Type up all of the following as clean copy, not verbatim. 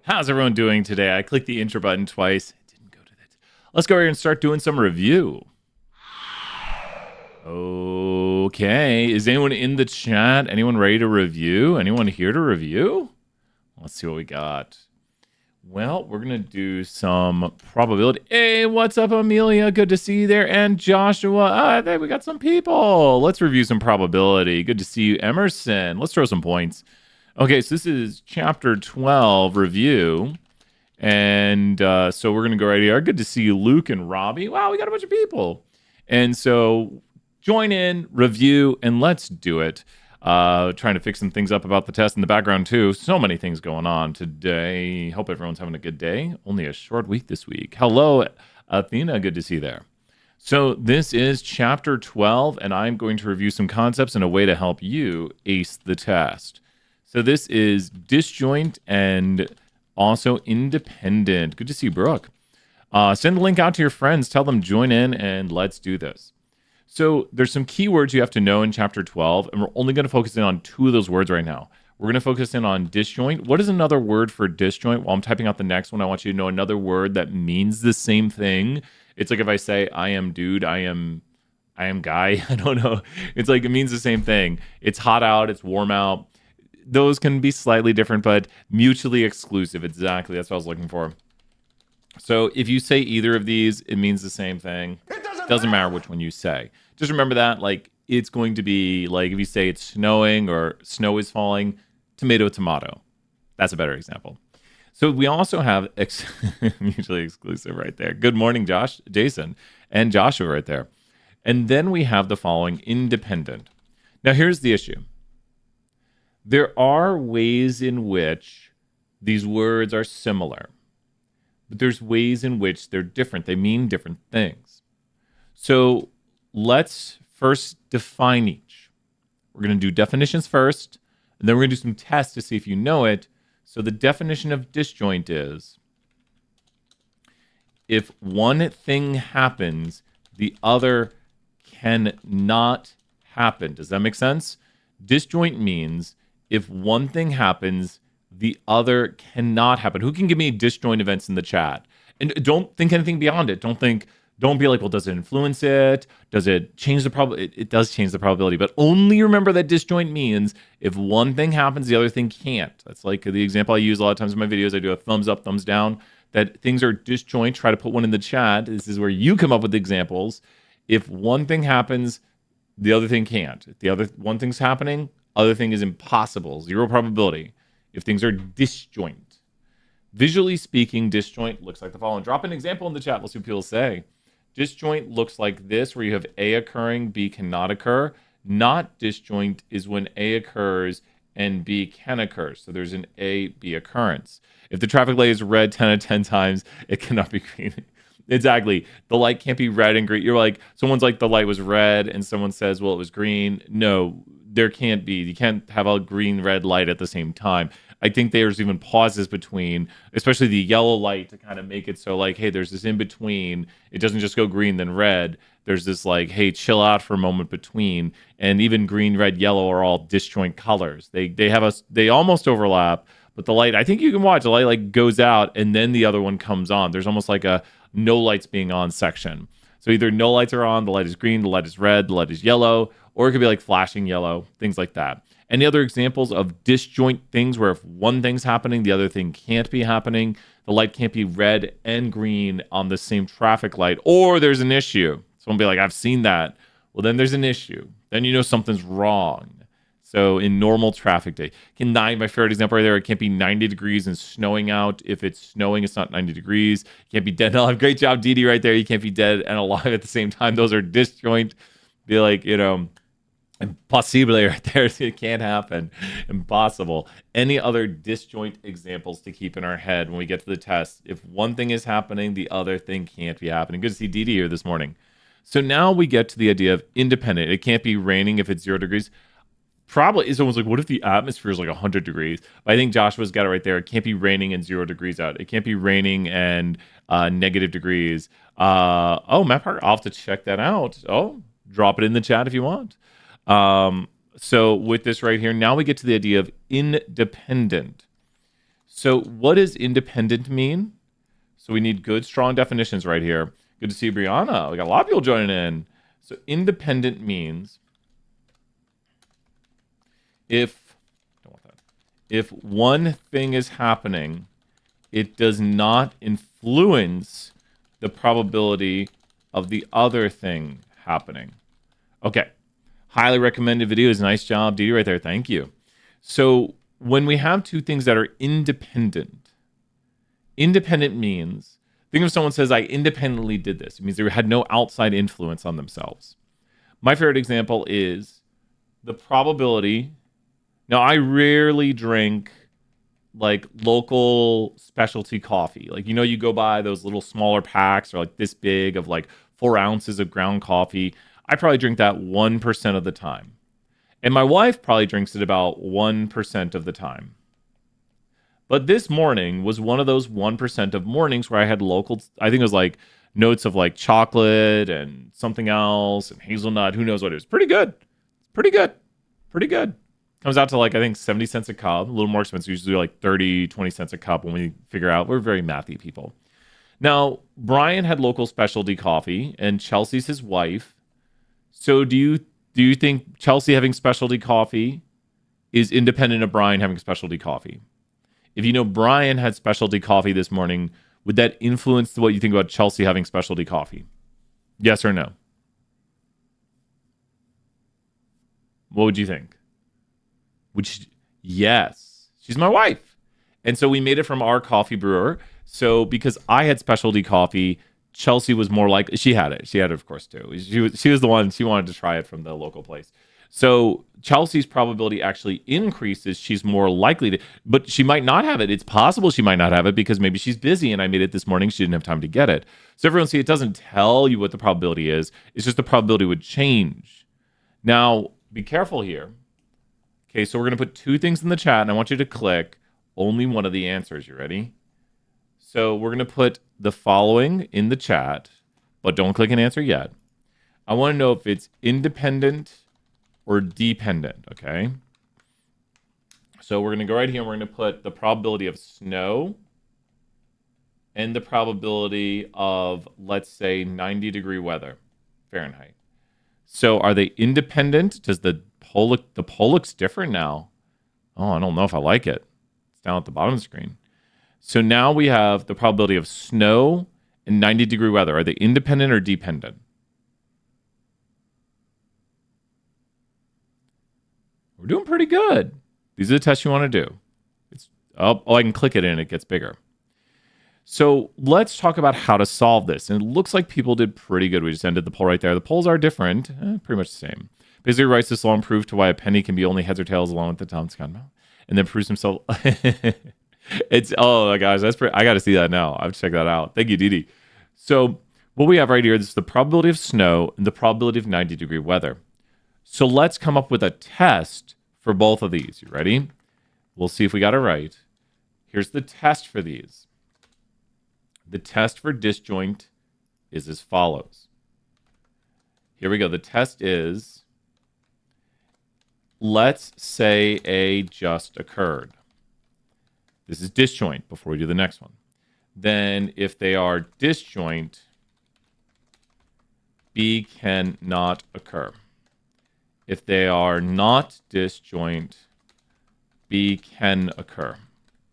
How's everyone doing today? I clicked the intro button twice. It didn't go to that. Let's go here and start doing some review. Okay. Is anyone in the chat? Anyone ready to review? Anyone here to review? Let's see what we got. Well, we're going to do some probability. Hey, what's up, Amelia? Good to see you there. And Joshua. I think we got some people. Let's review some probability. Good to see you, Emerson. Let's throw some points. Okay, so this is chapter 12 review. And so we're going to go right here. Good to see you, Luke and Robbie. Wow, we got a bunch of people. And so join in, review, and let's do it. Trying to fix some things up about the test in the background, too. So many things going on today. Hope everyone's having a good day. Only a short week this week. Hello, Athena. Good to see you there. So this is chapter 12, and I'm going to review some concepts and a way to help you ace the test. So this is disjoint and also independent. Good to see you, Brooke. Send the link out to your friends. Tell them join in, and let's do this. So there's some keywords you have to know in chapter 12, and we're only going to focus in on 2 of those words right now. We're going to focus in on disjoint. What is another word for disjoint? While I'm typing out the next one, I want you to know another word that means the same thing. It's like if I say, I am dude, I am guy. I don't know. It's like it means the same thing. It's hot out. It's warm out. Those can be slightly different, but mutually exclusive. Exactly. That's what I was looking for. So if you say either of these, it means the same thing. It doesn't matter which one you say. Just remember that, like, it's going to be like if you say it's snowing or snow is falling, tomato, tomato. That's a better example. So we also have mutually exclusive right there. Good morning, Jason, and Joshua right there. And then we have the following, independent. Now, here's the issue. There are ways in which these words are similar, but there's ways in which they're different. They mean different things. So let's first define each. We're going to do definitions first, and then we're going to do some tests to see if you know it. So the definition of disjoint is if one thing happens, the other cannot happen. Does that make sense? Disjoint means if one thing happens, the other cannot happen. Who can give me disjoint events in the chat? And don't think anything beyond it. Don't be like, well, does it influence it? Does it change the probability? It does change the probability, but only remember that disjoint means if one thing happens, the other thing can't. That's like the example I use a lot of times in my videos. I do a thumbs up, thumbs down, that things are disjoint. Try to put one in the chat. This is where you come up with examples. If one thing happens, the other thing can't. If the other one thing's happening, other thing is impossible, 0 probability. If things are disjoint. Visually speaking, disjoint looks like the following. Drop an example in the chat. Let's see what people say. Disjoint looks like this, where you have A occurring, B cannot occur. Not disjoint is when A occurs and B can occur. So there's an A-B occurrence. If the traffic light is red 10 out of 10 times, it cannot be green. Exactly. The light can't be red and green. You're like, someone's like, the light was red, and someone says, well, it was green. No, there can't be. You can't have a green, red light at the same time. I think there's even pauses between, especially the yellow light, to kind of make it so like, hey, there's this in between. It doesn't just go green then red. There's this like, hey, chill out for a moment between. And even green, red, yellow are all disjoint colors. They almost overlap, but the light, I think you can watch, the light like goes out and then the other one comes on. There's almost like a no lights being on section. So either no lights are on, the light is green, the light is red, the light is yellow, or it could be like flashing yellow, things like that. Any other examples of disjoint things where if one thing's happening, the other thing can't be happening? The light can't be red and green on the same traffic light, or there's an issue. Someone will be like, I've seen that. Well, then there's an issue. Then you know something's wrong. So in normal traffic day, my favorite example right there, it can't be 90 degrees and snowing out. If it's snowing, it's not 90 degrees. You can't be dead and alive. Great job, Didi, right there. You can't be dead and alive at the same time. Those are disjoint. Be like, impossible right there. It can't happen. Impossible. Any other disjoint examples to keep in our head when we get to the test? If one thing is happening, the other thing can't be happening. Good to see Didi here this morning. So now we get to the idea of independent. It can't be raining if it's 0 degrees. Probably is almost like, what if the atmosphere is like 100 degrees? But I think Joshua's got it right there. It can't be raining and 0 degrees out. It can't be raining and negative degrees. Matt Parker, I'll have to check that out. Oh, drop it in the chat if you want. So with this right here, now we get to the idea of independent. So what does independent mean? So we need good, strong definitions right here. Good to see you, Brianna. We got a lot of people joining in. So independent means if one thing is happening, it does not influence the probability of the other thing happening. Okay. Highly recommended videos. Nice job, Didi, right there. Thank you. So when we have two things that are independent means, think if someone says, I independently did this. It means they had no outside influence on themselves. My favorite example is the probability. Now, I rarely drink like local specialty coffee. Like, you go buy those little smaller packs or like this big of like 4 ounces of ground coffee. I probably drink that 1% of the time. And my wife probably drinks it about 1% of the time. But this morning was one of those 1% of mornings where I had local, I think it was like notes of like chocolate and something else and hazelnut. Who knows what it is. Pretty good. Pretty good. Comes out to like, I think 70 cents a cup, a little more expensive, usually like 30, 20 cents a cup when we figure out we're very mathy people. Now, Brian had local specialty coffee and Chelsea's his wife. So do you think Chelsea having specialty coffee is independent of Brian having specialty coffee? If Brian had specialty coffee this morning, would that influence what you think about Chelsea having specialty coffee? Yes or no? What would you think? Yes. She's my wife. And so we made it from our coffee brewer. So because I had specialty coffee, Chelsea was more like, she had it, of course, too. She was the one, she wanted to try it from the local place. So Chelsea's probability actually increases. She's more likely to, but she might not have it. It's possible she might not have it because maybe she's busy and I made it this morning. She didn't have time to get it. So everyone see, it doesn't tell you what the probability is. It's just the probability would change. Now, be careful here. Okay, so we're going to put 2 things in the chat, and I want you to click only one of the answers. You ready? So we're going to put the following in the chat, but don't click an answer yet. I want to know if it's independent or dependent, okay? So we're going to go right here, and we're going to put the probability of snow and the probability of, let's say, 90-degree weather, Fahrenheit. So are they independent? Does the poll looks different now? Oh, I don't know if I like it. It's down at the bottom of the screen. So now we have the probability of snow and 90-degree weather. Are they independent or dependent? We're doing pretty good. These are the tests you want to do. I can click it and it gets bigger. So let's talk about how to solve this. And it looks like people did pretty good. We just ended the poll right there. The polls are different, pretty much the same. Basically writes this long proof to why a penny can be only heads or tails along with the Tom Scott amount. And then proves himself. Oh my gosh, I got to see that now. I have to check that out. Thank you, Didi. So what we have right here is the probability of snow and the probability of 90-degree weather. So let's come up with a test for both of these. You ready? We'll see if we got it right. Here's the test for these. The test for disjoint is as follows. Here we go. The test is, let's say A just occurred. This is disjoint before we do the next one. Then if they are disjoint, B cannot occur. If they are not disjoint, B can occur.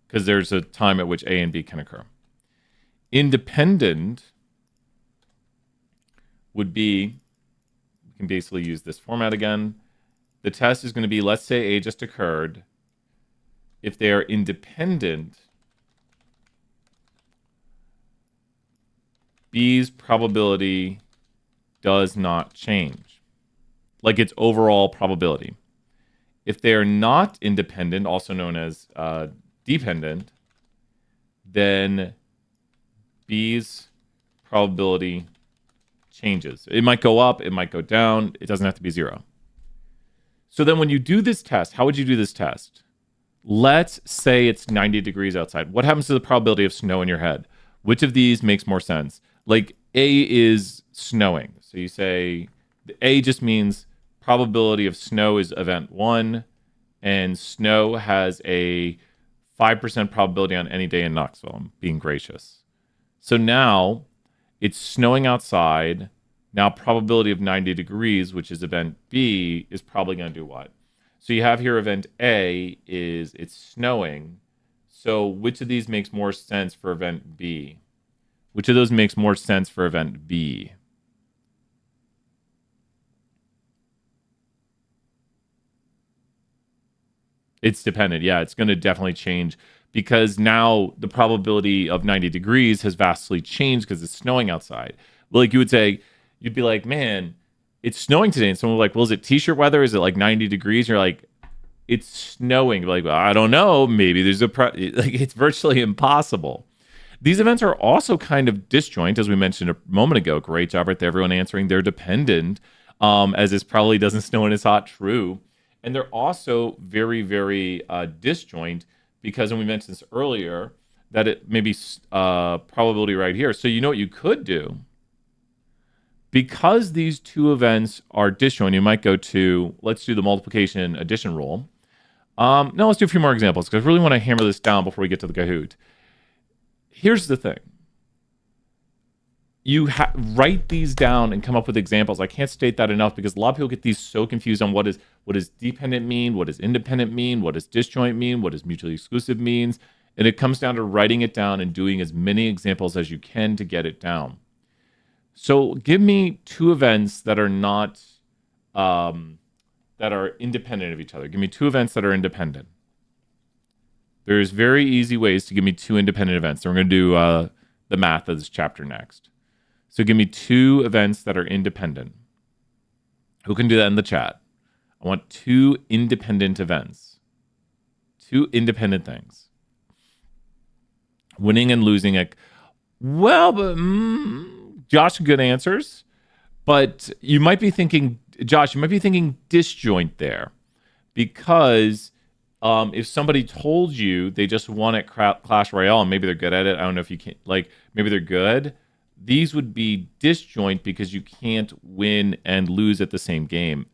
Because there's a time at which A and B can occur. Independent would be, we can basically use this format again. The test is going to be, let's say A just occurred. If they are independent, B's probability does not change. Like its overall probability. If they are not independent, also known as dependent, then B's probability changes. It might go up, it might go down. It doesn't have to be 0. So then when you do this test, how would you do this test? Let's say it's 90 degrees outside. What happens to the probability of snow in your head? Which of these makes more sense? Like A is snowing. So you say A just means probability of snow is event 1, and snow has a 5% probability on any day in Knoxville. I'm being gracious. So now it's snowing outside. Now probability of 90 degrees, which is event B, is probably going to do what? So you have here event A is it's snowing. So which of these makes more sense for event B? Which of those makes more sense for event B? It's dependent. Yeah, it's going to definitely change because now the probability of 90 degrees has vastly changed because it's snowing outside. Like you would say, you'd be like, man, it's snowing today. And someone would be like, well, is it t-shirt weather? Is it like 90 degrees? And you're like, it's snowing. You're like, well, I don't know. Maybe there's like it's virtually impossible. These events are also kind of disjoint, as we mentioned a moment ago. Great job right there, everyone answering. They're dependent, as this probably doesn't snow and it's hot. True. And they're also very, very disjoint because, and we mentioned this earlier, that it may be probability right here. So you know what you could do? Because these two events are disjoint, you might go to, let's do the multiplication addition rule. No, let's do a few more examples because I really want to hammer this down before we get to the Kahoot. Here's the thing. You write these down and come up with examples. I can't state that enough because a lot of people get these so confused on what does dependent mean, what does independent mean, what does disjoint mean, what does mutually exclusive means. And it comes down to writing it down and doing as many examples as you can to get it down. So give me two events that are not, that are independent of each other. Give me two events that are independent. There's very easy ways to give me two independent events. So we're going to do the math of this chapter next. So give me two events that are independent. Who can do that in the chat? I want two independent events. Two independent things. Winning and losing. Well, but Josh, good answers. But you might be thinking, Josh, you might be thinking disjoint there. Because if somebody told you they just won at Clash Royale and maybe they're good at it, I don't know if you can, like, maybe they're good. These would be disjoint because you can't win and lose at the same game.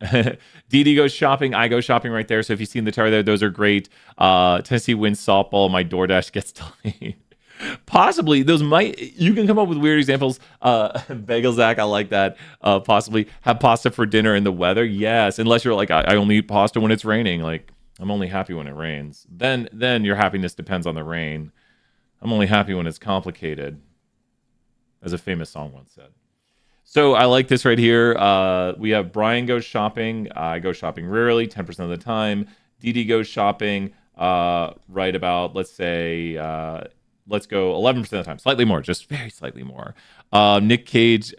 Didi goes shopping. I go shopping right there. So if you've seen the tower there, those are great. Tennessee wins softball. My DoorDash gets delayed. Possibly. Those might, you can come up with weird examples. Bagel Zach, I like that. Possibly have pasta for dinner in the weather. Yes. Unless you're like, I only eat pasta when it's raining. Like, I'm only happy when it rains. Then your happiness depends on the rain. I'm only happy when it's complicated, as a famous song once said. So I like this right here. We have Brian goes shopping. I go shopping rarely, 10% of the time. Didi goes shopping right about, let's say, let's go 11% of the time. Slightly more, just very slightly more. Nick Cage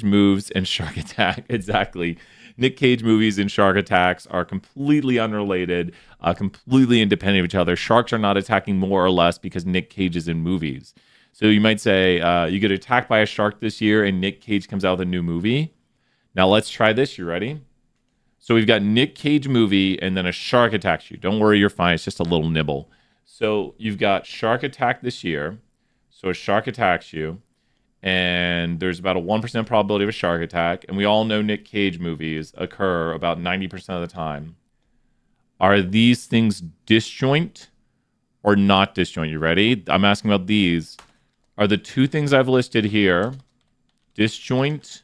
moves and Shark Attack. Exactly. Nick Cage movies and shark attacks are completely unrelated, completely independent of each other. Sharks are not attacking more or less because Nick Cage is in movies. So you might say you get attacked by a shark this year and Nick Cage comes out with a new movie. Now let's try this. You ready? So we've got Nick Cage movie and then a shark attacks you. Don't worry, you're fine. It's just a little nibble. So you've got shark attack this year. So a shark attacks you. And there's about a 1% probability of a shark attack. And we all know Nick Cage movies occur about 90% of the time. Are these things disjoint or not disjoint? You ready? I'm asking about these. Are the two things I've listed here disjoint?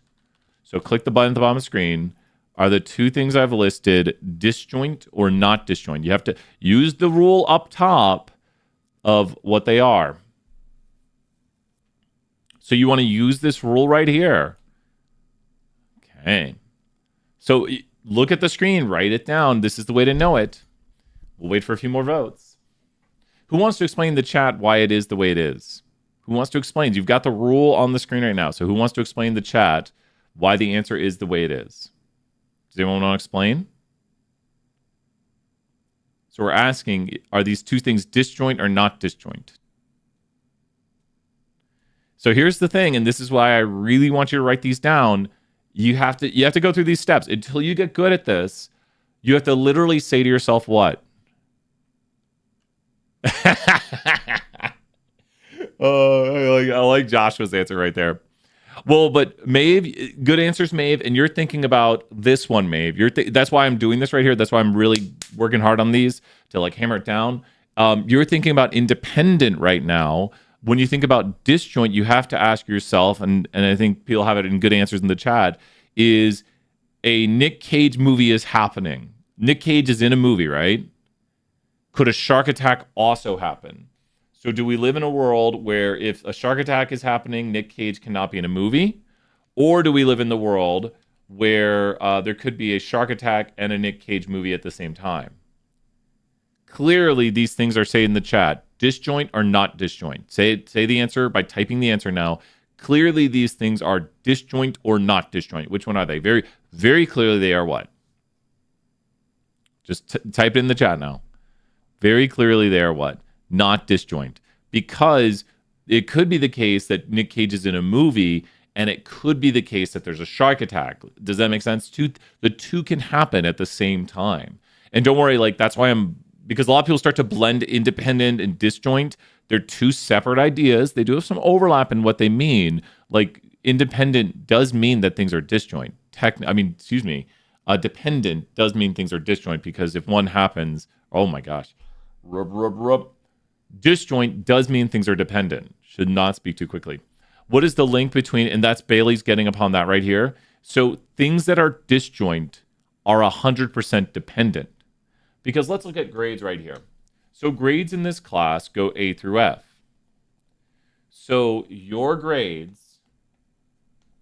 So click the button at the bottom of the screen. Are the two things I've listed disjoint or not disjoint? You have to use the rule up top of what they are. So you want to use this rule right here. Okay. So look at the screen, write it down. This is the way to know it. We'll wait for a few more votes. Who wants to explain in the chat why it is the way it is? Who wants to explain? You've got the rule on the screen right now. So who wants to explain in the chat why the answer is the way it is? Does anyone want to explain? So we're asking, are these two things disjoint or not disjoint? So here's the thing, and this is why I really want you to write these down. You have to go through these steps. Until you get good at this, you have to literally say to yourself what? I like Joshua's answer right there. Well, but Maeve, good answers, Maeve, and you're thinking about this one, Maeve. That's why I'm doing this right here. That's why I'm really working hard on these to like hammer it down. You're thinking about independent right now. When you think about disjoint, you have to ask yourself, and I think people have it in good answers in the chat, is a Nick Cage movie is happening. Nick Cage is in a movie, right? Could a shark attack also happen? So do we live in a world where if a shark attack is happening, Nick Cage cannot be in a movie? Or do we live in the world where there could be a shark attack and a Nick Cage movie at the same time? Clearly, these things are saying in the chat, disjoint or not disjoint. Say the answer by typing the answer now. Clearly, these things are disjoint or not disjoint. Which one are they? Very, very clearly, they are what? Just type it in the chat now. Very clearly, they are what? Not disjoint. Because it could be the case that Nick Cage is in a movie, and it could be the case that there's a shark attack. Does that make sense? The two can happen at the same time. And don't worry, like that's why because a lot of people start to blend independent and disjoint. They're two separate ideas. They do have some overlap in what they mean. Like independent does mean that things are disjoint. Dependent does mean things are disjoint because if one happens, oh my gosh, rub. Disjoint does mean things are dependent. Should not speak too quickly. What is the link between, and that's Bailey's getting upon that right here. So things that are disjoint are 100% dependent. Because let's look at grades right here. So grades in this class go A through F. So your grades,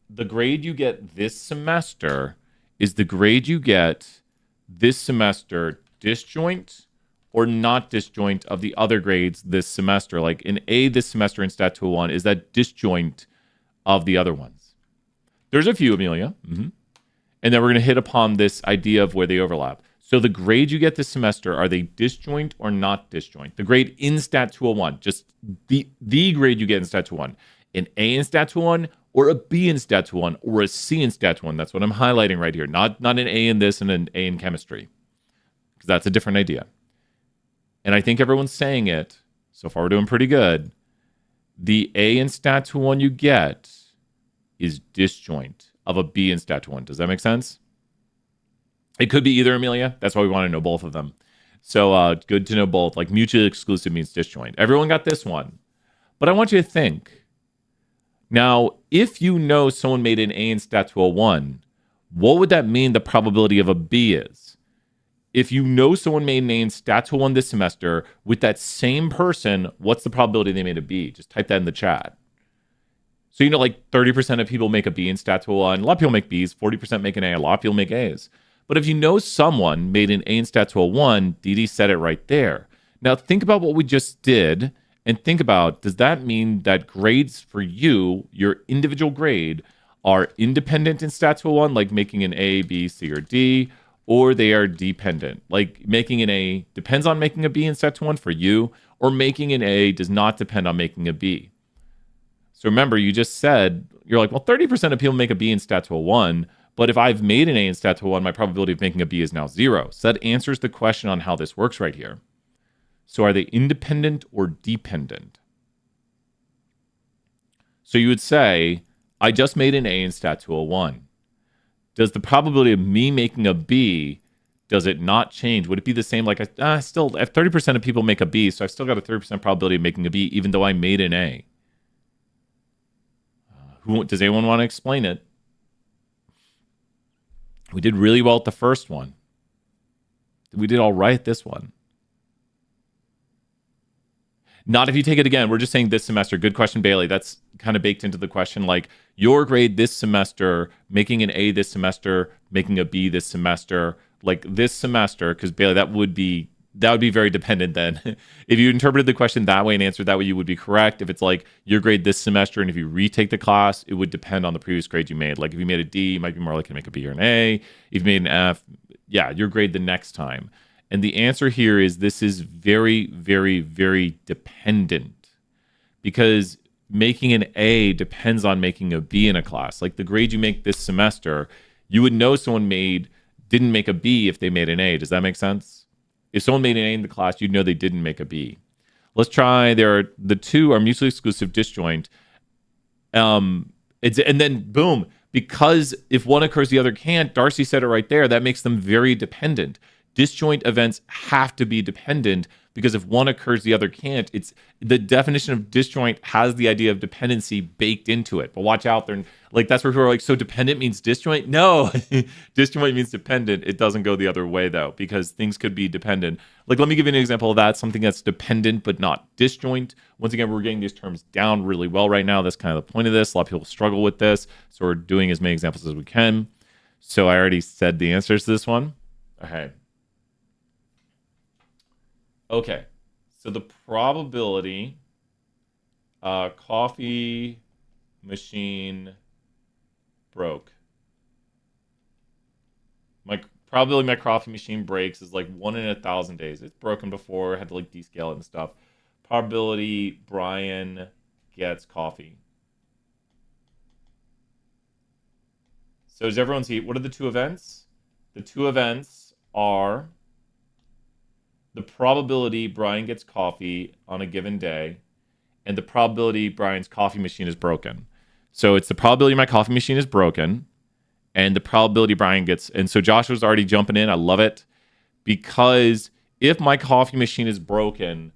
the grade you get this semester is the grade you get this semester disjoint or not disjoint of the other grades this semester. Like an A this semester in Stat 201, is that disjoint of the other ones? There's a few, Amelia. Mm-hmm. And then we're going to hit upon this idea of where they overlap. So the grades you get this semester, are they disjoint or not disjoint? The grade in Stat 201, just the grade you get in Stat 201. An A in Stat 201 or a B in Stat 201 or a C in Stat 201. That's what I'm highlighting right here. Not an A in this and an A in chemistry. Because that's a different idea. And I think everyone's saying it. So far we're doing pretty good. The A in Stat 201 you get is disjoint of a B in Stat 201. Does that make sense? It could be either, Amelia. That's why we want to know both of them. So good to know both. Like mutually exclusive means disjoint. Everyone got this one. But I want you to think. Now, if you know someone made an A in Stat 201, what would that mean the probability of a B is? If you know someone made an A in Stat 201 this semester, with that same person, what's the probability they made a B? Just type that in the chat. So, like 30% of people make a B in Stat 201. A lot of people make Bs. 40% make an A. A lot of people make As. But if you know someone made an A in Stat 201, Didi said it right there. Now think about what we just did and think about, does that mean that grades for you, your individual grade, are independent in Stat 201, like making an A, B, C, or D, or they are dependent? Like making an A depends on making a B in Stat 201 for you, or making an A does not depend on making a B. So remember, you just said, you're like, well, 30% of people make a B in Stat 201, but if I've made an A in Stat 201, my probability of making a B is now 0. So that answers the question on how this works right here. So are they independent or dependent? So you would say, I just made an A in Stat 201. Does the probability of me making a B, does it not change? Would it be the same? Like, if 30% of people make a B, so I've still got a 30% probability of making a B, even though I made an A. Does anyone want to explain it? We did really well at the first one. We did all right at this one. Not if you take it again. We're just saying this semester. Good question, Bailey. That's kind of baked into the question. Like your grade this semester, making an A this semester, making a B this semester, like this semester, because Bailey, that would be very dependent then. If you interpreted the question that way and answered that way, you would be correct. If it's like your grade this semester and if you retake the class, it would depend on the previous grade you made. Like if you made a D, you might be more likely to make a B or an A. If you made an F, your grade the next time. And the answer here is this is very, very, very dependent because making an A depends on making a B in a class. Like the grade you make this semester, you would know someone didn't make a B if they made an A. Does that make sense? If someone made an A in the class, you'd know they didn't make a B. Let's try. The two are mutually exclusive disjoint. And then boom, because if one occurs, the other can't. Darcy said it right there. That makes them very dependent. Disjoint events have to be dependent, because if one occurs, the other can't. It's the definition of disjoint has the idea of dependency baked into it. But watch out, they're like that's where people are like, so dependent means disjoint? No, disjoint means dependent. It doesn't go the other way though, because things could be dependent. Like, let me give you an example of that. Something that's dependent but not disjoint. Once again, we're getting these terms down really well right now. That's kind of the point of this. A lot of people struggle with this, so we're doing as many examples as we can. So I already said the answers to this one. Okay. So the probability coffee machine broke. My probability my coffee machine breaks is like 1 in 1,000 days. It's broken before. I had to like descale it and stuff. Probability Brian gets coffee. So does everyone see, what are the two events? The two events are the probability Brian gets coffee on a given day and the probability Brian's coffee machine is broken. So it's the probability my coffee machine is broken and the probability Brian gets. And so Joshua's already jumping in. I love it. Because if my coffee machine is broken,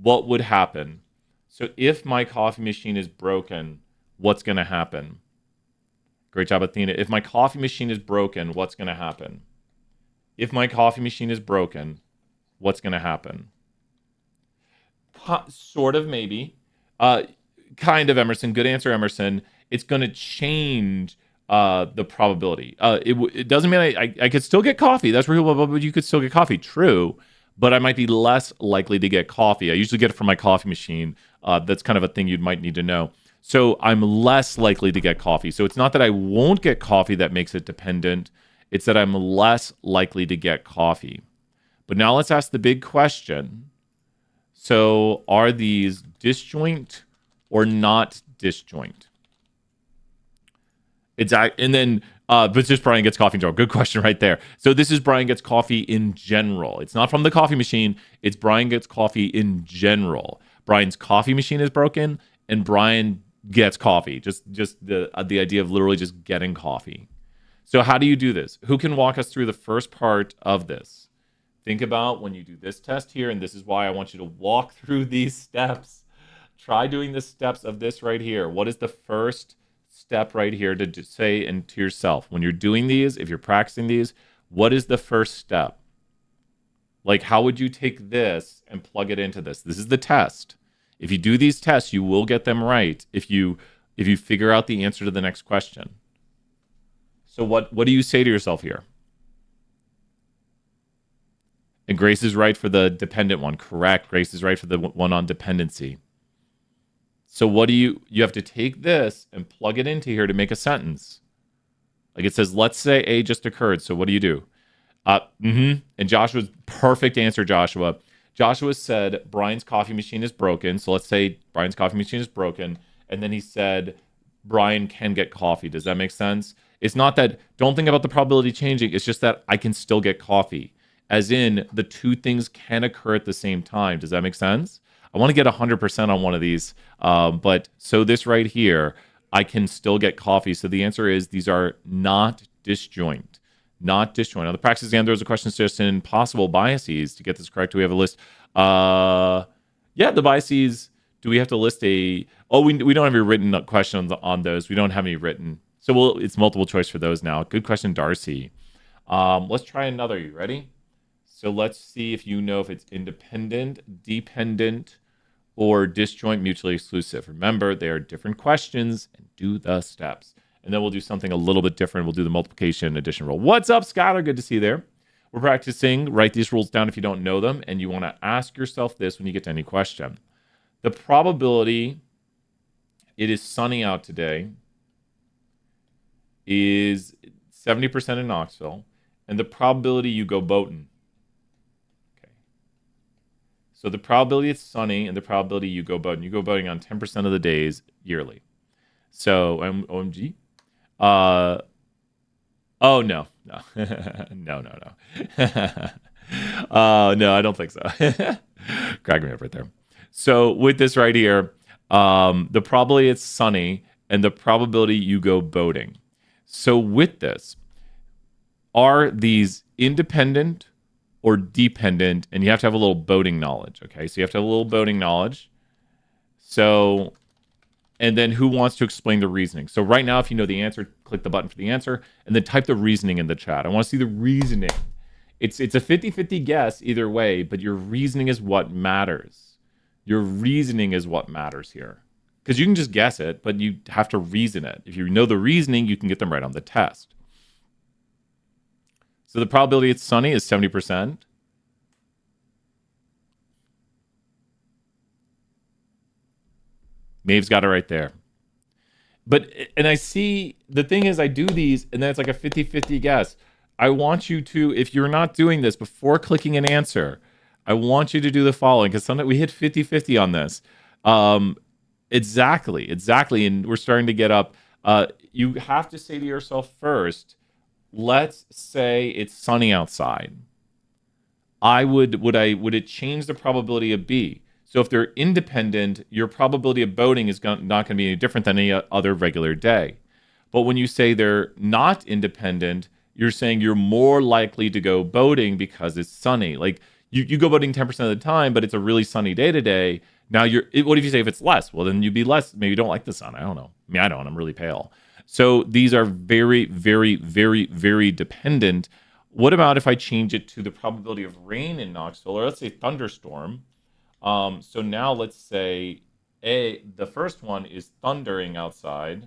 what would happen? So if my coffee machine is broken, what's going to happen? Great job, Athena. If my coffee machine is broken, what's going to happen? If my coffee machine is broken, what's going to happen? Sort of, maybe. Kind of, Emerson. Good answer, Emerson. It's going to change the probability. It doesn't mean I could still get coffee. That's real, but you could still get coffee. True, but I might be less likely to get coffee. I usually get it from my coffee machine. That's kind of a thing you might need to know. So I'm less likely to get coffee. So it's not that I won't get coffee that makes it dependent. It's that I'm less likely to get coffee. But now let's ask the big question. So are these disjoint or not disjoint? And then, but just Brian gets coffee in general. Good question right there. So this is Brian gets coffee in general. It's not from the coffee machine. It's Brian gets coffee in general. Brian's coffee machine is broken and Brian gets coffee. Just the idea of literally just getting coffee. So how do you do this? Who can walk us through the first part of this? Think about when you do this test here, and this is why I want you to walk through these steps. Try doing the steps of this right here. What is the first step right here to say and to yourself? When you're doing these, if you're practicing these, what is the first step? Like, how would you take this and plug it into this? This is the test. If you do these tests, you will get them right if you figure out the answer to the next question. So what do you say to yourself here? And Grace is right for the dependent one. Correct. Grace is right for the one on dependency. So what do you have to take this and plug it into here to make a sentence. Like it says, let's say A just occurred. So what do you do? And Joshua's perfect answer, Joshua. Joshua said, Brian's coffee machine is broken. So let's say Brian's coffee machine is broken. And then he said, Brian can get coffee. Does that make sense? It's not that, don't think about the probability changing. It's just that I can still get coffee. As in, the two things can occur at the same time. Does that make sense? I want to get 100% on one of these. But so this right here, I can still get coffee. So the answer is these are not disjoint. Not disjoint. Now, the practice exam, there was a question suggesting in possible biases. To get this correct, do we have a list? Yeah, the biases, do we have to list a... Oh, we don't have any written questions on those. We don't have any written. So it's multiple choice for those now. Good question, Darcy. Let's try another. You ready? So let's see if you know if it's independent, dependent, or disjoint, mutually exclusive. Remember, they are different questions, and do the steps. And then we'll do something a little bit different. We'll do the multiplication addition rule. What's up, Skylar? Good to see you there. We're practicing. Write these rules down if you don't know them, and you want to ask yourself this when you get to any question. The probability it is sunny out today is 70% in Knoxville, and the probability you go boating. Okay. So the probability it's sunny and the probability you go boating. You go boating on 10% of the days yearly. So, OMG. Oh, no. No. No, I don't think so. Crack me up right there. So with this right here, the probability it's sunny and the probability you go boating. So with this, are these independent or dependent, and you have to have a little boating knowledge. Okay, so you have to have a little boating knowledge. So, and then who wants to explain the reasoning? So right now, if you know the answer, click the button for the answer, and then type the reasoning in the chat. I want to see the reasoning. It's a 50-50 guess either way, but your reasoning is what matters. Your reasoning is what matters here. Because you can just guess it, but you have to reason it. If you know the reasoning, you can get them right on the test. So the probability it's sunny is 70%. Maeve's got it right there. And I see, the thing is I do these, and then it's like a 50-50 guess. I want you to, if you're not doing this before clicking an answer, I want you to do the following, because sometimes we hit 50-50 on this. Exactly. And we're starting to get up. You have to say to yourself first, let's say it's sunny outside. Would it change the probability of B? So if they're independent, your probability of boating is not going to be any different than any other regular day. But when you say they're not independent, you're saying you're more likely to go boating because it's sunny. Like you go boating 10% of the time, but it's a really sunny day today. Now what if you say if it's less? Well, then you'd be less. Maybe you don't like the sun. I don't know. I mean, I don't. I'm really pale. So these are very, very, very, very dependent. What about if I change it to the probability of rain in Knoxville, or let's say thunderstorm? So now let's say the first one is thundering outside,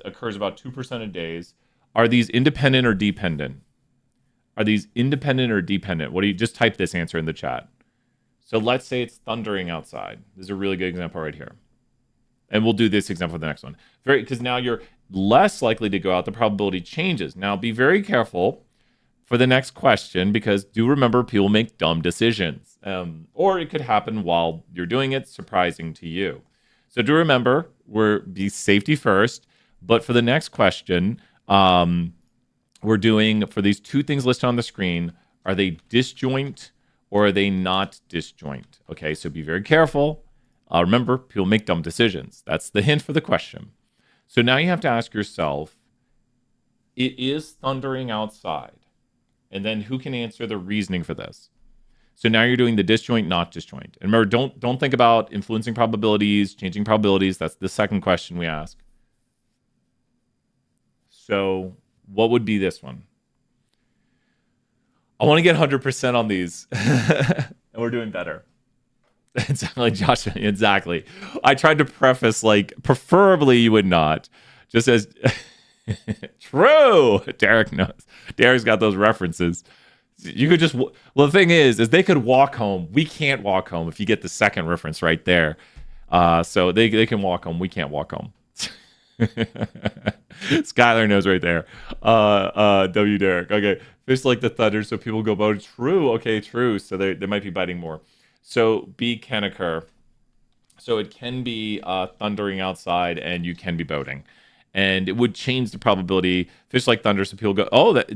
occurs about 2% of days. Are these independent or dependent? What do you just type this answer in the chat? So let's say it's thundering outside. This is a really good example right here. And we'll do this example for the next one. Because now you're less likely to go out. The probability changes. Now be very careful for the next question, because do remember people make dumb decisions. Or it could happen while you're doing it, surprising to you. So do remember, be safety first. But for the next question, we're doing, for these two things listed on the screen, are they disjoint or are they not disjoint? Okay, so be very careful. Remember, people make dumb decisions. That's the hint for the question. So now you have to ask yourself, it is thundering outside. And then who can answer the reasoning for this? So now you're doing the disjoint, not disjoint. And remember, don't think about influencing probabilities, changing probabilities. That's the second question we ask. So what would be this one? I want to get 100% on these. And we're doing better. Exactly, Josh. Exactly. I tried to preface, like, preferably you would not. Just as... True. Derek knows. Derek's got those references. You could just... Well, the thing is they could walk home. We can't walk home if you get the second reference right there. So they can walk home. We can't walk home. Skylar knows right there. W. Derek. Okay. Fish like the thunder, so people go boat. True. Okay, true. So they might be biting more. So B can occur. So it can be thundering outside, and you can be boating. And it would change the probability. Fish like thunder, so people go,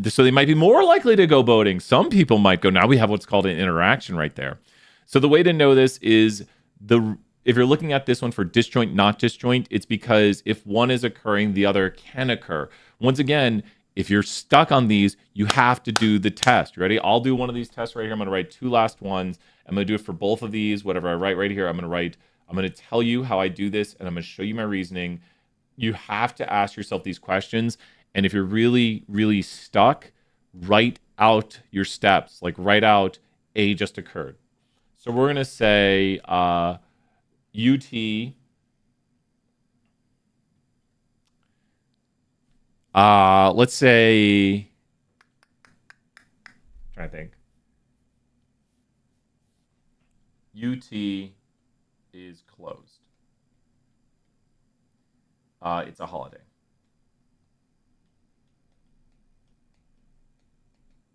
so they might be more likely to go boating. Some people might go. Now we have what's called an interaction right there. So the way to know this is if you're looking at this one for disjoint, not disjoint, it's because if one is occurring, the other can occur. Once again, if you're stuck on these, you have to do the test. Ready? I'll do one of these tests right here. I'm going to write two last ones. I'm going to do it for both of these. Whatever I write right here, I'm going to tell you how I do this, and I'm going to show you my reasoning. You have to ask yourself these questions. And if you're really, really stuck, write out your steps. Like write out A just occurred. So we're going to say UT let's say, I'm trying to think. UT is closed. It's a holiday.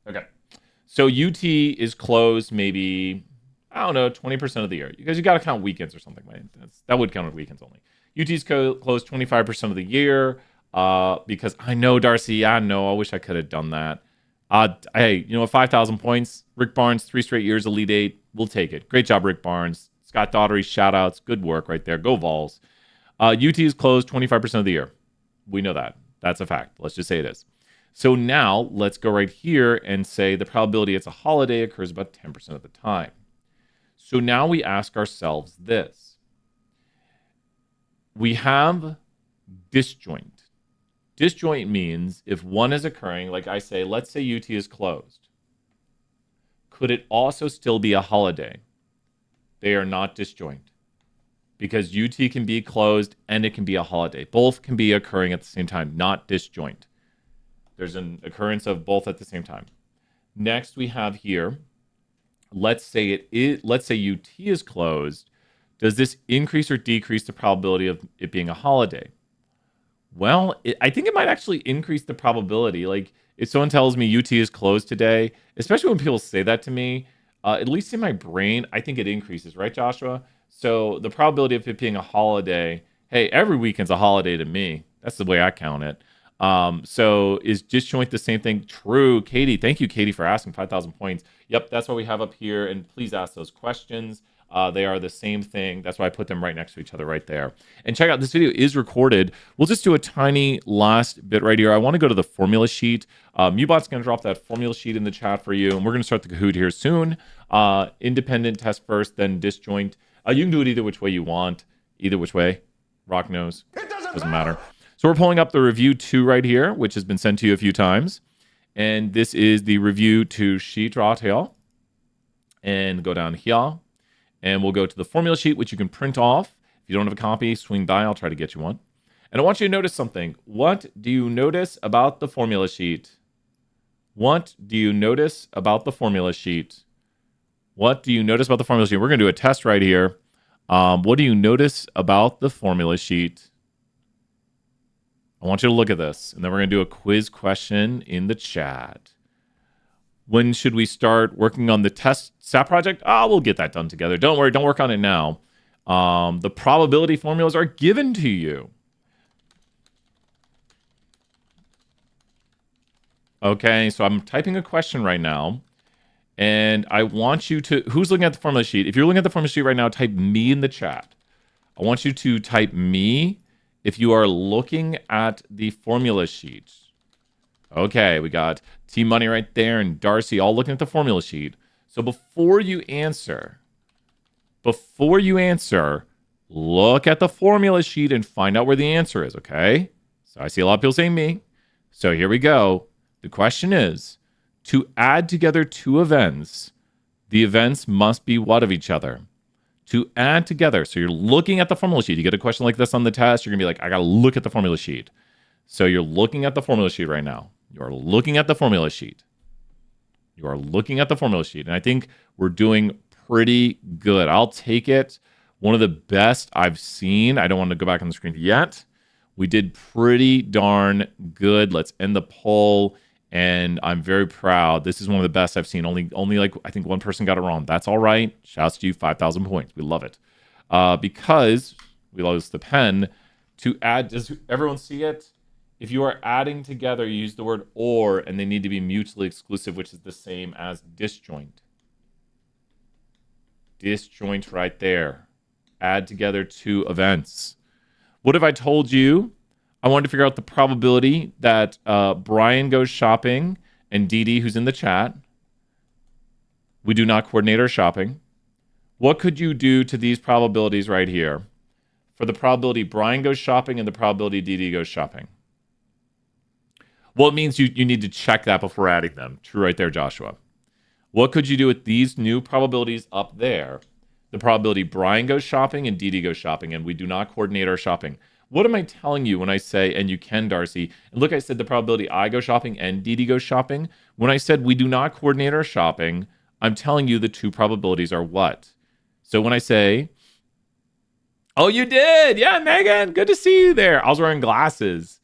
Okay. So UT is closed maybe, I don't know, 20% of the year. Because you got to count weekends or something, right? That would count weekends only. UT's closed 25% of the year. Because I know, Darcy, I wish I could have done that. Hey, 5,000 points. Rick Barnes, 3 straight years, Elite 8. We'll take it. Great job, Rick Barnes. Scott Daughtery, shout outs. Good work right there. Go Vols. UT is closed 25% of the year. We know that. That's a fact. Let's just say it is. So now let's go right here and say the probability it's a holiday occurs about 10% of the time. So now we ask ourselves this. We have disjoint. Disjoint means if one is occurring, like I say, let's say UT is closed. Could it also still be a holiday? They are not disjoint because UT can be closed and it can be a holiday. Both can be occurring at the same time, not disjoint. There's an occurrence of both at the same time. Next, we have here, let's say UT is closed. Does this increase or decrease the probability of it being a holiday? Well, I think it might actually increase the probability. Like if someone tells me UT is closed today, especially when people say that to me, at least in my brain, I think it increases, right, Joshua? So the probability of it being a holiday, hey, every weekend's a holiday to me. That's the way I count it. So is disjoint the same thing? True. Katie, thank you, Katie, for asking 5,000 points. Yep, that's what we have up here. And please ask those questions. They are the same thing. That's why I put them right next to each other right there. And check out, this video is recorded. We'll just do a tiny last bit right here. I want to go to the formula sheet. Mubot's going to drop that formula sheet in the chat for you. And we're going to start the Kahoot here soon. Independent test first, then disjoint. You can do it either which way you want. Either which way. Rock knows. It doesn't matter. So we're pulling up the review 2 right here, which has been sent to you a few times. And this is the review 2 sheet right here. And go down here. And we'll go to the formula sheet, which you can print off. If you don't have a copy, swing by. I'll try to get you one. And I want you to notice something. What do you notice about the formula sheet? What do you notice about the formula sheet? What do you notice about the formula sheet? We're going to do a test right here. What do you notice about the formula sheet? I want you to look at this, and then we're going to do a quiz question in the chat. When should we start working on the test stat project? We'll get that done together. Don't worry, don't work on it now. The probability formulas are given to you. Okay, so I'm typing a question right now, and I want you to, who's looking at the formula sheet? If you're looking at the formula sheet right now, type me in the chat. I want you to type me if you are looking at the formula sheet. Okay, we got T-Money right there and Darcy all looking at the formula sheet. So before you answer, look at the formula sheet and find out where the answer is, okay? So I see a lot of people saying me. So here we go. The question is, to add together 2 events, the events must be what of each other? To add together. So you're looking at the formula sheet. You get a question like this on the test, you're going to be like, I got to look at the formula sheet. So you're looking at the formula sheet right now. You're looking at the formula sheet. You are looking at the formula sheet. And I think we're doing pretty good. I'll take it. One of the best I've seen. I don't want to go back on the screen yet. We did pretty darn good. Let's end the poll. And I'm very proud. This is one of the best I've seen. Only like, I think one person got it wrong. That's all right. Shouts to you, 5,000 points. We love it. Because we love the pen. To add, does everyone see it? If you are adding together, you use the word or, and they need to be mutually exclusive, which is the same as disjoint. Disjoint right there. Add together 2 events. What if I told you I wanted to figure out the probability that Brian goes shopping and Dee Dee, who's in the chat, we do not coordinate our shopping. What could you do to these probabilities right here? For the probability Brian goes shopping and the probability Dee Dee goes shopping. Well, it means you need to check that before adding them. True right there, Joshua. What could you do with these new probabilities up there? The probability Brian goes shopping and Dee Dee goes shopping, and we do not coordinate our shopping. What am I telling you when I say, and you can, Darcy? And look, I said the probability I go shopping and Dee Dee goes shopping. When I said we do not coordinate our shopping, I'm telling you the 2 probabilities are what? So when I say, oh, you did. Yeah, Megan, good to see you there. I was wearing glasses.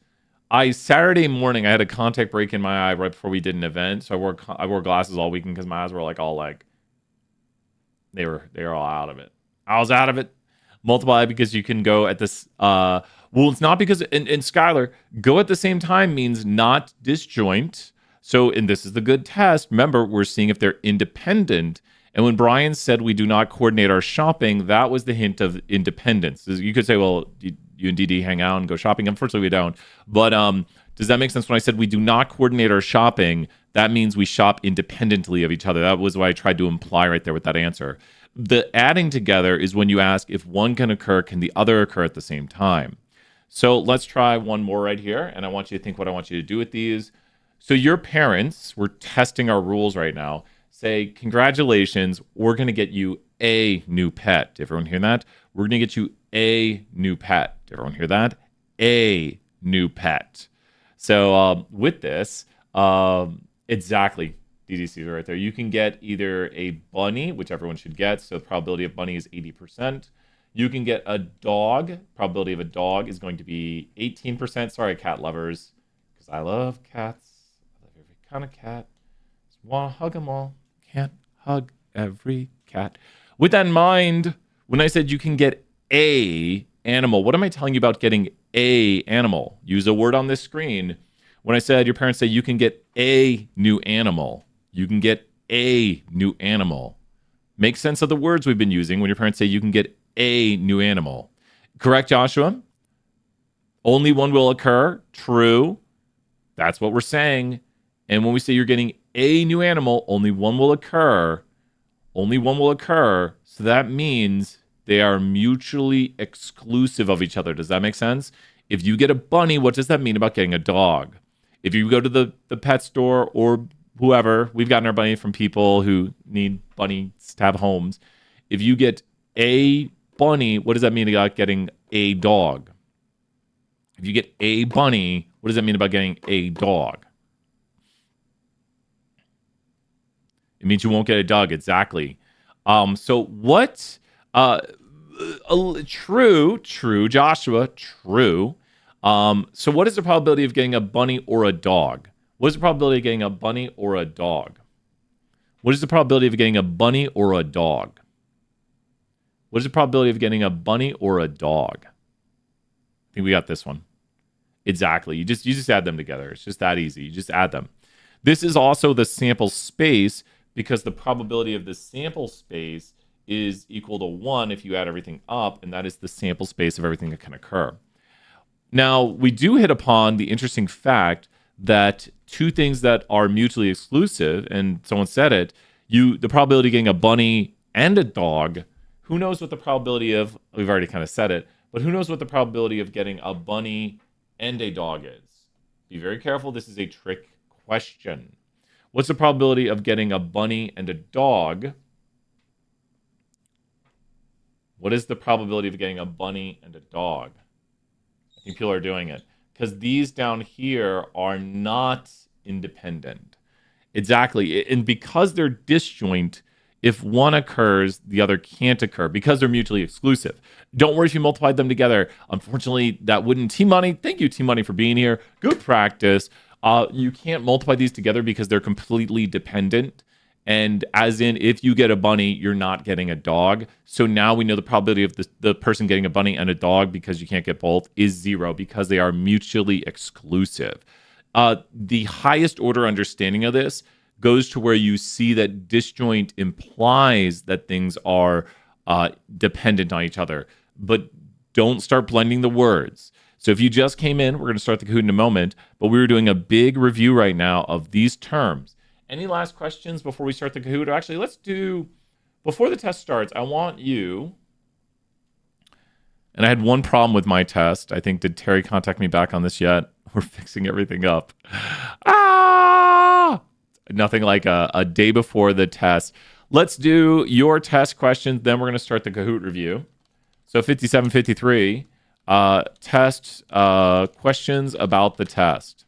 Saturday morning, I had a contact break in my eye right before we did an event. So I wore glasses all weekend because my eyes were they were all out of it. I was out of it. Multiply because you can go at this. Well, it's not because, and Skylar, go at the same time means not disjoint. So, and this is the good test. Remember, we're seeing if they're independent. And when Brian said we do not coordinate our shopping, that was the hint of independence. You could say, well, you and Dee Dee hang out and go shopping. Unfortunately, we don't. But Does that make sense? When I said we do not coordinate our shopping, that means we shop independently of each other. That was what I tried to imply right there with that answer. The adding together is when you ask if one can occur, can the other occur at the same time? So let's try one more right here. And I want you to think what I want you to do with these. So your parents, we're testing our rules right now, say, congratulations, we're going to get you a new pet. Did everyone hear that? We're going to get you a new pet. Did everyone hear that? A new pet. So with this, exactly, DDC right there. You can get either a bunny, which everyone should get. So the probability of bunny is 80%. You can get a dog. Probability of a dog is going to be 18%. Sorry, cat lovers, because I love cats. I love every kind of cat. Just want to hug them all. Can't hug every cat. With that in mind, when I said you can get a animal, what am I telling you about getting a animal? Use a word on this screen. When I said your parents say you can get a new animal, you can get a new animal. Make sense of the words we've been using when your parents say you can get a new animal. Correct, Joshua? Only one will occur. True. That's what we're saying. And when we say you're getting a new animal, only one will occur. Only one will occur. So that means they are mutually exclusive of each other. Does that make sense? If you get a bunny, what does that mean about getting a dog? If you go to the pet store or whoever, we've gotten our bunny from people who need bunnies to have homes. If you get a bunny, what does that mean about getting a dog? If you get a bunny, what does that mean about getting a dog? It means you won't get a dog, exactly. So what? True, Joshua, true. So what is the probability of getting a bunny or a dog? What is the probability of getting a bunny or a dog? What is the probability of getting a bunny or a dog? What is the probability of getting a bunny or a dog? I think we got this one. Exactly. You just add them together. It's just that easy. You just add them. This is also the sample space because the probability of the sample space is equal to 1 if you add everything up, and that is the sample space of everything that can occur. Now, we do hit upon the interesting fact that two things that are mutually exclusive, and someone said it, the probability of getting a bunny and a dog, who knows what the probability of, we've already kind of said it, but who knows what the probability of getting a bunny and a dog is? Be very careful, this is a trick question. What's the probability of getting a bunny and a dog? What is the probability of getting a bunny and a dog? I think people are doing it. Because these down here are not independent. Exactly. And because they're disjoint, if one occurs, the other can't occur because they're mutually exclusive. Don't worry if you multiplied them together. Unfortunately, that wouldn't. Team Money, thank you, Team Money, for being here. Good practice. You can't multiply these together because they're completely dependent. And as in, if you get a bunny, you're not getting a dog. So now we know the probability of the person getting a bunny and a dog, because you can't get both, is 0 because they are mutually exclusive. The highest order understanding of this goes to where you see that disjoint implies that things are dependent on each other. But don't start blending the words. So if you just came in, we're going to start the Kahoot in a moment, but we were doing a big review right now of these terms. Any last questions before we start the Kahoot? Or actually, let's do, before the test starts, I want you, and I had one problem with my test. I think, did Terry contact me back on this yet? We're fixing everything up. Nothing like a day before the test. Let's do your test questions, then we're going to start the Kahoot review. So 5753, test questions about the test.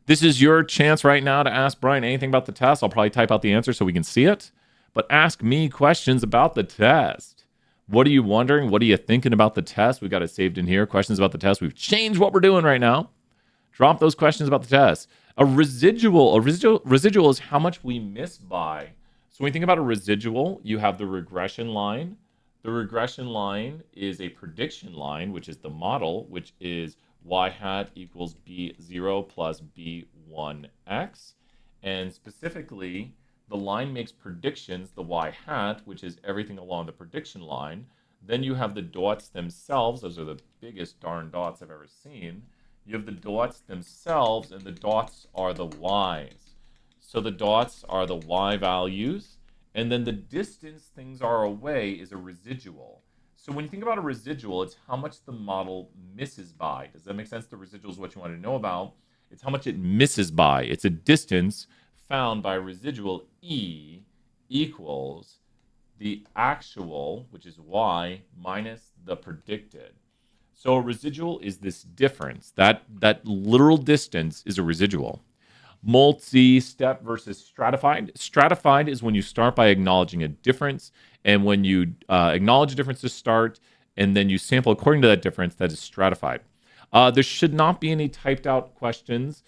This is your chance right now to ask Brian anything about the test. I'll probably type out the answer so we can see it. But ask me questions about the test. What are you wondering? What are you thinking about the test? We got it saved in here. Questions about the test. We've changed what we're doing right now. Drop those questions about the test. A residual is how much we miss by. So when you think about a residual, you have the regression line. The regression line is a prediction line, which is the model, which is y hat equals b0 plus b1x. And specifically, the line makes predictions, the y hat, which is everything along the prediction line. Then you have the dots themselves. Those are the biggest darn dots I've ever seen. You have the dots themselves, and the dots are the y's. So the dots are the y values, and then the distance things are away is a residual. So when you think about a residual, it's how much the model misses by. Does that make sense? The residual is what you want to know about. It's how much it misses by. It's a distance found by residual E equals the actual, which is y, minus the predicted. So a residual is this difference. That literal distance is a residual. Multi-step versus stratified. Stratified is when you start by acknowledging a difference, and when you acknowledge a difference to start, and then you sample according to that difference, that is stratified. There should not be any typed out questions.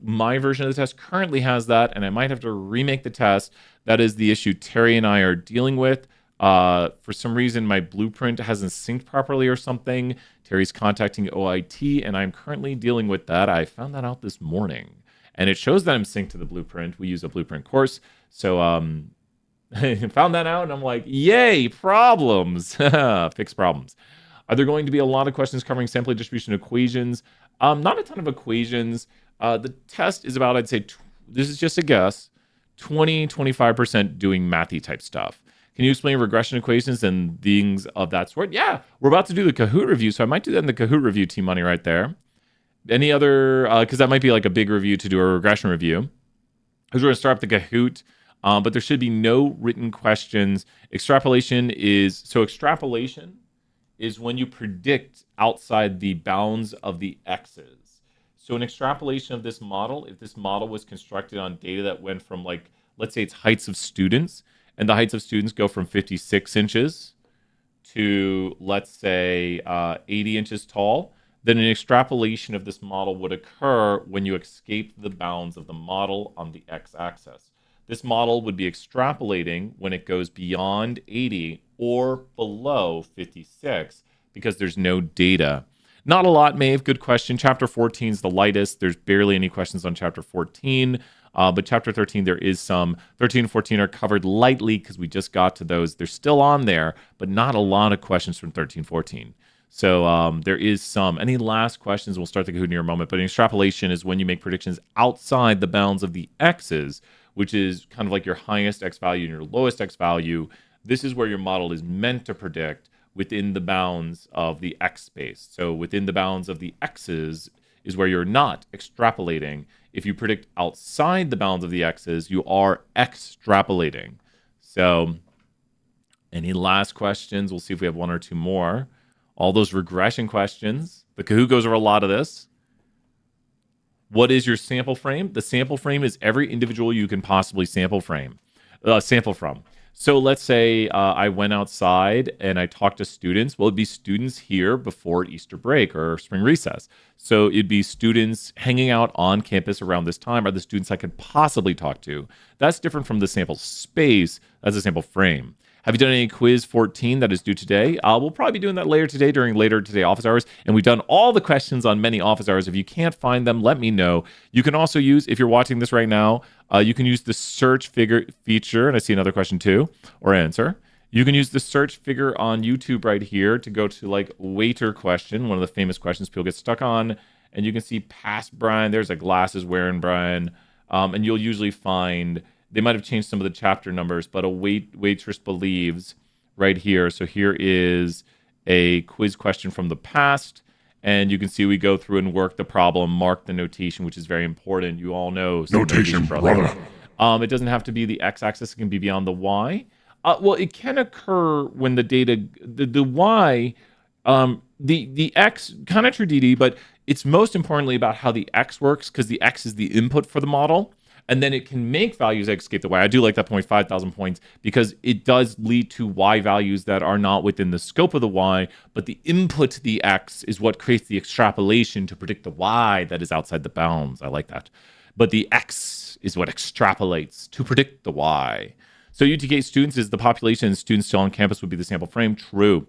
My version of the test currently has that, and I might have to remake the test. That is the issue Terry and I are dealing with. For some reason, my blueprint hasn't synced properly or something. Terry's contacting OIT, and I'm currently dealing with that. I found that out this morning, and it shows that I'm synced to the blueprint. We use a blueprint course, so I found that out, and I'm like, yay, problems. Fix problems. Are there going to be a lot of questions covering sampling distribution equations? Not a ton of equations. The test is about, I'd say, this is just a guess, 20-25% doing mathy type stuff. Can you explain regression equations and things of that sort? Yeah, we're about to do the Kahoot review, so I might do that in the Kahoot review, Team Money, right there. Any other, because that might be like a big review to do a regression review. Because we're going to start up the Kahoot, but there should be no written questions. Extrapolation is when you predict outside the bounds of the x's. So an extrapolation of this model, if this model was constructed on data that went from, like, let's say it's heights of students, and the heights of students go from 56 inches to, let's say, 80 inches tall, then an extrapolation of this model would occur when you escape the bounds of the model on the x-axis. This model would be extrapolating when it goes beyond 80 or below 56 because there's no data. Not a lot, Maeve. Good question. Chapter 14 is the lightest. There's barely any questions on Chapter 14. But Chapter 13, there is some. 13 and 14 are covered lightly because we just got to those. They're still on there, but not a lot of questions from 13, 14. So there is some. Any last questions? We'll start the Kahoot in a moment. But an extrapolation is when you make predictions outside the bounds of the x's, which is kind of like your highest x value and your lowest x value. This is where your model is meant to predict within the bounds of the x space. So within the bounds of the x's is where you're not extrapolating. If you predict outside the bounds of the x's, you are extrapolating. So any last questions? We'll see if we have one or two more. All those regression questions. The Kahoot goes over a lot of this. What is your sample frame? The sample frame is every individual you can possibly sample from. So let's say I went outside and I talked to students. Well, it'd be students here before Easter break or spring recess. So it'd be students hanging out on campus around this time are the students I could possibly talk to. That's different from the sample space. That's a sample frame. Have you done any quiz 14 that is due today? We'll probably be doing that later today during later today office hours. And we've done all the questions on many office hours. If you can't find them, let me know. You can also use, if you're watching this right now, you can use the search figure feature. And I see another question too, or answer. You can use the search figure on YouTube right here to go to like waiter question, one of the famous questions people get stuck on. And you can see past Brian. There's a glasses wearing Brian. And you'll usually find... They might have changed some of the chapter numbers, but a waitress believes right here. So here is a quiz question from the past. And you can see we go through and work the problem, mark the notation, which is very important. You all know. Notation, brother. It doesn't have to be the x-axis. It can be beyond the y. Well, it can occur when the data, the y, the x, kind of true, DD, but it's most importantly about how the x works because the x is the input for the model. And then it can make values that escape the y. I do like that point, 5,000 points, because it does lead to y values that are not within the scope of the y, but the input to the x is what creates the extrapolation to predict the y that is outside the bounds. I like that. But the x is what extrapolates to predict the y. So UTK students is the population, and students still on campus would be the sample frame. True.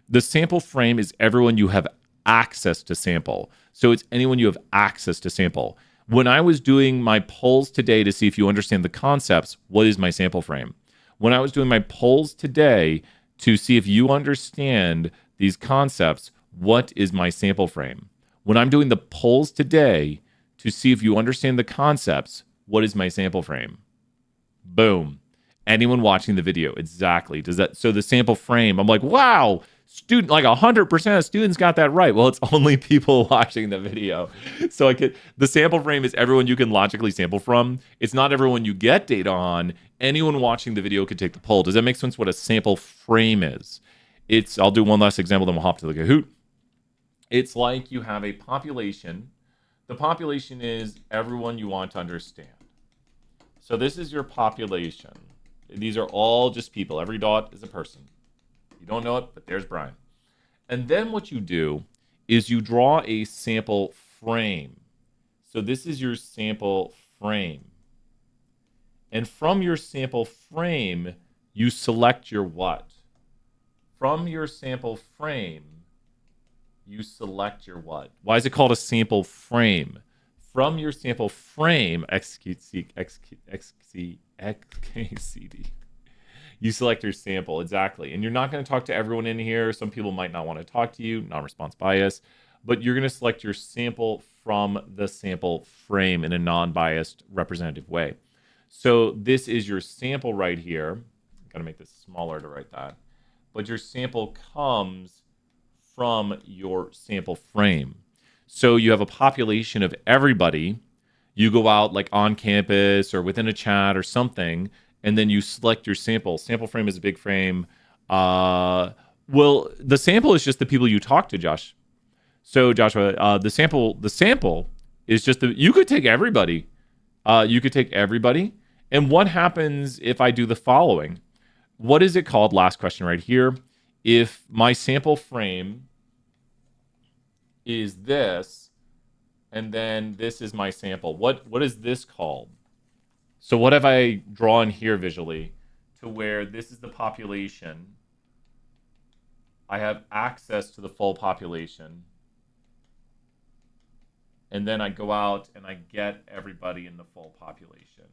The sample frame is everyone you have access to sample. So it's anyone you have access to sample. When I was doing my polls today to see if you understand the concepts, what is my sample frame? When I was doing my polls today to see if you understand these concepts, what is my sample frame? When I'm doing the polls today to see if you understand the concepts, what is my sample frame? Boom. Anyone watching the video, exactly. Does that, so the sample frame, I'm like, wow, student, like 100% of students got that right. Well, it's only people watching the video. So the sample frame is everyone you can logically sample from. It's not everyone you get data on. Anyone watching the video could take the poll. Does that make sense what a sample frame is? I'll do one last example, then we'll hop to the Kahoot. It's like you have a population. The population is everyone you want to understand. So this is your population. These are all just people. Every dot is a person. You don't know it, but there's Brian. And then what you do is you draw a sample frame. So this is your sample frame. And from your sample frame, you select your what? From your sample frame, you select your what? Why is it called a sample frame? From your sample frame, XKCD, you select your sample, exactly. And you're not going to talk to everyone in here. Some people might not want to talk to you, non-response bias, but you're going to select your sample from the sample frame in a non-biased representative way. So this is your sample right here. Got to make this smaller to write that. But your sample comes from your sample frame. So you have a population of everybody. You go out like on campus or within a chat or something, and then you select your sample. Sample frame is a big frame. Well, the sample is just the people you talk to, Josh. So Joshua, the sample is just you could take everybody. You could take everybody. And what happens if I do the following? What is it called? Last question right here. If my sample frame is this, and then this is my sample. What is this called? So what have I drawn here visually to where this is the population? I have access to the full population. And then I go out and I get everybody in the full population.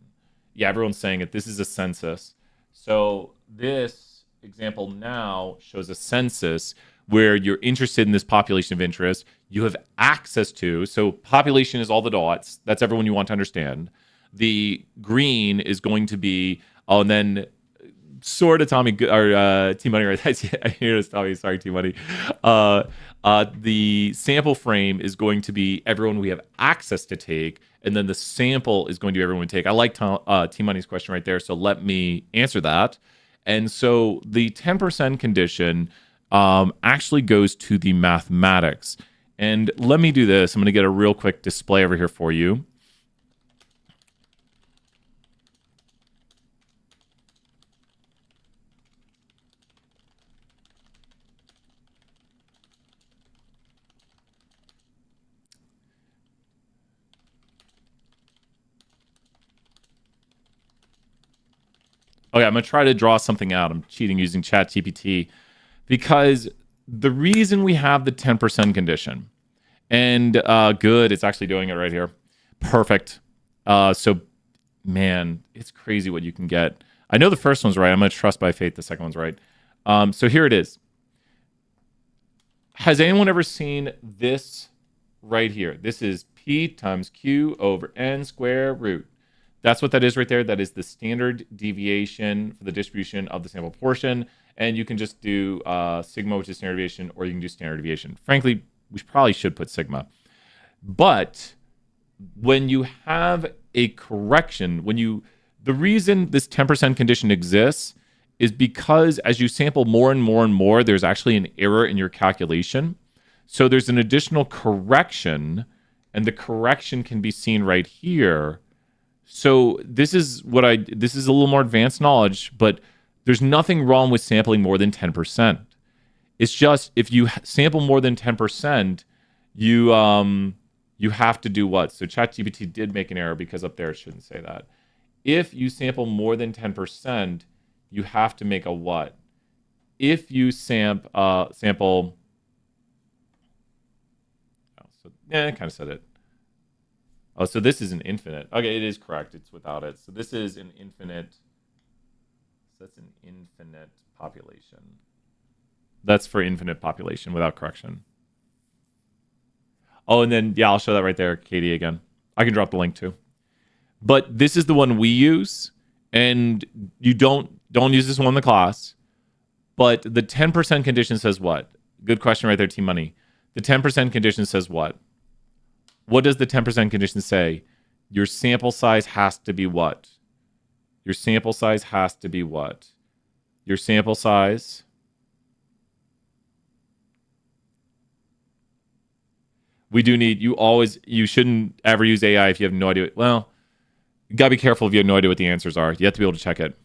Yeah, everyone's saying it. This is a census. So this example now shows a census where you're interested in this population of interest. You have access to, so population is all the dots. That's everyone you want to understand. The green is going to be, oh, and then sort of Tommy, or T-Money, right? I hear this, Tommy, sorry, T-Money. The sample frame is going to be everyone we have access to take, and then the sample is going to be everyone we take. I like T-Money's question right there, so let me answer that. And so the 10% condition actually goes to the mathematics. And let me do this. I'm going to get a real quick display over here for you. Okay, I'm going to try to draw something out. I'm cheating using ChatGPT because the reason we have the 10% condition, and good, it's actually doing it right here. Perfect. So, man, it's crazy what you can get. I know the first one's right. I'm going to trust by faith the second one's right. So here it is. Has anyone ever seen this right here? This is P times Q over N square root. That's what that is right there. That is the standard deviation for the distribution of the sample portion. And you can just do sigma, which is standard deviation, or you can do standard deviation. Frankly, we probably should put sigma. But when you have a correction, the reason this 10% condition exists is because as you sample more and more and more, there's actually an error in your calculation. So there's an additional correction, and the correction can be seen right here. So this is a little more advanced knowledge, but there's nothing wrong with sampling more than 10%. It's just if you sample more than 10%, you have to do what? So ChatGPT did make an error because up there it shouldn't say that. If you sample more than 10%, you have to make a what? If you sample, oh, so yeah, I kind of said it. Oh, so this is an infinite. Okay, it is correct. It's without it. So this is an infinite. So that's an infinite population. That's for infinite population without correction. Oh, and then, yeah, I'll show that right there, Katie, again. I can drop the link too. But this is the one we use, and you don't use this one in the class. But the 10% condition says what? Good question right there, Team Money. The 10% condition says what? What does the 10% condition say? Your sample size has to be what? Your sample size has to be what? Your sample size. We do need, you shouldn't ever use AI if you have no idea. Well, you got to be careful if you have no idea what the answers are. You have to be able to check it.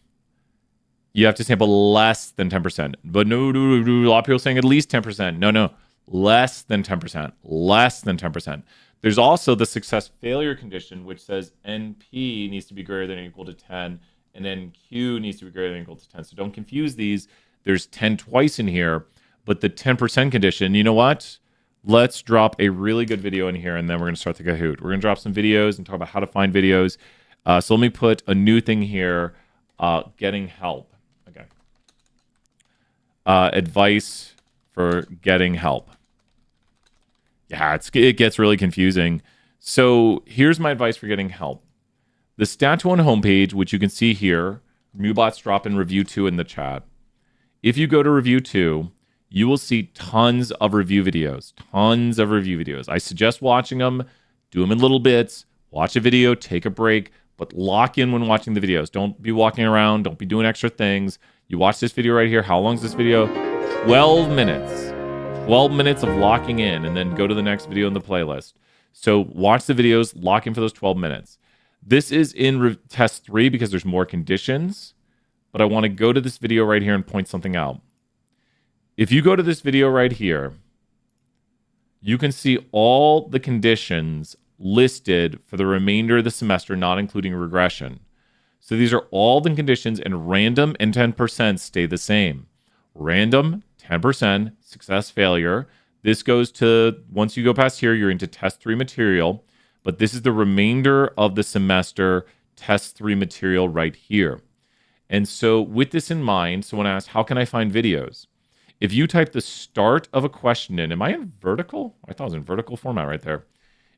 You have to sample less than 10%. But no, a lot of people are saying at least 10%. No, less than 10%. Less than 10%. There's also the success failure condition, which says NP needs to be greater than or equal to 10, and NQ needs to be greater than or equal to 10. So don't confuse these. There's 10 twice in here, but the 10% condition, you know what? Let's drop a really good video in here, and then we're going to start the Kahoot. We're going to drop some videos and talk about how to find videos. So let me put a new thing here, getting help. Okay. Advice for getting help. Yeah, it gets really confusing. So here's my advice for getting help. The Stat1 homepage, which you can see here, Mubot's drop in review 2 in the chat. If you go to review 2, you will see tons of review videos. Tons of review videos. I suggest watching them, do them in little bits, watch a video, take a break, but lock in when watching the videos. Don't be walking around. Don't be doing extra things. You watch this video right here. How long is this video? 12 minutes. 12 minutes of locking in, and then go to the next video in the playlist. So watch the videos, lock in for those 12 minutes. This is in test 3 because there's more conditions, but I want to go to this video right here and point something out. If you go to this video right here, you can see all the conditions listed for the remainder of the semester, not including regression. So these are all the conditions, and random and 10% stay the same. Random, 10%, success, failure. This goes to, once you go past here, you're into test 3 material, but this is the remainder of the semester test 3 material right here. And so with this in mind, someone asked, how can I find videos? If you type the start of a question in, am I in vertical? I thought it was in vertical format right there.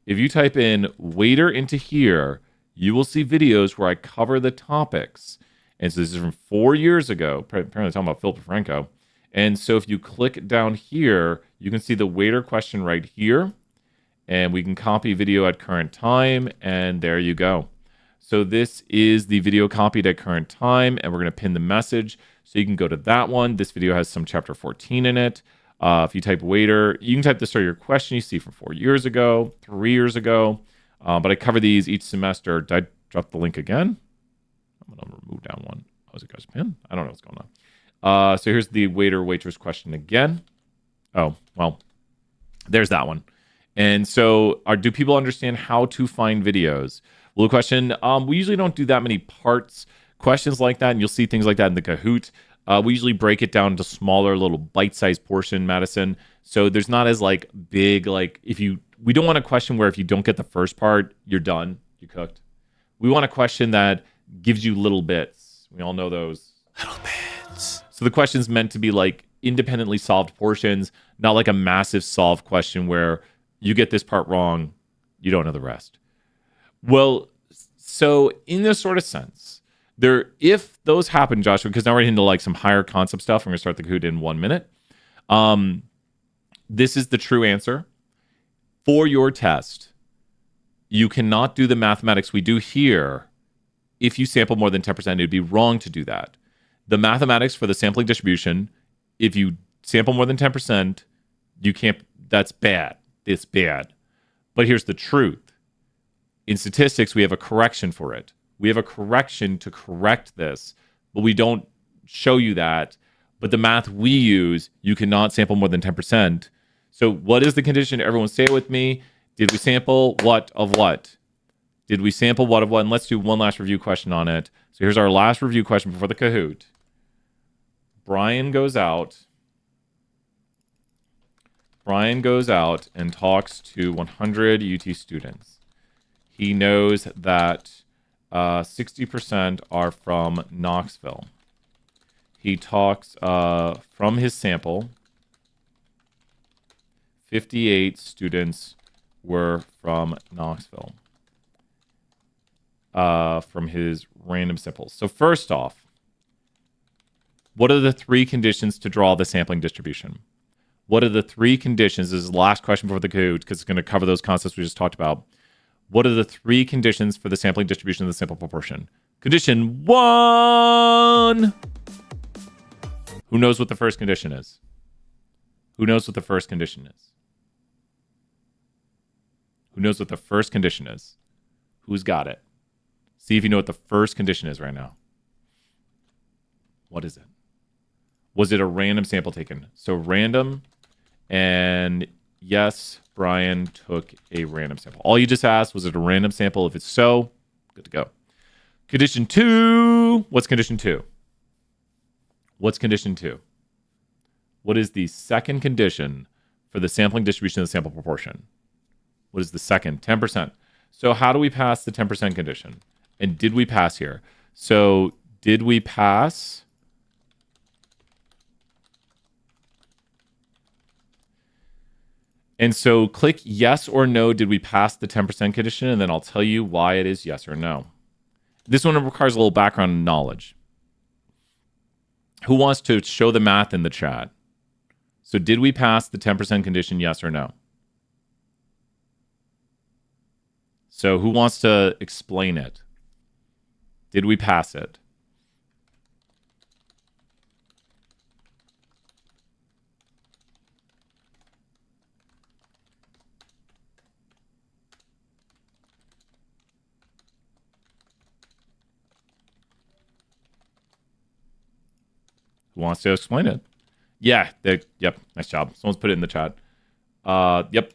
If you type in waiter into here, you will see videos where I cover the topics. And so this is from 4 years ago, apparently talking about Philip DeFranco. And so if you click down here, you can see the waiter question right here. And we can copy video at current time, and there you go. So this is the video copied at current time, and we're going to pin the message. So you can go to that one. This video has some chapter 14 in it. If you type waiter, you can type the start of your question you see from 4 years ago, 3 years ago. But I cover these each semester. Did I drop the link again? I'm going to remove that one. Oh, is it guys pin? I don't know what's going on. So here's the waiter waitress question again. Oh, well, there's that one. And so do people understand how to find videos? Well, the question, we usually don't do that many parts questions like that, and you'll see things like that in the Kahoot. We usually break it down to smaller little bite-sized portion, Madison. So there's not as like big, like we don't want a question where if you don't get the first part, you're done, you cooked. We want a question that gives you little bits. We all know those. Little bits. So the question's meant to be like independently solved portions, not like a massive solved question where you get this part wrong, you don't know the rest. Well, so in this sort of sense, if those happen, Joshua, because now we're into like some higher concept stuff, I'm going to start the Kahoot in 1 minute. This is the true answer. For your test, you cannot do the mathematics we do here. If you sample more than 10%, it would be wrong to do that. The mathematics for the sampling distribution, if you sample more than 10%, you can't, that's bad. It's bad. But here's the truth. In statistics, we have a correction for it. We have a correction to correct this, but we don't show you that. But the math we use, you cannot sample more than 10%. So what is the condition? Everyone say it with me. Did we sample what of what? Did we sample what of what? And let's do one last review question on it. So here's our last review question before the Kahoot. Brian goes out and talks to 100 UT students. He knows that 60% are from Knoxville. He talks from his sample, 58 students were from Knoxville. From his random samples. So first off, what are the 3 conditions to draw the sampling distribution? What are the 3 conditions? This is the last question before the Kahoot because it's going to cover those concepts we just talked about. What are the 3 conditions for the sampling distribution of the sample proportion? Condition 1. Who knows what the first condition is? Who knows what the first condition is? Who knows what the first condition is? Who's got it? See if you know what the first condition is right now. What is it? Was it a random sample taken? So random, and yes, Brian took a random sample. All you just asked, was it a random sample? If it's so, good to go. Condition 2. What's condition 2? What's condition 2? What is the second condition for the sampling distribution of the sample proportion? What is the second? 10%. So how do we pass the 10% condition? And did we pass here? So did we pass? And so click yes or no. Did we pass the 10% condition? And then I'll tell you why it is yes or no. This one requires a little background knowledge. Who wants to show the math in the chat? So did we pass the 10% condition, yes or no? So who wants to explain it? Did we pass it? Who wants to explain it? Yeah, yep, nice job. Someone's put it in the chat. Yep.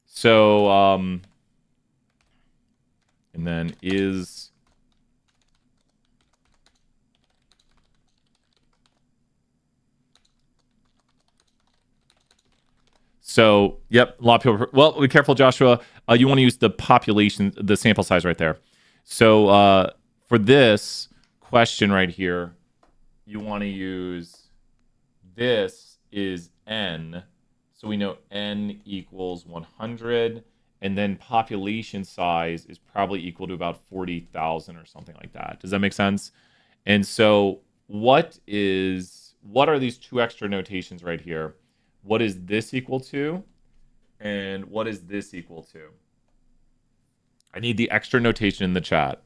So, and then is... So, yep, a lot of people... Well, be careful, Joshua. You want to use the population, the sample size right there. So, for this question right here, you want to use... This is n. So we know n equals 100. And then population size is probably equal to about 40,000 or something like that. Does that make sense? And so what are these 2 extra notations right here? What is this equal to? And what is this equal to? I need the extra notation in the chat.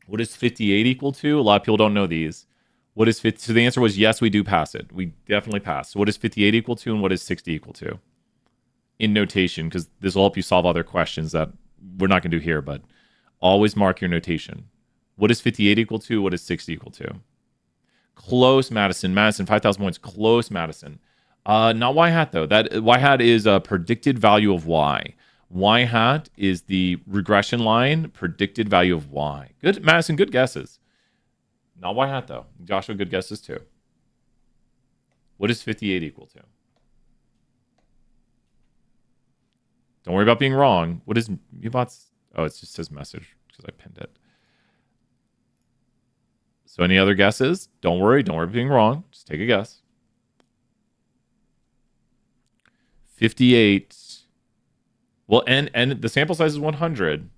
What is 58 equal to? A lot of people don't know these. What is 50? So the answer was yes, we do pass it. We definitely pass. So what is 58 equal to, and what is 60 equal to? In notation, because this will help you solve other questions that we're not going to do here, but always mark your notation. What is 58 equal to? What is 60 equal to? Close, Madison. Madison, 5,000 points. Close, Madison. Not y hat, though. That y hat is a predicted value of y. Y hat is the regression line, predicted value of y. Good, Madison, good guesses. Not y hat, though. Joshua, good guesses, too. What is 58 equal to? Don't worry about being wrong. What is Mubot's? Oh, it just says message because I pinned it. So any other guesses? Don't worry. Don't worry about being wrong. Just take a guess. 58. Well, and the sample size is 100.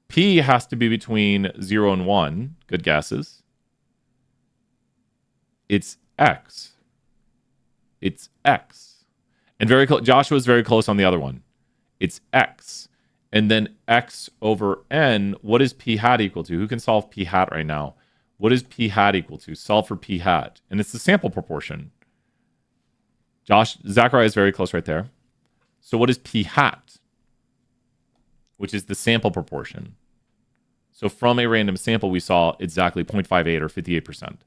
P has to be between 0 and 1. Good guesses. It's X. It's X. And Joshua's very close on the other one. It's X. And then X over N. What is P hat equal to? Who can solve P hat right now? What is P hat equal to? Solve for P hat. And it's the sample proportion. Zachariah is very close right there. So what is P hat? Which is the sample proportion. So from a random sample, we saw exactly 0.58 or 58%.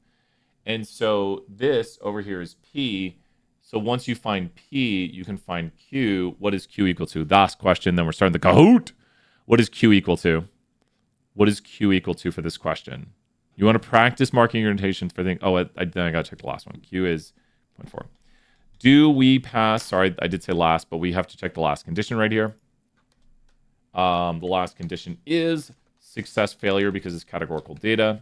And so this over here is P. So once you find P, you can find Q. What is Q equal to? Last question, then we're starting the Kahoot. What is Q equal to? What is Q equal to for this question? You want to practice marking your notation for things. Oh, then I got to check the last one. Q is 0.4. Do we pass? Sorry, I did say last, but we have to check the last condition right here. The last condition is success failure because it's categorical data.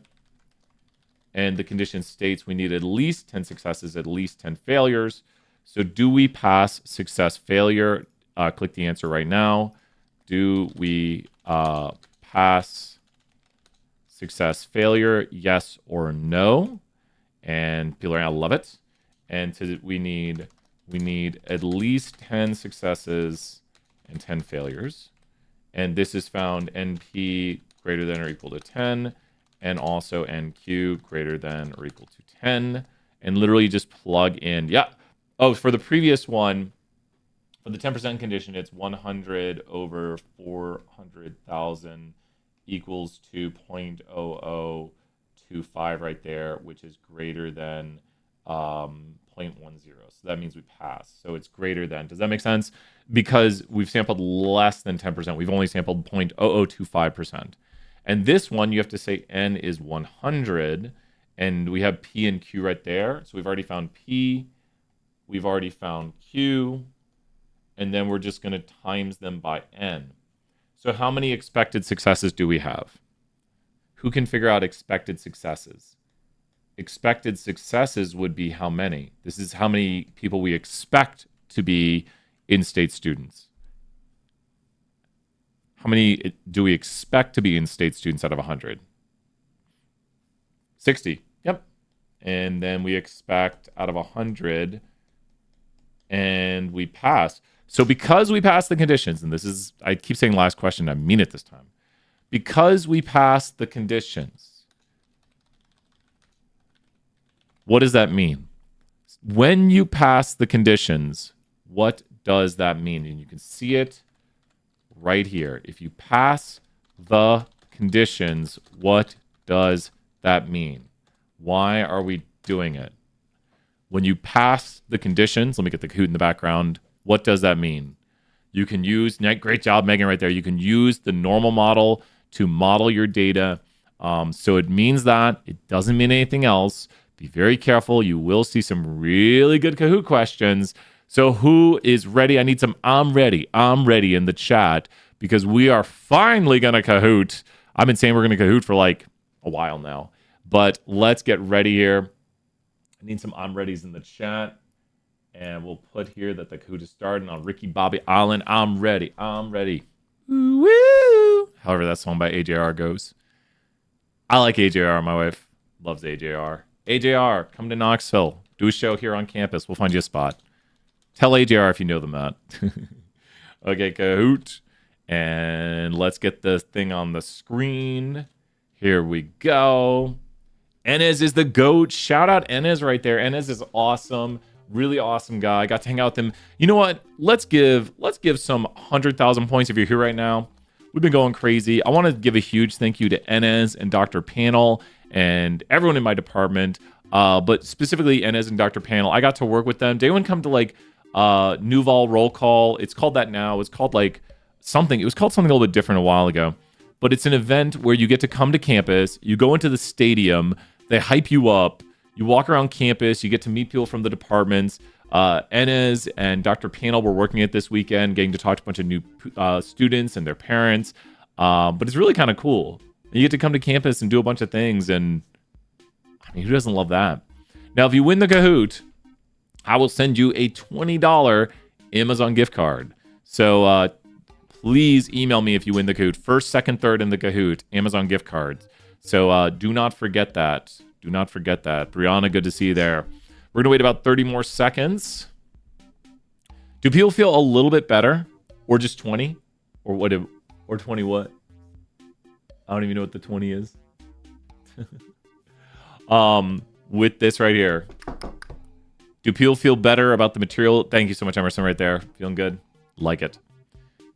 And the condition states we need at least 10 successes, at least 10 failures. So do we pass, success, failure? Click the answer right now. Do we pass, success, failure? Yes or no? And people are gonna love it. And we need at least 10 successes and 10 failures. And this is found NP greater than or equal to 10, and also NQ greater than or equal to 10. And literally just plug in. Yeah. Oh, for the previous one, for the 10% condition, it's 100 over 400,000 equals to 0.0025 right there, which is greater than 0.10. So that means we pass. So it's greater than. Does that make sense? Because we've sampled less than 10%. We've only sampled 0.0025%. And this one, you have to say n is 100. And we have P and Q right there. So we've already found P. We've already found Q. And then we're just going to times them by n. So how many expected successes do we have? Who can figure out expected successes? Expected successes would be how many? This is how many people we expect to be in-state students. How many do we expect to be in-state students out of 100? 60. Yep. And then we expect out of 100, and we pass. So because we pass the conditions, and this is, I keep saying last question, I mean it this time. Because we pass the conditions, what does that mean? When you pass the conditions, what does that mean? And you can see it right here. If you pass the conditions, what does that mean? Why are we doing it? When you pass the conditions, let me get the Kahoot in the background. What does that mean? You can use, great job, Megan, right there. You can use the normal model to model your data. So it means that. It doesn't mean anything else. Be very careful. You will see some really good Kahoot questions. So who is ready? I need some I'm ready in the chat, because we are finally going to Kahoot. I've been saying we're going to Kahoot for like a while now. But let's get ready here. I need some I'm readies in the chat. And we'll put here that the Kahoot is starting on Ricky Bobby Allen. I'm ready. Woo! However that song by AJR goes. I like AJR. My wife loves AJR. AJR, come to Knoxville. Do a show here on campus. We'll find you a spot. Tell AJR if you know them, Matt. Okay, Kahoot. And let's get this thing on the screen. Here we go. Enes is the GOAT. Shout out Enes right there. Enes is awesome. Really awesome guy. I got to hang out with him. You know what? Let's give some 100,000 points if you're here right now. We've been going crazy. I want to give a huge thank you to Enes and Dr. Panel and everyone in my department, but specifically Enes and Dr. Panel. I got to work with them. Did anyone come to like Nuval Roll Call? It's called that now. It's called like something. It was called something a little bit different a while ago. But it's an event where you get to come to campus. You go into the stadium. They hype you up. You walk around campus. You get to meet people from the departments. Enes and Dr. Panel were working it this weekend, getting to talk to a bunch of new students and their parents. But it's really kind of cool. You get to come to campus and do a bunch of things, and I mean, who doesn't love that? Now, if you win the Kahoot, I will send you a $20 Amazon gift card. So please email me if you win the Kahoot. First, second, third in the Kahoot, Amazon gift cards. So do not forget that. Do not forget that. Brianna, good to see you there. We're going to wait about 30 more seconds. Do people feel a little bit better? Or just 20? Or what? Or 20 what? I don't even know what the 20 is. With this right here. Do people feel better about the material? Thank you so much, Emerson, right there. Feeling good? Like it.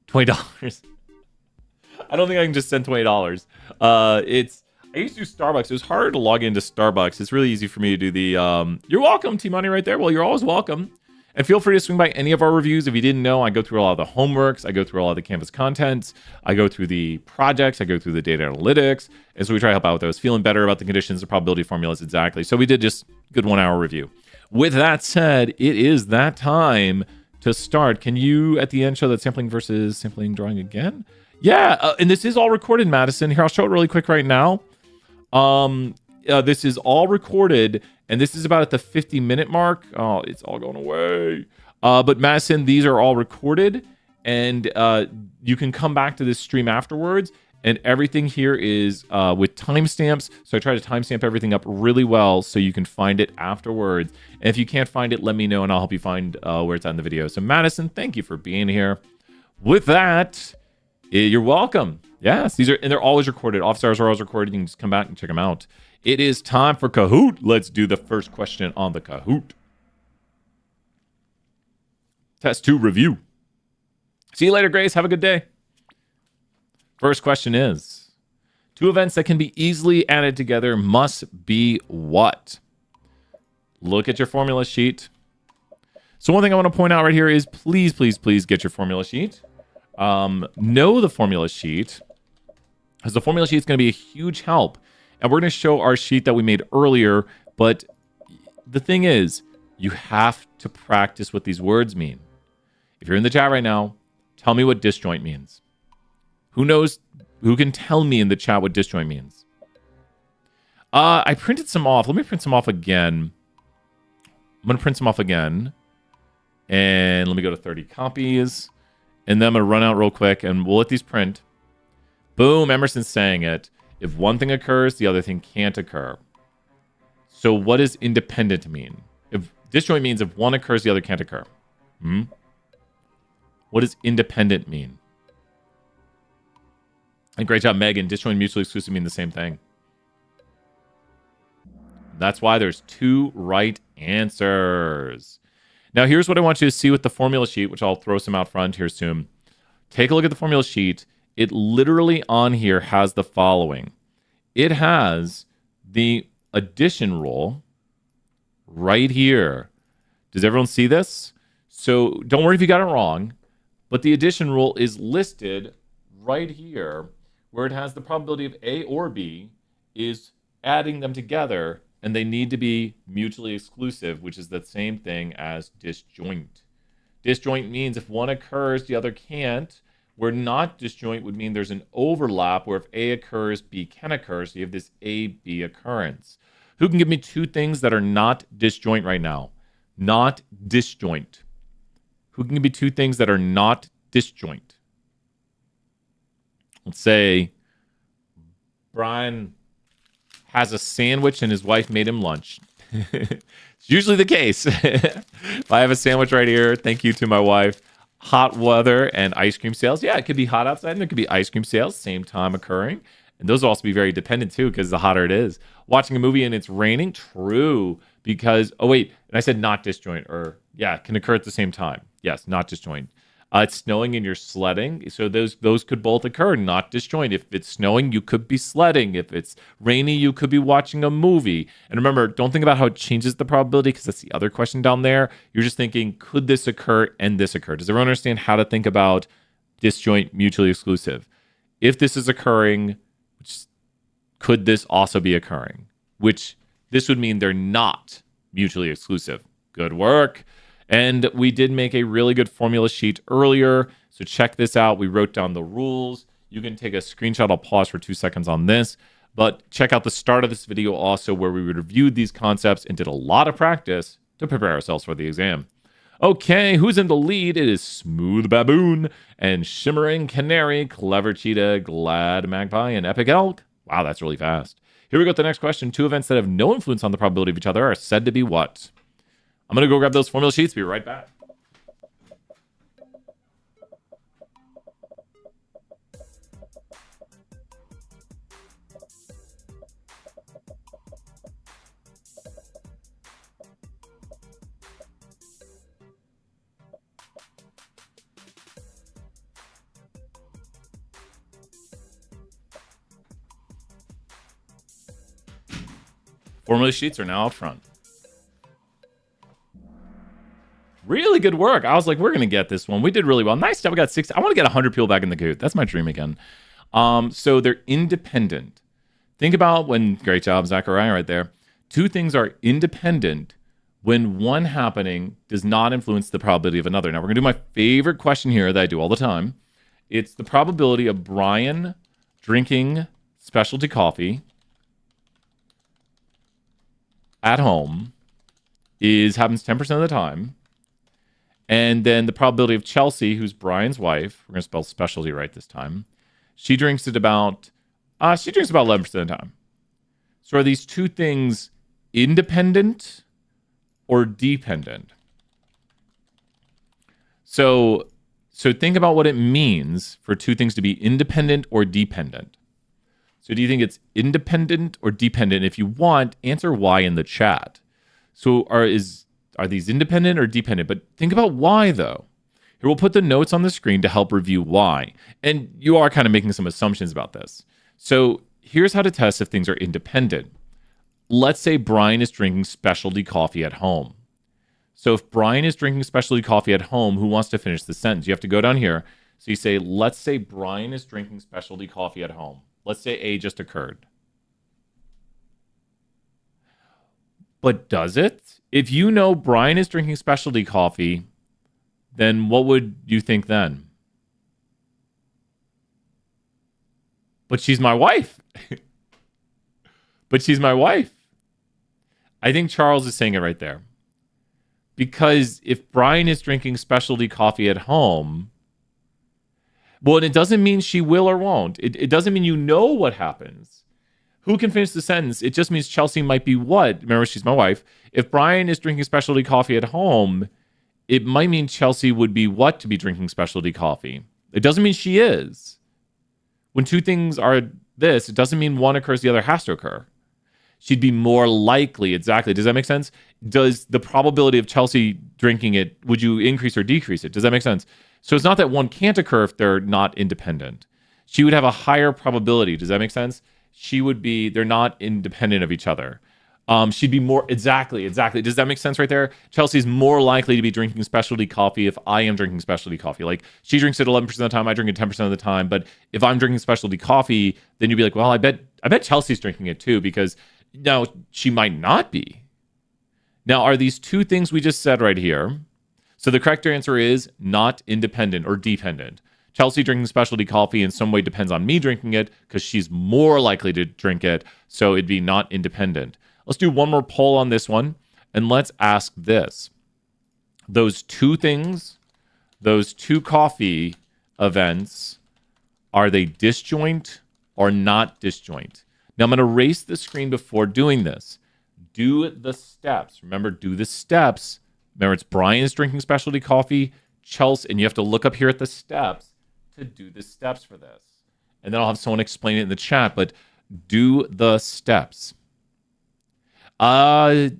$20. I don't think I can just send $20. I used to do Starbucks. It was harder to log into Starbucks. It's really easy for me to do the, you're welcome, T-Money right there. Well, you're always welcome. And feel free to swing by any of our reviews. If you didn't know, I go through a lot of the homeworks. I go through a lot of the campus contents. I go through the projects. I go through the data analytics. And so we try to help out with those. Feeling better about the conditions, the probability formulas, exactly. So we did just good 1 hour review. With that said, it is that time to start. Can you, at the end, show that sampling versus sampling drawing again? Yeah, and this is all recorded, Madison. Here, I'll show it really quick right now. this is all recorded, and this is about at the 50-minute mark. Oh, it's all going away. But Madison, these are all recorded, and you can come back to this stream afterwards, and everything here is with timestamps. So I try to timestamp everything up really well so you can find it afterwards. And if you can't find it, let me know, and I'll help you find where it's at in the video. So Madison, thank you for being here. With that, you're welcome. Yes, and they're always recorded. Office hours are always recorded. You can just come back and check them out. It is time for Kahoot. Let's do the first question on the Kahoot. Test 2 review. See you later, Grace. Have a good day. First question is, 2 events that can be easily added together must be what? Look at your formula sheet. So one thing I want to point out right here is please, please, please get your formula sheet. Know the formula sheet, because the formula sheet is going to be a huge help. And we're going to show our sheet that we made earlier. But the thing is, you have to practice what these words mean. If you're in the chat right now, tell me what disjoint means. Who knows? Who can tell me in the chat what disjoint means? I printed some off. Let me print some off again. I'm going to print some off again. And let me go to 30 copies. And then I'm going to run out real quick, and we'll let these print. Boom, Emerson's saying it. If one thing occurs, the other thing can't occur. So what does independent mean? If disjoint means if one occurs, the other can't occur. What does independent mean? And great job, Megan. Disjoint and mutually exclusive mean the same thing. That's why there's 2 right answers. Now, here's what I want you to see with the formula sheet, which I'll throw some out front here soon. Take a look at the formula sheet. It literally on here has the following. It has the addition rule right here. Does everyone see this? So don't worry if you got it wrong, but the addition rule is listed right here where it has the probability of A or B is adding them together, and they need to be mutually exclusive, which is the same thing as disjoint. Disjoint means if one occurs, the other can't. Where not disjoint would mean there's an overlap where if A occurs, B can occur. So you have this A-B occurrence. Who can give me 2 things that are not disjoint right now? Not disjoint. Who can give me 2 things that are not disjoint? Let's say Brian has a sandwich and his wife made him lunch. It's usually the case. If I have a sandwich right here, thank you to my wife. Hot weather and ice cream sales. Yeah, it could be hot outside and there could be ice cream sales, same time occurring. And those will also be very dependent too, because the hotter it is. Watching a movie and it's raining, true. Because, oh wait, and I said not disjoint, or yeah, can occur at the same time. Yes, not disjoint. It's snowing and you're sledding. So those could both occur, not disjoint. If it's snowing, you could be sledding. If it's rainy, you could be watching a movie. And remember, don't think about how it changes the probability, because that's the other question down there. You're just thinking, could this occur and this occur? Does everyone understand how to think about disjoint, mutually exclusive? If this is occurring, could this also be occurring? Which this would mean they're not mutually exclusive. Good work. And we did make a really good formula sheet earlier. So check this out. We wrote down the rules. You can take a screenshot. I'll pause for 2 seconds on this. But check out the start of this video also, where we reviewed these concepts and did a lot of practice to prepare ourselves for the exam. Okay, who's in the lead? It is Smooth Baboon and Shimmering Canary, Clever Cheetah, Glad Magpie, and Epic Elk. Wow, that's really fast. Here we go with the next question. 2 events that have no influence on the probability of each other are said to be what? I'm going to go grab those formula sheets. Be right back. Formula sheets are now out front. Really good work. I was like, we're going to get this one. We did really well. Nice job. We got 6. I want to get 100 people back in the Kahoot. That's my dream again. So they're independent. Think about when, great job, Zachariah, right there. 2 things are independent when one happening does not influence the probability of another. Now, we're going to do my favorite question here that I do all the time. It's the probability of Brian drinking specialty coffee at home happens 10% of the time. And then the probability of Chelsea, who's Brian's wife, we're going to spell specialty right this time. She drinks about 11% of the time. So are these two things independent or dependent? So think about what it means for two things to be independent or dependent. So do you think it's independent or dependent? If you want, answer why in the chat. So are these independent or dependent? But think about why, though. Here, we'll put the notes on the screen to help review why. And you are kind of making some assumptions about this. So here's how to test if things are independent. Let's say Brian is drinking specialty coffee at home. So if Brian is drinking specialty coffee at home, who wants to finish the sentence? You have to go down here. So you say, let's say Brian is drinking specialty coffee at home. Let's say A just occurred. But does it? If you know Brian is drinking specialty coffee, then what would you think then? But she's my wife. But she's my wife. I think Charles is saying it right there. Because if Brian is drinking specialty coffee at home, well, and it doesn't mean she will or won't. It doesn't mean you know what happens. Who can finish the sentence? It just means Chelsea might be what? Remember, she's my wife. If Brian is drinking specialty coffee at home, it might mean Chelsea would be what to be drinking specialty coffee? It doesn't mean she is. When two things are this, it doesn't mean one occurs, the other has to occur. She'd be more likely. Exactly. Does that make sense? Does the probability of Chelsea drinking it, would you increase or decrease it? Does that make sense? So it's not that one can't occur if they're not independent. She would have a higher probability. Does that make sense? They're not independent of each other. She'd be more, exactly. Does that make sense right there? Chelsea's more likely to be drinking specialty coffee if I am drinking specialty coffee. Like, she drinks it 11% of the time, I drink it 10% of the time. But if I'm drinking specialty coffee, then you'd be like, well, I bet Chelsea's drinking it too, because now she might not be. Now, are these two things we just said right here? So the correct answer is not independent or dependent. Chelsea drinking specialty coffee in some way depends on me drinking it because she's more likely to drink it. So it'd be not independent. Let's do one more poll on this one. And let's ask this. Those two things, those two coffee events, are they disjoint or not disjoint? Now I'm going to erase the screen before doing this. Do the steps. Remember, do the steps. Remember, it's Brian is drinking specialty coffee, Chelsea, and you have to look up here at the steps to do the steps for this. And then I'll have someone explain it in the chat, but do the steps. If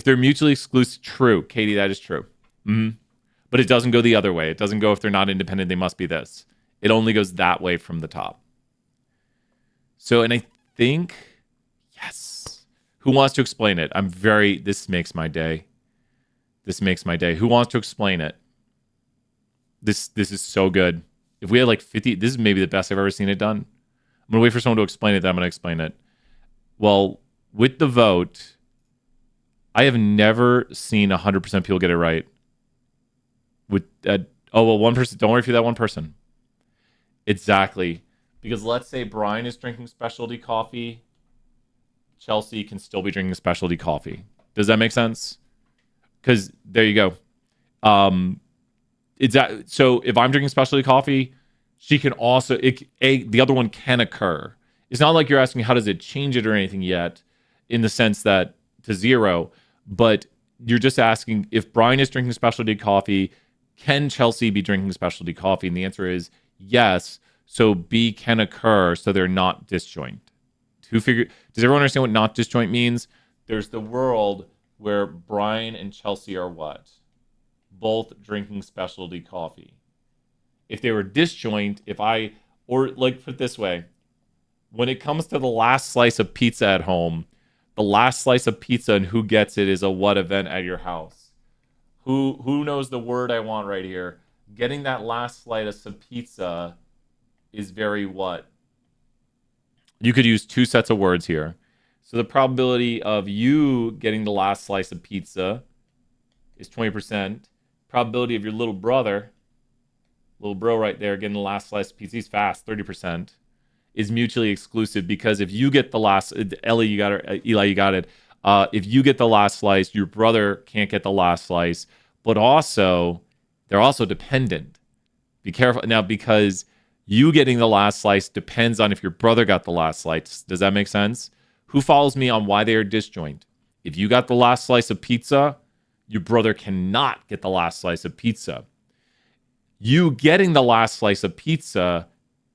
they're mutually exclusive, true. Katie, that is true. Mm-hmm. But it doesn't go the other way. It doesn't go if they're not independent, they must be this. It only goes that way from the top. So, and I think, yes. Who wants to explain it? This makes my day. Who wants to explain it? This is so good. If we had like 50, this is maybe the best I've ever seen it done. I'm going to wait for someone to explain it, then I'm going to explain it. Well, with the vote, I have never seen 100% people get it right. One person, don't worry for that one person. Exactly. Because let's say Brian is drinking specialty coffee. Chelsea can still be drinking specialty coffee. Does that make sense? Because there you go. So if I'm drinking specialty coffee, she can also, the other one can occur. It's not like you're asking how does it change it or anything yet, in the sense that to zero, but you're just asking if Brian is drinking specialty coffee, can Chelsea be drinking specialty coffee? And the answer is yes. So B can occur, so they're not disjoint. Does everyone understand what not disjoint means? There's the world where Brian and Chelsea are what? Both drinking specialty coffee. If they were disjoint, or like put it this way, when it comes to the last slice of pizza at home, the last slice of pizza and who gets it is a what event at your house? Who knows the word I want right here? Getting that last slice of pizza is very what? You could use two sets of words here. So the probability of you getting the last slice of pizza is 20%. Probability of your little bro right there getting the last slice of pizza, he's fast, 30%. is mutually exclusive, because if you get the last, Ellie, you got it, Eli, you got it. If you get the last slice, your brother can't get the last slice, but also they're also dependent. Be careful now, because you getting the last slice depends on if your brother got the last slice. Does that make sense? Who follows me on why they are disjoint? If you got the last slice of pizza, your brother cannot get the last slice of pizza. You getting the last slice of pizza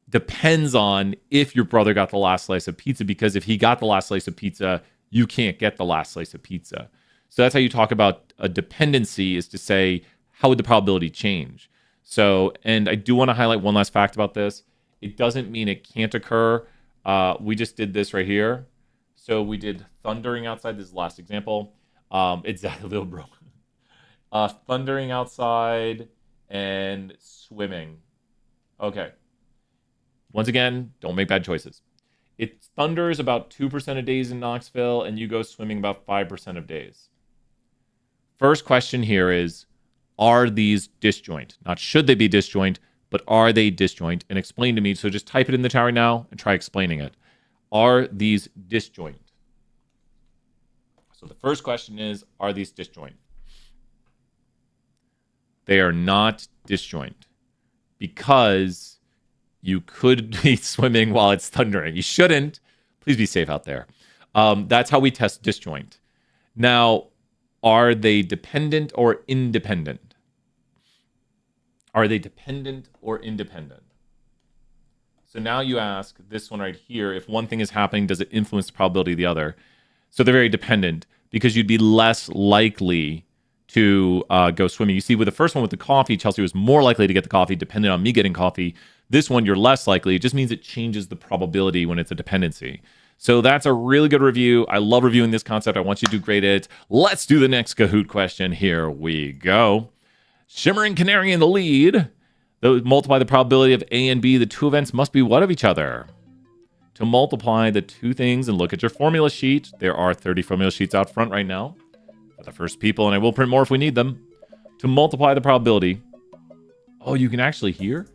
depends on if your brother got the last slice of pizza, because if he got the last slice of pizza, you can't get the last slice of pizza. So that's how you talk about a dependency, is to say, how would the probability change? So, and I do want to highlight one last fact about this. It doesn't mean it can't occur. We just did this right here. So we did thundering outside. This is the last example. It's a little broken. Thundering outside and swimming. Okay. Once again, don't make bad choices. It thunders about 2% of days in Knoxville, and you go swimming about 5% of days. First question here is, are these disjoint? Not should they be disjoint, but are they disjoint? And explain to me. So just type it in the chat right now and try explaining it. Are these disjoint? So the first question is, are these disjoint? They are not disjoint, because you could be swimming while it's thundering. You shouldn't. Please be safe out there. That's how we test disjoint. Now, are they dependent or independent? Are they dependent or independent? So now you ask this one right here, if one thing is happening, does it influence the probability of the other? So they're very dependent, because you'd be less likely to go swimming. You see, with the first one with the coffee, Chelsea was more likely to get the coffee dependent on me getting coffee. This one, you're less likely. It just means it changes the probability when it's a dependency. So that's a really good review. I love reviewing this concept. I want you to do great at it. Let's do the next Kahoot question. Here we go. Shimmering Canary in the lead. Multiply the probability of A and B. The two events must be what of each other? To multiply the two things and look at your formula sheet. There are 30 formula sheets out front right now for the first people, and I will print more if we need them. To multiply the probability. Oh, you can actually hear?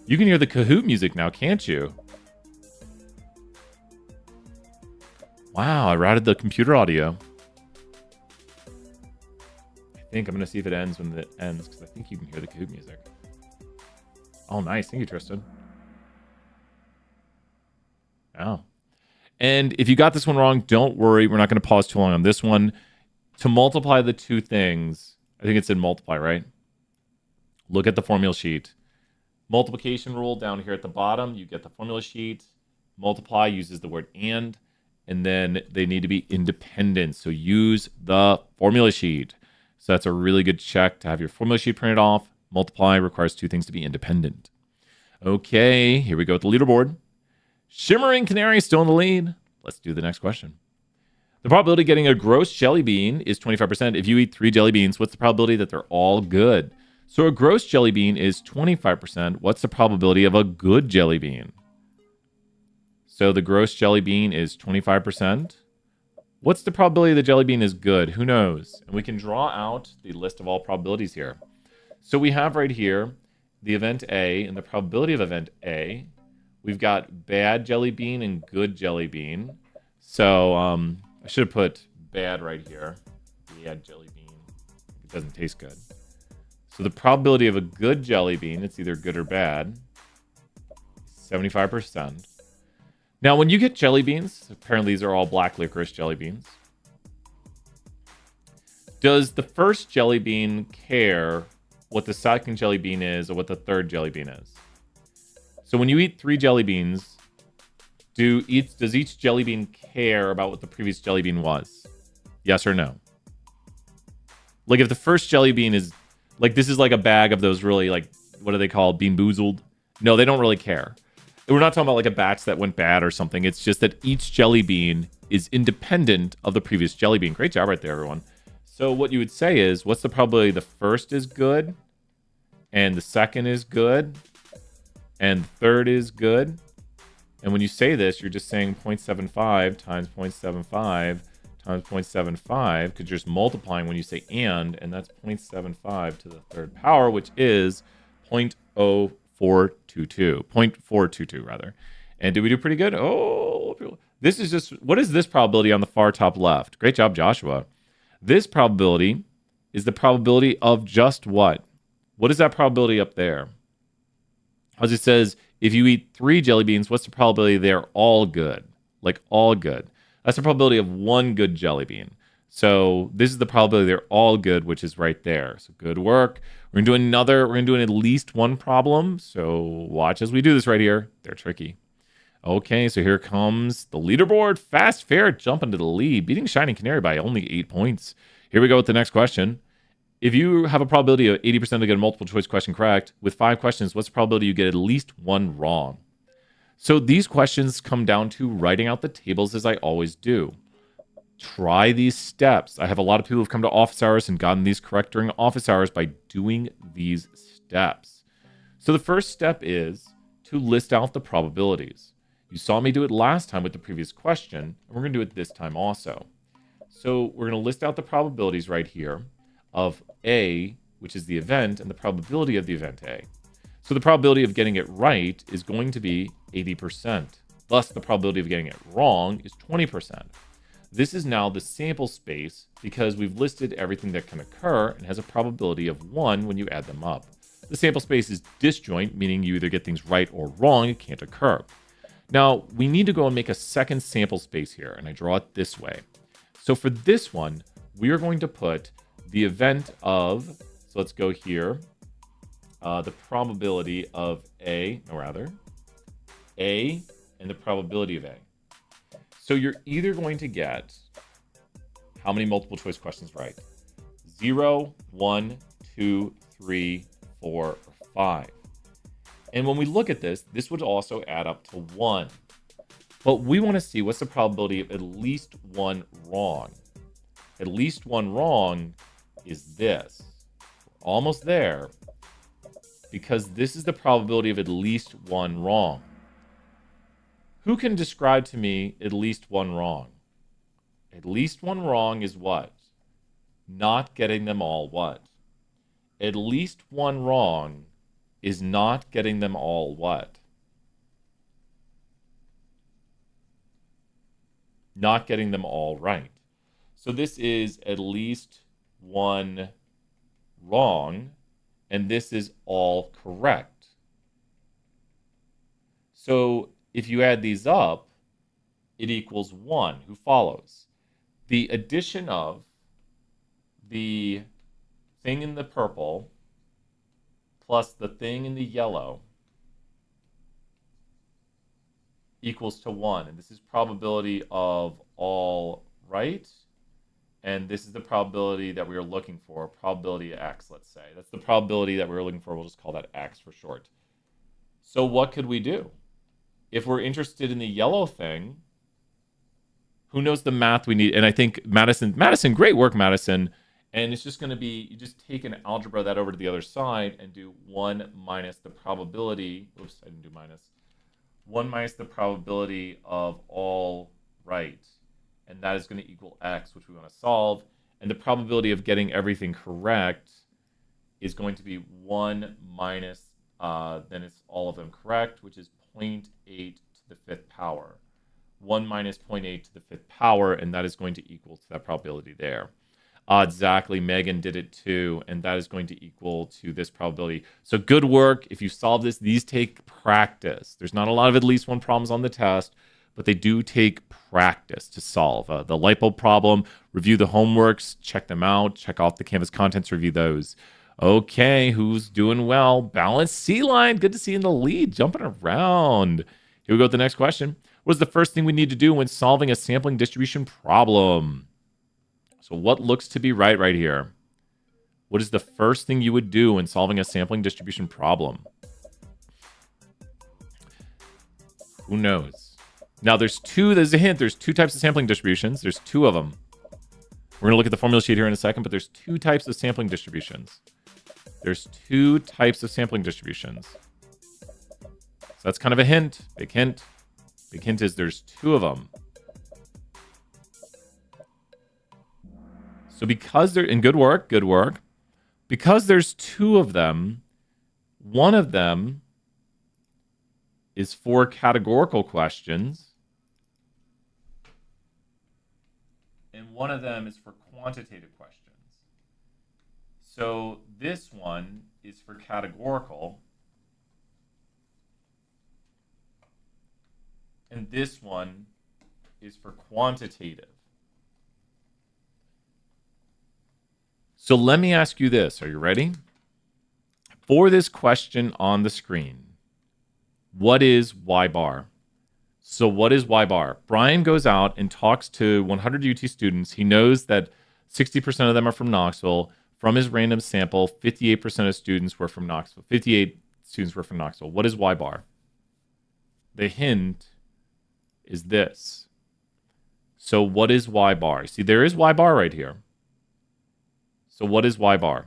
You can hear the Kahoot music now, can't you? Wow, I routed the computer audio. I think I'm going to see if it ends when it ends, because I think you can hear the Kahoot music. Oh, nice. Thank you, Tristan. Oh. And if you got this one wrong, don't worry. We're not going to pause too long on this one. To multiply the two things, I think it said multiply, right? Look at the formula sheet. Multiplication rule down here at the bottom. You get the formula sheet. Multiply uses the word and then they need to be independent. So use the formula sheet. So that's a really good check to have your formula sheet printed off. Multiply requires two things to be independent. Okay, here we go with the leaderboard. Shimmering Canary still in the lead. Let's do the next question. The probability of getting a gross jelly bean is 25%. If you eat 3 jelly beans, what's the probability that they're all good? So a gross jelly bean is 25%. What's the probability of a good jelly bean? So the gross jelly bean is 25%. What's the probability the jelly bean is good? Who knows? And we can draw out the list of all probabilities here. So we have right here the event A and the probability of event A. We've got bad jelly bean and good jelly bean. So I should have put bad right here. Bad jelly bean. It doesn't taste good. So the probability of a good jelly bean, it's either good or bad, 75%. Now, when you get jelly beans, apparently these are all black licorice jelly beans. Does the first jelly bean care what the second jelly bean is or what the third jelly bean is? So when you eat 3 jelly beans, does each jelly bean care about what the previous jelly bean was? Yes or no? Like if the first jelly bean is, like this is like a bag of those really like, what are they called? Bean Boozled? No, they don't really care. We're not talking about like a batch that went bad or something. It's just that each jelly bean is independent of the previous jelly bean. Great job right there, everyone. So what you would say is, what's the probability the first is good, and the second is good, and the third is good? And when you say this, you're just saying 0.75 times 0.75 times 0.75, because you're just multiplying when you say and that's 0.75 to the third power, which is 0.05. 0.422 rather. And did we do pretty good? Oh, this is just, what is this probability on the far top left? Great job, Joshua. This probability is the probability of just what? What is that probability up there? As it says, if you eat 3 jelly beans, what's the probability they're all good? Like all good. That's the probability of 1 good jelly bean. So this is the probability they're all good, which is right there. So good work. We're gonna do at least one problem. So watch as we do this right here. They're tricky. Okay, so here comes the leaderboard. Fast Fair jumping to the lead, beating Shining Canary by only 8 points. Here we go with the next question. If you have a probability of 80% to get a multiple choice question correct, with 5 questions, what's the probability you get at least 1 wrong? So these questions come down to writing out the tables as I always do. Try these steps. I have a lot of people who've come to office hours and gotten these correct during office hours by doing these steps. So the first step is to list out the probabilities. You saw me do it last time with the previous question, and we're going to do it this time also. So we're going to list out the probabilities right here of A, which is the event, and the probability of the event A. So the probability of getting it right is going to be 80%. Thus, the probability of getting it wrong is 20%. This is now the sample space because we've listed everything that can occur and has a probability of 1 when you add them up. The sample space is disjoint, meaning you either get things right or wrong, it can't occur. Now, we need to go and make a second sample space here, and I draw it this way. So for this one, we are going to put the event of, so let's go here, the probability of A and the probability of A. So you're either going to get how many multiple choice questions right? 0, 1, 2, 3, 4, or 5. And when we look at this, this would also add up to 1. But we want to see what's the probability of at least 1 wrong. At least 1 wrong is this. We're almost there because this is the probability of at least 1 wrong. Who can describe to me at least 1 wrong? At least 1 wrong is what? Not getting them all what? At least 1 wrong is not getting them all what? Not getting them all right. So this is at least 1 wrong, and this is all correct. So if you add these up, it equals 1. Who follows? The addition of the thing in the purple plus the thing in the yellow equals to 1. And this is probability of all right. And this is the probability that we are looking for, probability X, let's say. That's the probability that we're looking for. We'll just call that X for short. So what could we do? If we're interested in the yellow thing, who knows the math we need? And I think Madison, great work, Madison. And it's just going to be, you just take an algebra that over to the other side and do 1 minus the probability. Oops, I didn't do minus. 1 minus the probability of all right. And that is going to equal X, which we want to solve. And the probability of getting everything correct is going to be 1 minus, then it's all of them correct, which is 0.8 to the 5th power. 1 minus 0.8 to the 5th power, and that is going to equal to that probability there. Exactly, Megan did it too, and that is going to equal to this probability. So good work. If you solve this, these take practice. There's not a lot of at least 1 problems on the test, but they do take practice to solve. The light bulb problem, review the homeworks, check them out, check off the Canvas contents, review those. Okay, who's doing well? Balanced Sea Line, good to see you in the lead, jumping around. Here we go with the next question. What is the first thing we need to do when solving a sampling distribution problem? So what looks to be right here? What is the first thing you would do when solving a sampling distribution problem? Who knows? Now there's a hint, there's 2 types of sampling distributions. There's 2 of them. We're gonna look at the formula sheet here in a second, but there's 2 types of sampling distributions. There's 2 types of sampling distributions. So that's kind of a hint, big hint. Big hint is there's 2 of them. So because they're in good work, because there's 2 of them, one of them is for categorical questions, and one of them is for quantitative questions. So this one is for categorical, and this one is for quantitative. So let me ask you this. Are you ready? For this question on the screen, what is Y bar? So what is Y bar? Brian goes out and talks to 100 UT students. He knows that 60% of them are from Knoxville. From his random sample, 58% of students were from Knoxville. 58 students were from Knoxville. What is Y bar? The hint is this. So what is Y bar? See, there is Y bar right here. So what is Y bar?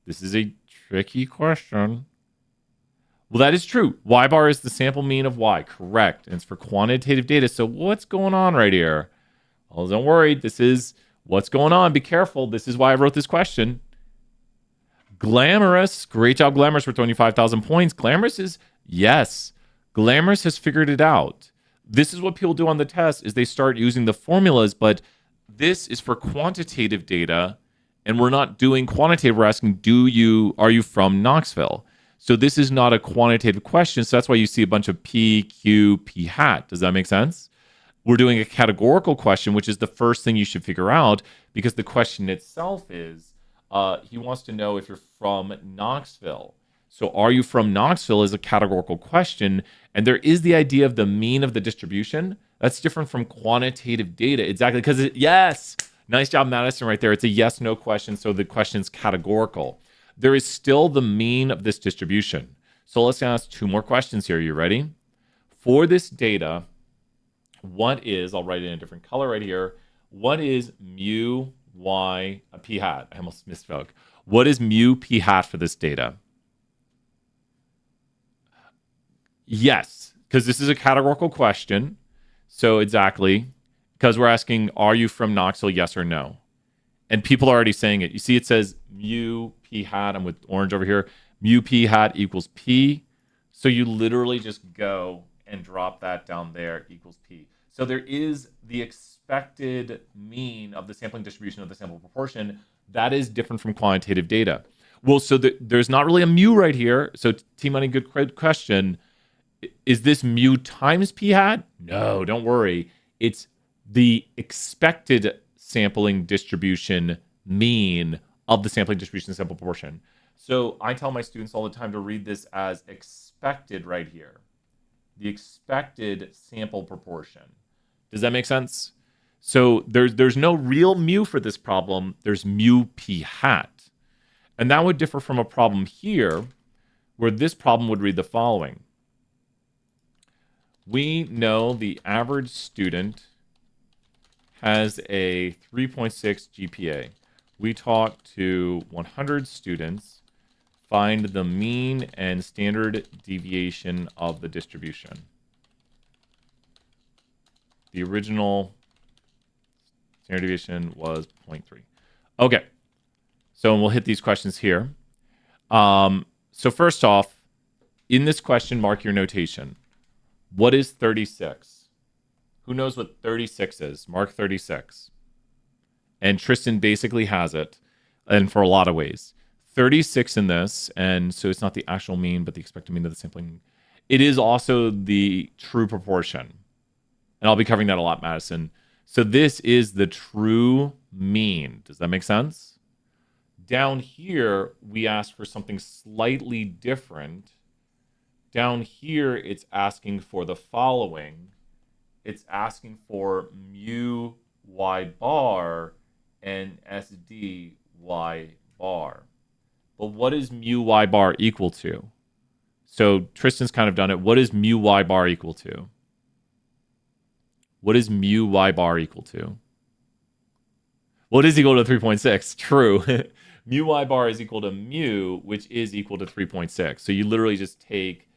This is a tricky question. Well, that is true. Y bar is the sample mean of Y. Correct. And it's for quantitative data. So what's going on right here? Well, don't worry. This is what's going on. Be careful. This is why I wrote this question. Glamorous. Great job, Glamorous, for 25,000 points. Glamorous is, yes. Glamorous has figured it out. This is what people do on the test is they start using the formulas, but this is for quantitative data, and we're not doing quantitative. We're asking, are you from Knoxville? So this is not a quantitative question. So that's why you see a bunch of P, Q, P hat. Does that make sense? We're doing a categorical question, which is the first thing you should figure out, because the question itself is, he wants to know if you're from Knoxville. So are you from Knoxville is a categorical question. And there is the idea of the mean of the distribution. That's different from quantitative data. Exactly. Because yes, nice job, Madison, right there. It's a yes, no question. So the question's categorical. There is still the mean of this distribution. So let's ask two more questions here. You ready? For this data, what is, I'll write it in a different color right here. What is mu y p hat? I almost misspoke. What is mu p hat for this data? Yes, because this is a categorical question. So exactly, because we're asking, are you from Knoxville, yes or no? And people are already saying it. You see, it says mu p hat. I'm with orange over here. Mu p hat equals p. So you literally just go and drop that down there equals p. So there is the expected mean of the sampling distribution of the sample proportion. That is different from quantitative data. Well, so there's not really a mu right here. So T-Money, good question. Is this mu times p hat? No, don't worry. It's the expected sampling distribution mean of the sampling distribution sample proportion. So I tell my students all the time to read this as expected right here. The expected sample proportion. Does that make sense? So there's no real mu for this problem. There's mu p hat. And that would differ from a problem here where this problem would read the following. We know the average student has a 3.6 GPA. We talk to 100 students, find the mean and standard deviation of the distribution. The original standard deviation was 0.3. Okay, so we'll hit these questions here. So first off, in this question, mark your notation. What is 36? Who knows what 36 is? Mark 36. And Tristan basically has it, and for a lot of ways. 36 in this, and so it's not the actual mean, but the expected mean of the sampling. It is also the true proportion. And I'll be covering that a lot, Madison. So this is the true mean. Does that make sense? Down here, we ask for something slightly different. Down here, it's asking for the following. It's asking for mu y bar and SD y bar. But what is mu y bar equal to? So Tristan's kind of done it. What is mu y bar equal to? What is mu y bar equal to? Well, it is equal to 3.6. True. Mu y bar is equal to mu, which is equal to 3.6. So you literally just take,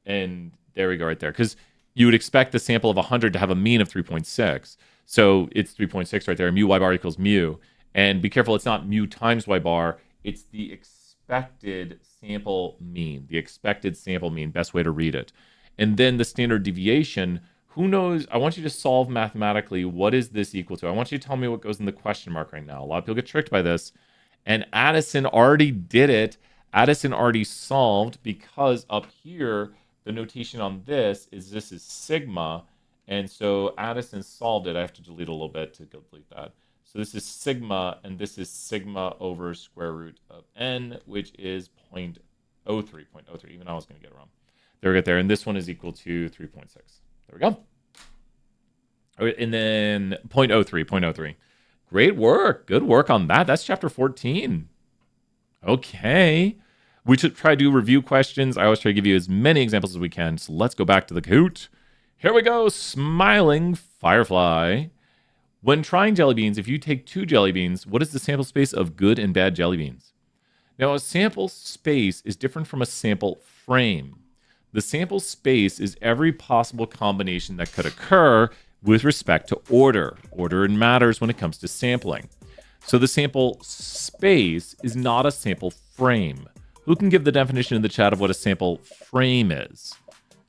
and there we go right there. Because you would expect the sample of 100 to have a mean of 3.6. So it's 3.6 right there. Mu y bar equals mu. And be careful, it's not mu times y bar. It's the expected sample mean. The expected sample mean, best way to read it. And then the standard deviation, who knows? I want you to solve mathematically, what is this equal to? I want you to tell me what goes in the question mark right now. A lot of people get tricked by this. And Addison already did it. Addison already solved, because up here, the notation on this is sigma. And so Addison solved it. I have to delete a little bit to delete that. So this is sigma, and this is sigma over square root of n, which is 0.03, 0.03. Even I was going to get it wrong. There we go there. And this one is equal to 3.6. There we go. And then 0.03, 0.03. Great work. Good work on that. That's chapter 14. Okay. We should try to do review questions. I always try to give you as many examples as we can. So let's go back to the Kahoot. Here we go. Smiling firefly. When trying jelly beans, if you take 2 jelly beans, what is the sample space of good and bad jelly beans? Now, a sample space is different from a sample frame. The sample space is every possible combination that could occur with respect to order. Order matters when it comes to sampling. So the sample space is not a sample frame. Who can give the definition in the chat of what a sample frame is?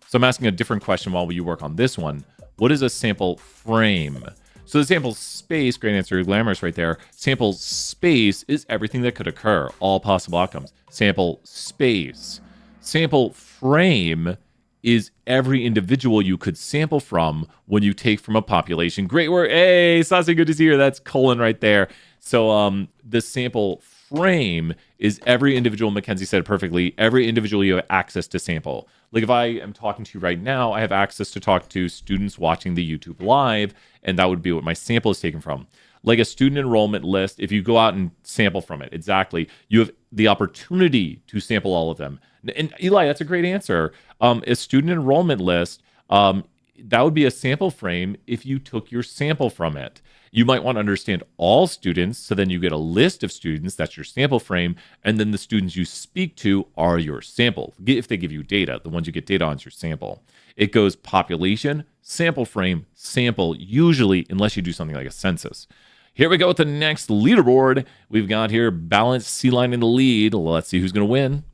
So I'm asking a different question while you work on this one. What is a sample frame? So the sample space, great answer, glamorous right there. Sample space is everything that could occur, all possible outcomes. Sample space. Sample frame is every individual you could sample from when you take from a population. Great work. Hey, Sasi, good to see you. That's colon right there. So the sample frame is every individual. Mackenzie said it perfectly. Every individual you have access to sample. Like if I am talking to you right now, I have access to talk to students watching the YouTube live, and that would be what my sample is taken from. Like a student enrollment list, if you go out and sample from it, exactly, you have the opportunity to sample all of them. And Eli, that's a great answer. A student enrollment list, that would be a sample frame if you took your sample from it. You might want to understand all students, so then you get a list of students, that's your sample frame, and then the students you speak to are your sample. If they give you data, the ones you get data on is your sample. It goes population, sample frame, sample, usually, unless you do something like a census. Here we go with the next leaderboard. We've got here balanced C-line in the lead. Let's see who's going to win.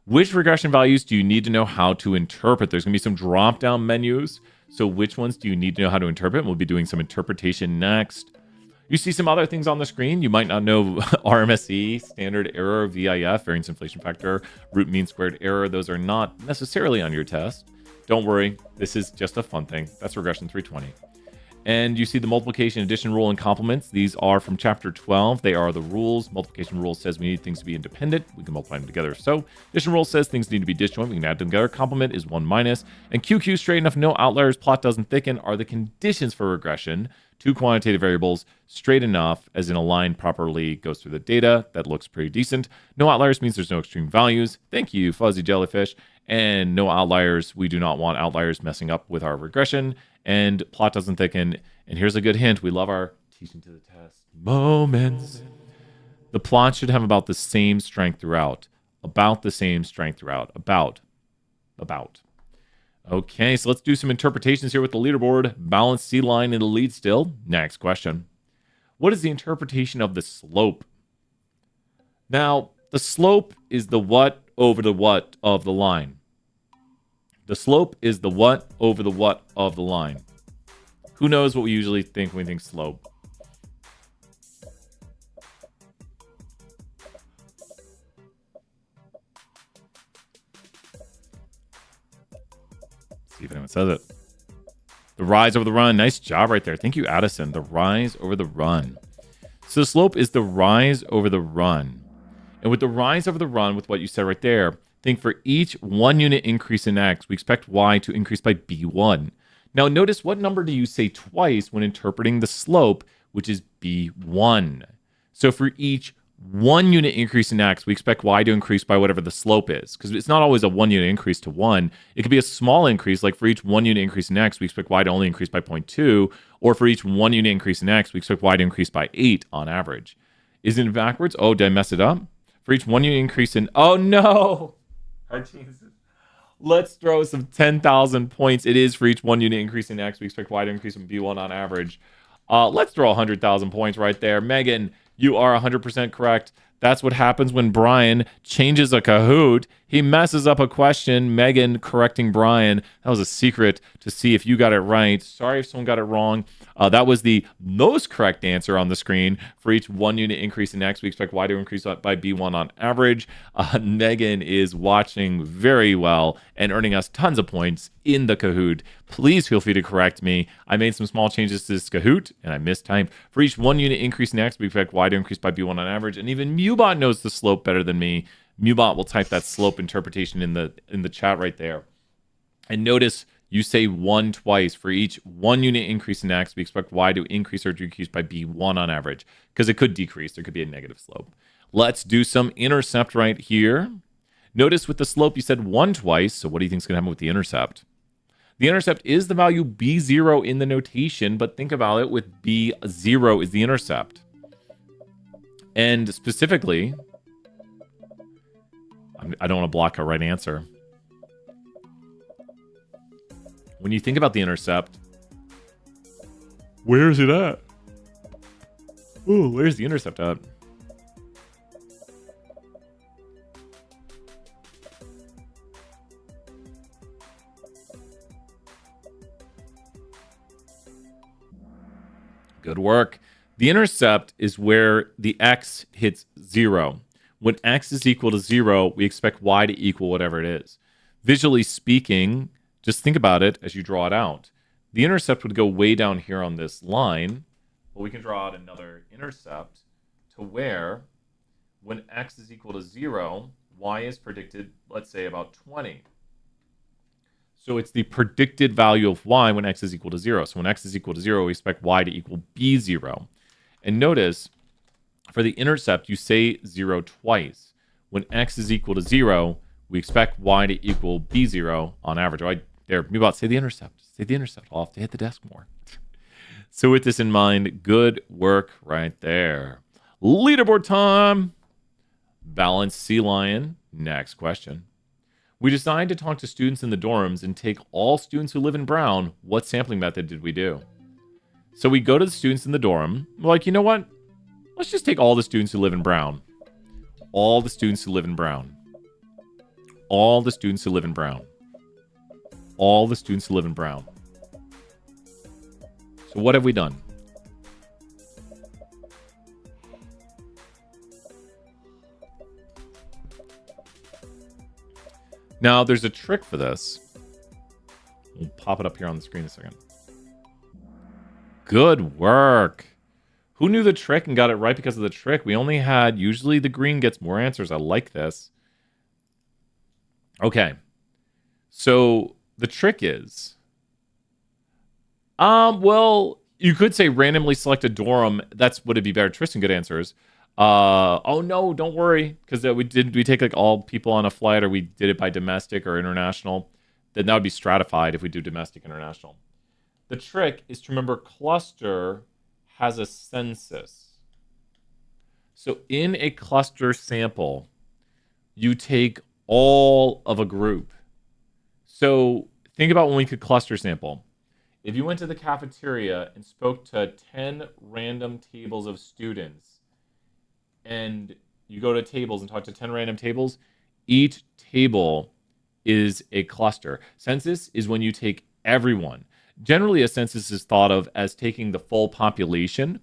Which regression values do you need to know how to interpret? There's going to be some drop-down menus. So which ones do you need to know how to interpret? We'll be doing some interpretation next. You see some other things on the screen. You might not know RMSE, standard error, VIF, variance inflation factor, root mean squared error. Those are not necessarily on your test. Don't worry. This is just a fun thing. That's regression 320. And you see the multiplication, addition rule, and complements. These are from chapter 12. They are the rules. Multiplication rule says we need things to be independent. We can multiply them together. So addition rule says things need to be disjoint. We can add them together. Complement is 1 minus. And QQ, straight enough, no outliers, plot doesn't thicken, are the conditions for regression. 2 quantitative variables, straight enough, as in a line properly goes through the data. That looks pretty decent. No outliers means there's no extreme values. Thank you, fuzzy jellyfish. And no outliers. We do not want outliers messing up with our regression. And plot doesn't thicken. And here's a good hint. We love our teaching to the test moments. The plot should have about the same strength throughout. About the same strength throughout. About. Okay, so let's do some interpretations here with the leaderboard. Balanced C-line in the lead still. Next question. What is the interpretation of the slope? Now, the slope is the what over the what of the line. The slope is the what over the what of the line. Who knows what we usually think when we think slope? See if anyone says it. The rise over the run. Nice job right there. Thank you, Addison. The rise over the run. So the slope is the rise over the run. And with the rise over the run, with what you said right there, think for each 1 unit increase in x, we expect y to increase by b1. Now notice, what number do you say twice when interpreting the slope, which is b1? So for each 1 unit increase in x, we expect y to increase by whatever the slope is. Because it's not always a 1 unit increase to 1. It could be a small increase, like for each 1 unit increase in x, we expect y to only increase by 0.2. Or for each 1 unit increase in x, we expect y to increase by 8 on average. Isn't it backwards? Oh, did I mess it up? For each 1 unit increase in... Oh, no! Oh, Jesus. Let's throw some 10,000 points. It is for each 1 unit increase in x. We expect y to increase in b1 on average. Let's throw 100,000 points right there. Megan, you are 100% correct. That's what happens when Brian changes a Kahoot. He messes up a question. Megan correcting Brian. That was a secret to see if you got it right. Sorry if someone got it wrong. That was the most correct answer on the screen. For each 1 unit increase in X, we expect Y to increase by B1 on average. Megan is watching very well and earning us tons of points in the Kahoot. Please feel free to correct me. I made some small changes to this Kahoot, and I mistyped. For each 1 unit increase in X, we expect Y to increase by B1 on average. And even Mubot knows the slope better than me. Mubot will type that slope interpretation in the chat right there. And notice you say 1 twice. For each 1 unit increase in X, we expect Y to increase or decrease by B1 on average, because it could decrease. There could be a negative slope. Let's do some intercept right here. Notice with the slope, you said 1 twice. So what do you think is going to happen with the intercept? The intercept is the value B0 in the notation, but think about it with B0 is the intercept. And specifically, I don't want to block a right answer. When you think about the intercept, where is it at? Ooh, where's the intercept at? Good work. The intercept is where the X hits 0. When X is equal to 0, we expect Y to equal whatever it is. Visually speaking, just think about it as you draw it out. The intercept would go way down here on this line, but we can draw out another intercept to where when X is equal to 0, Y is predicted, let's say, about 20. So it's the predicted value of Y when X is equal to 0. So when X is equal to 0, we expect Y to equal B0. And notice, for the intercept, you say 0 twice. When X is equal to 0, we expect Y to equal B0 on average. There, Mubot, say the intercept. Say the intercept. I'll have to hit the desk more. So with this in mind, good work right there. Leaderboard time. Balanced Sea Lion. Next question. We decided to talk to students in the dorms and take all students who live in Brown. What sampling method did we do? So we go to the students in the dorm. We're like, you know what? Let's just take all the students who live in Brown. All the students who live in Brown. All the students who live in Brown. All the students who live in Brown. So what have we done? Now, there's a trick for this. We'll pop it up here on the screen in a second. Good work. Who knew the trick and got it right because of the trick? We only had, usually the green gets more answers. I like this. Okay. So the trick is, well, you could say randomly select a dorm. That's would it be better? Tristan, good answers. Oh no, don't worry, because we take like all people on a flight, or we did it by domestic or international. Then that would be stratified if we do domestic international. The trick is to remember cluster has a census. So in a cluster sample, you take all of a group. So think about when we could cluster sample. If you went to the cafeteria and spoke to 10 random tables of students, and you go to tables and talk to 10 random tables, each table is a cluster. Census is when you take everyone. Generally, a census is thought of as taking the full population,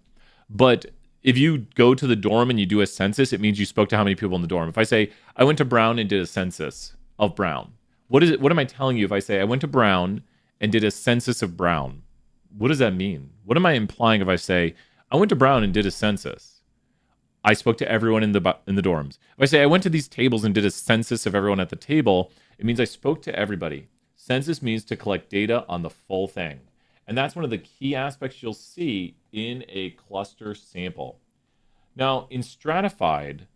but if you go to the dorm and you do a census, it means you spoke to how many people in the dorm. If I say, I went to Brown and did a census of Brown, what am I telling you if I say, I went to Brown and did a census of Brown? What does that mean? What am I implying if I say, I went to Brown and did a census? I spoke to everyone in the dorms. If I say, I went to these tables and did a census of everyone at the table, it means I spoke to everybody. Census means to collect data on the full thing. And that's one of the key aspects you'll see in a cluster sample. Now, in stratified,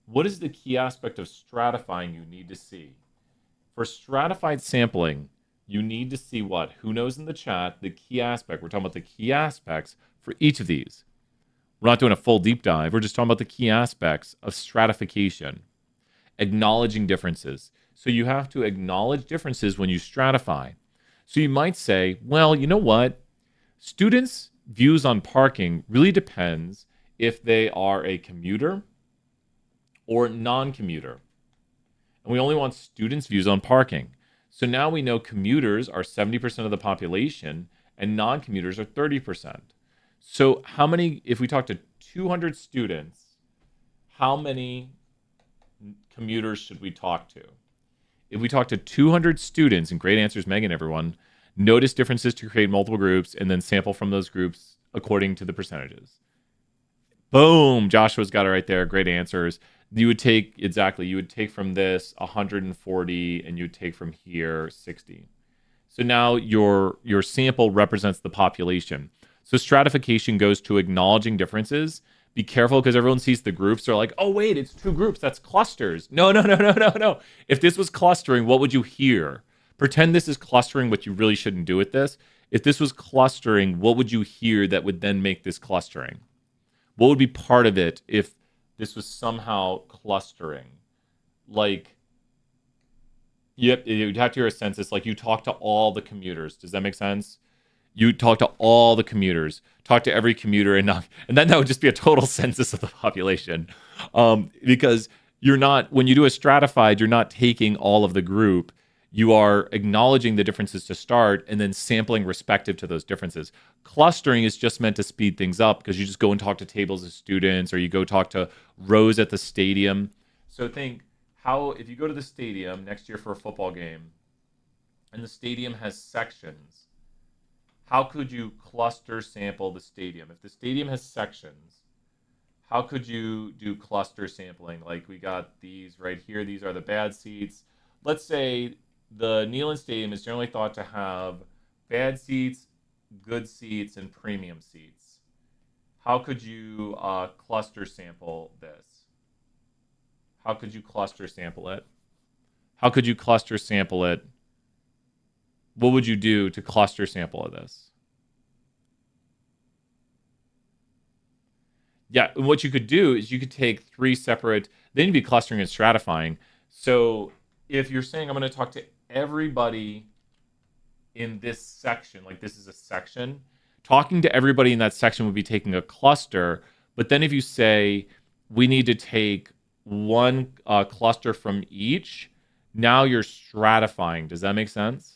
what is the key aspect of stratifying you need to see? For stratified sampling, you need to see what? Who knows in the chat the key aspect? We're talking about the key aspects for each of these. We're not doing a full deep dive. We're just talking about the key aspects of stratification, acknowledging differences. So you have to acknowledge differences when you stratify. So you might say, well, you know what? Students' views on parking really depends if they are a commuter or non-commuter. And we only want students' views on parking. So now we know commuters are 70% of the population and non-commuters are 30%. So how many, if we talk to 200 students, how many commuters should we talk to? If we talk to 200 students, and great answers, Megan, everyone, notice differences to create multiple groups and then sample from those groups according to the percentages. Boom, Joshua's got it right there. Great answers. You would take from this 140 and you would take from here 60. So now your sample represents the population. So stratification goes to acknowledging differences. Be careful because everyone sees the groups. They're like, oh, wait, it's 2 groups. That's clusters. No. If this was clustering, what would you hear? Pretend this is clustering, what you really shouldn't do with this. If this was clustering, what would you hear that would then make this clustering? What would be part of it if this was somehow clustering? Like, you'd have to hear a census. Like, you talk to all the commuters. Does that make sense? You talk to all the commuters, talk to every commuter, and then that would just be a total census of the population. Because when you do a stratified, you're not taking all of the group. You are acknowledging the differences to start and then sampling respective to those differences. Clustering is just meant to speed things up because you just go and talk to tables of students or you go talk to rows at the stadium. So think if you go to the stadium next year for a football game and the stadium has sections, how could you cluster sample the stadium? If the stadium has sections, how could you do cluster sampling? Like we got these right here. These are the bad seats. Let's say the Neyland Stadium is generally thought to have bad seats, good seats, and premium seats. How could you cluster sample this? How could you cluster sample it? How could you cluster sample it? What would you do to cluster sample of this? Yeah, and what you could do is you could take 3 separate, then you'd be clustering and stratifying. So if you're saying I'm going to talk to everybody in this section, like this is a section, talking to everybody in that section would be taking a cluster. But then if you say we need to take one cluster from each, now you're stratifying. Does that make sense?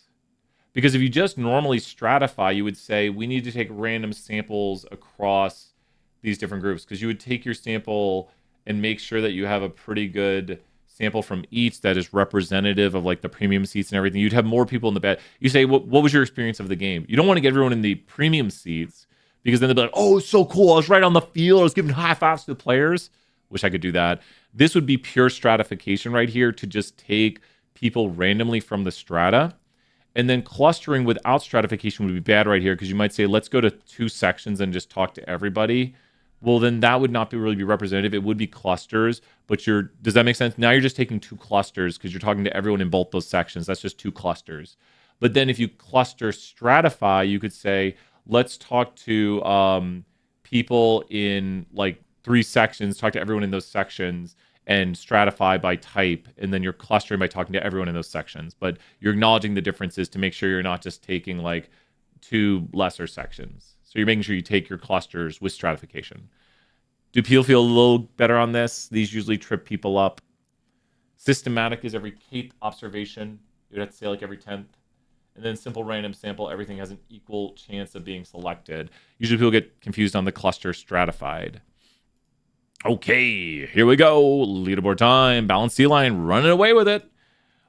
Because if you just normally stratify, you would say we need to take random samples across these different groups, because you would take your sample and make sure that you have a pretty good sample from each that is representative of like the premium seats and everything. You'd have more people in the bed. You say, what was your experience of the game? You don't want to get everyone in the premium seats because then they'll be like, oh, it's so cool. I was right on the field. I was giving high fives to the players. Wish I could do that. This would be pure stratification right here, to just take people randomly from the strata. And then clustering without stratification would be bad right here, because you might say, let's go to 2 sections and just talk to everybody. Well, then that would not really be representative. It would be clusters, but does that make sense? Now you're just taking 2 clusters because you're talking to everyone in both those sections. That's just 2 clusters. But then if you cluster stratify, you could say, let's talk to people in like 3 sections, talk to everyone in those sections, and stratify by type, and then you're clustering by talking to everyone in those sections. But you're acknowledging the differences to make sure you're not just taking like 2 lesser sections. So you're making sure you take your clusters with stratification. Do people feel a little better on this? These usually trip people up. Systematic is every 8th observation. You'd have to say like every 10th. And then simple random sample, everything has an equal chance of being selected. Usually people get confused on the cluster stratified. Okay, here we go. Leaderboard time. Balanced C-line, running away with it.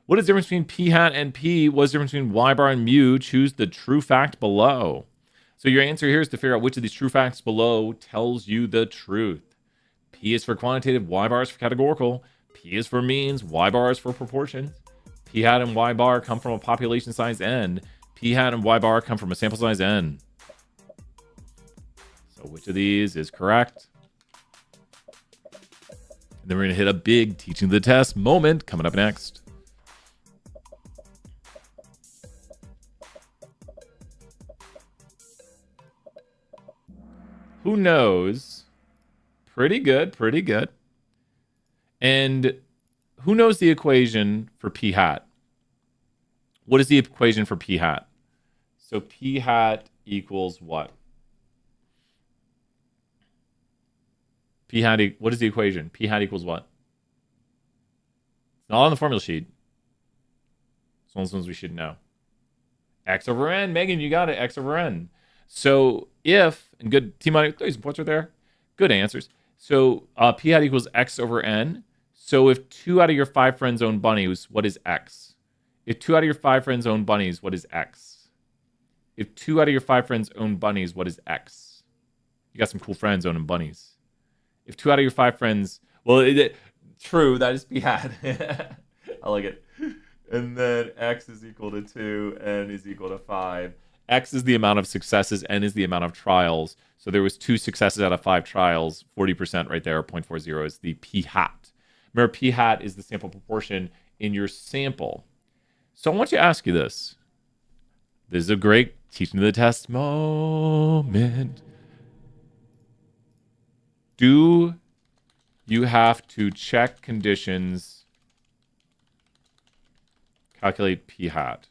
What is the difference between p hat and p? What is the difference between y bar and mu? Choose the true fact below. So your answer here is to figure out which of these true facts below tells you the truth. P is for quantitative, y bar is for categorical. P is for means, y bar is for proportions. P hat and y bar come from a population size n. P hat and y bar come from a sample size n. So which of these is correct? And then we're going to hit a big teaching the test moment coming up next. Who knows? Pretty good, pretty good. And who knows the equation for p hat? What is the equation for p hat? So p hat equals what? P hat, what is the equation? P hat equals what? Not on the formula sheet. It's one of those ones we should know. X over n. Megan, you got it. X over n. So if, and good team money, some points right there. Good answers. So p hat equals x over n. So if 2 out of your 5 friends own bunnies, what is x? If 2 out of your 5 friends own bunnies, what is x? If 2 out of your 5 friends own bunnies, what is x? You got some cool friends owning bunnies. If 2 out of your 5 friends, well, true, that is p hat. I like it. And then x is equal to 2, n is equal to 5. X is the amount of successes, n is the amount of trials. So there was 2 successes out of 5 trials, 40% right there, 0.40 is the p hat. Remember, p hat is the sample proportion in your sample. So I want to ask you this. This is a great teaching to the test moment. Do you have to check conditions, calculate p hat?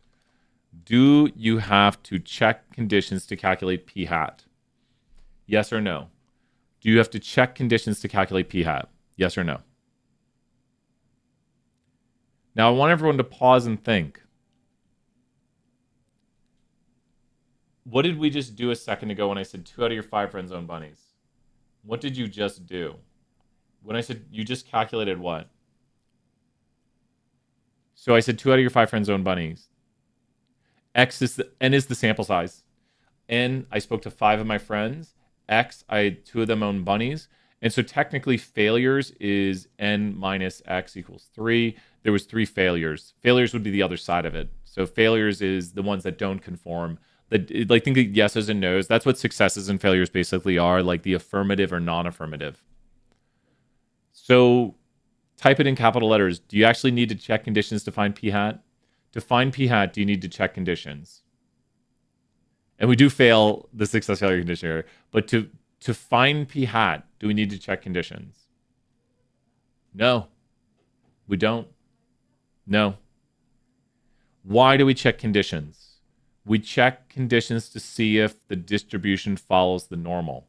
Do you have to check conditions to calculate p hat? Yes or no? Do you have to check conditions to calculate p hat? Yes or no? Now, I want everyone to pause and think. What did we just do a second ago when I said 2 out of your 5 friends own bunnies? What did you just do? When I said you just calculated what? So I said 2 out of your 5 friends own bunnies. N is the sample size. N, I spoke to 5 of my friends. X, 2 of them own bunnies. And so technically failures is n minus x equals 3. There was 3 failures. Failures would be the other side of it. So failures is the ones that don't conform. Like think of yeses and nos. That's what successes and failures basically are, like the affirmative or non-affirmative. So type it in capital letters. Do you actually need to check conditions to find p hat? To find p hat, do you need to check conditions? And we do fail the success failure condition here. But to find p hat, do we need to check conditions? No. We don't. No. Why do we check conditions? We check conditions to see if the distribution follows the normal.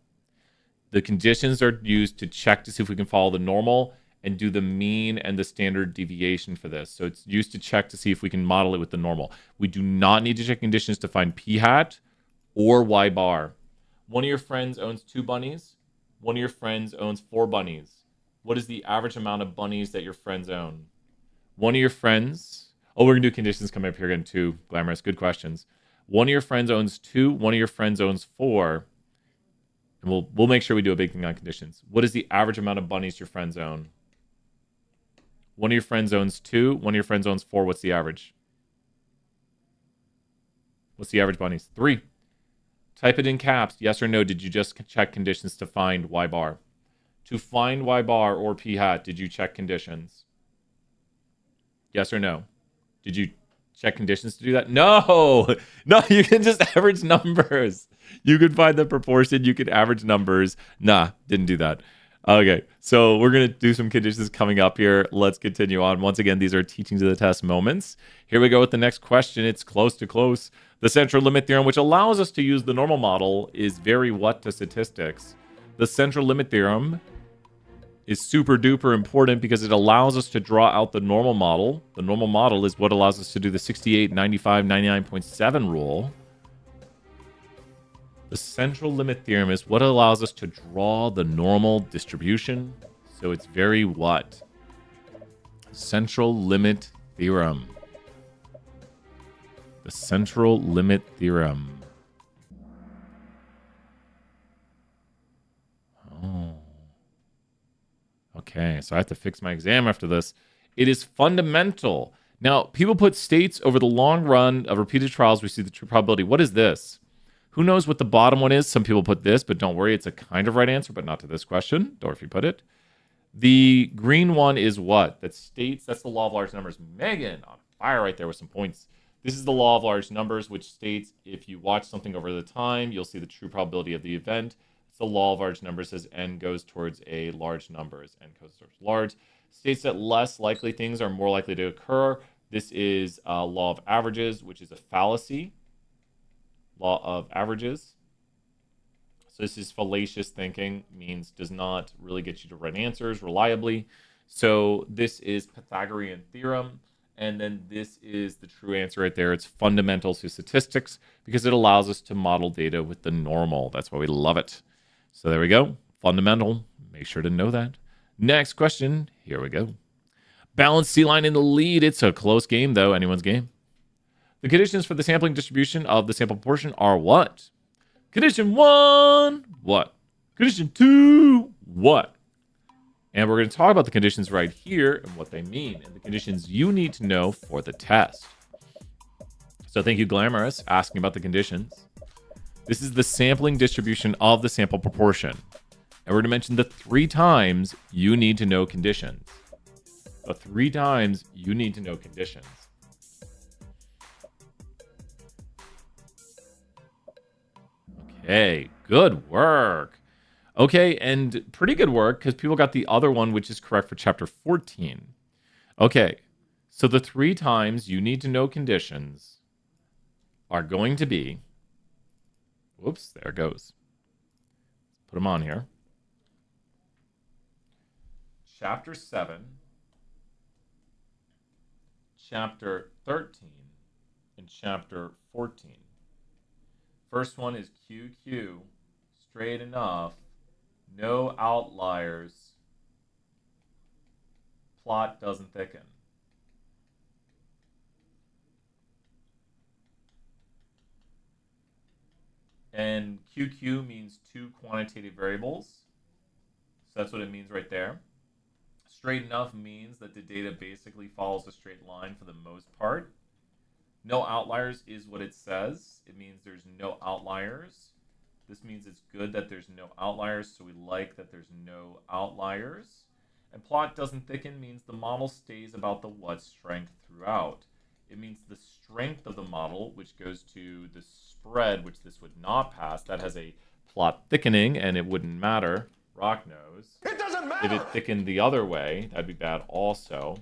The conditions are used to check to see if we can follow the normal and do the mean and the standard deviation for this. So it's used to check to see if we can model it with the normal. We do not need to check conditions to find p hat or y bar. One of your friends owns 2 bunnies. One of your friends owns 4 bunnies. What is the average amount of bunnies that your friends own? One of your friends... Oh, we're going to do conditions coming up here again too. Glamorous. Good questions. One of your friends owns 2. One of your friends owns 4. And we'll make sure we do a big thing on conditions. What is the average amount of bunnies your friends own? One of your friends owns 2. One of your friends owns 4. What's the average? What's the average bunnies? 3. Type it in caps. Yes or no. Did you just check conditions to find y bar? To find y bar or p hat, did you check conditions? Yes or no? Did you check conditions to do that? No. No, you can just average numbers. You can find the proportion. You can average numbers. Nah, didn't do that. Okay, so we're going to do some conditions coming up here. Let's continue on. Once again, these are teaching to the test moments. Here we go with the next question. It's close to close. The central limit theorem, which allows us to use the normal model, is very what to statistics? The central limit theorem is super duper important because it allows us to draw out the normal model. The normal model is what allows us to do the 68, 95, 99.7 rule. The central limit theorem is what allows us to draw the normal distribution. So it's very what? Central limit theorem. The central limit theorem. Oh. Okay, so I have to fix my exam after this. It is fundamental. Now, people put states over the long run of repeated trials, we see the true probability. What is this? Who knows what the bottom one is? Some people put this, but don't worry. It's a kind of right answer, but not to this question. Dorothy put it. The green one is what? That states, that's the law of large numbers. Megan, on fire right there with some points. This is the law of large numbers, which states if you watch something over the time, you'll see the true probability of the event. It's the law of large numbers as n goes towards a large number, as n goes towards large. States that less likely things are more likely to occur. This is law of averages, which is a fallacy. Law of averages. So this is fallacious thinking, means does not really get you to right answers reliably. So this is Pythagorean theorem. And then this is the true answer right there. It's fundamental to statistics because it allows us to model data with the normal. That's why we love it. So there we go. Fundamental. Make sure to know that. Next question. Here we go. Balanced C-line in the lead. It's a close game, though. Anyone's game. The conditions for the sampling distribution of the sample proportion are what? Condition 1, what? Condition 2, what? And we're going to talk about the conditions right here and what they mean and the conditions you need to know for the test. So thank you, Glamorous, asking about the conditions. This is the sampling distribution of the sample proportion. And we're going to mention the 3 times you need to know conditions. The 3 times you need to know conditions. Okay, good work. Okay, and pretty good work because people got the other one, which is correct for chapter 14. Okay, so the 3 times you need to know conditions are going to be, whoops, there it goes. Put them on here. Chapter 7, chapter 13, and chapter 14. First one is QQ, straight enough, no outliers, plot doesn't thicken. And QQ means 2 quantitative variables. So that's what it means right there. Straight enough means that the data basically follows a straight line for the most part. No outliers is what it says. It means there's no outliers. This means it's good that there's no outliers, so we like that there's no outliers. And plot doesn't thicken means the model stays about the what strength throughout. It means the strength of the model, which goes to the spread, which this would not pass. That has a plot thickening, and it wouldn't matter. Rock knows. It doesn't matter! If it thickened the other way, that'd be bad also.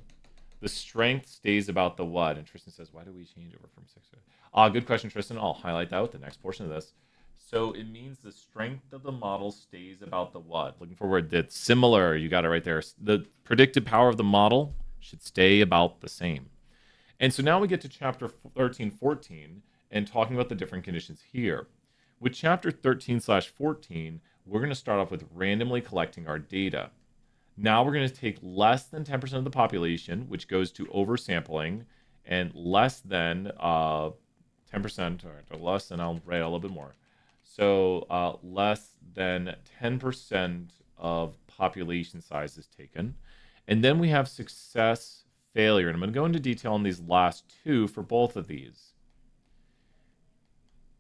The strength stays about the what? And Tristan says, why do we change over from 6 to... good question, Tristan. I'll highlight that with the next portion of this. So it means the strength of the model stays about the what? Looking for a word that's similar. You got it right there. The predicted power of the model should stay about the same. And so now we get to chapter 13, 14, and talking about the different conditions here. With chapter 13/14, we're going to start off with randomly collecting our data. Now we're going to take less than 10% of the population, which goes to oversampling, and less than 10%, or less than, I'll write a little bit more. So less than 10% of population size is taken. And then we have success, failure. And I'm going to go into detail on these last 2 for both of these.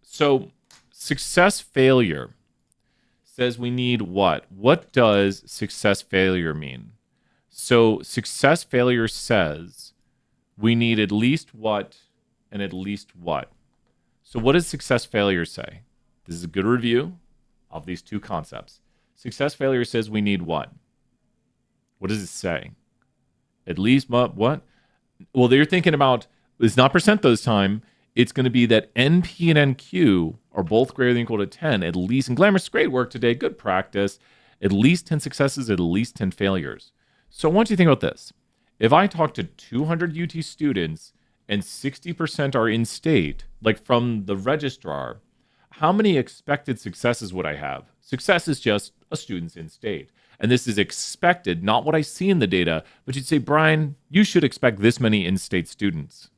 So success, failure says we need what? What does success, failure mean? So success, failure says we need at least what and at least what. So what does success, failure say? This is a good review of these 2 concepts. Success, failure says we need what? What does it say? At least what? Well, you're thinking about, it's not percent this time. It's going to be that NP and NQ are both greater than or equal to 10, at least. And Glamorous, great work today. Good practice. At least 10 successes, at least 10 failures. So I want you to think about this. If I talk to 200 UT students and 60% are in state, like from the registrar, how many expected successes would I have? Success is just a student's in state. And this is expected, not what I see in the data, but you'd say, Brian, you should expect this many in-state students.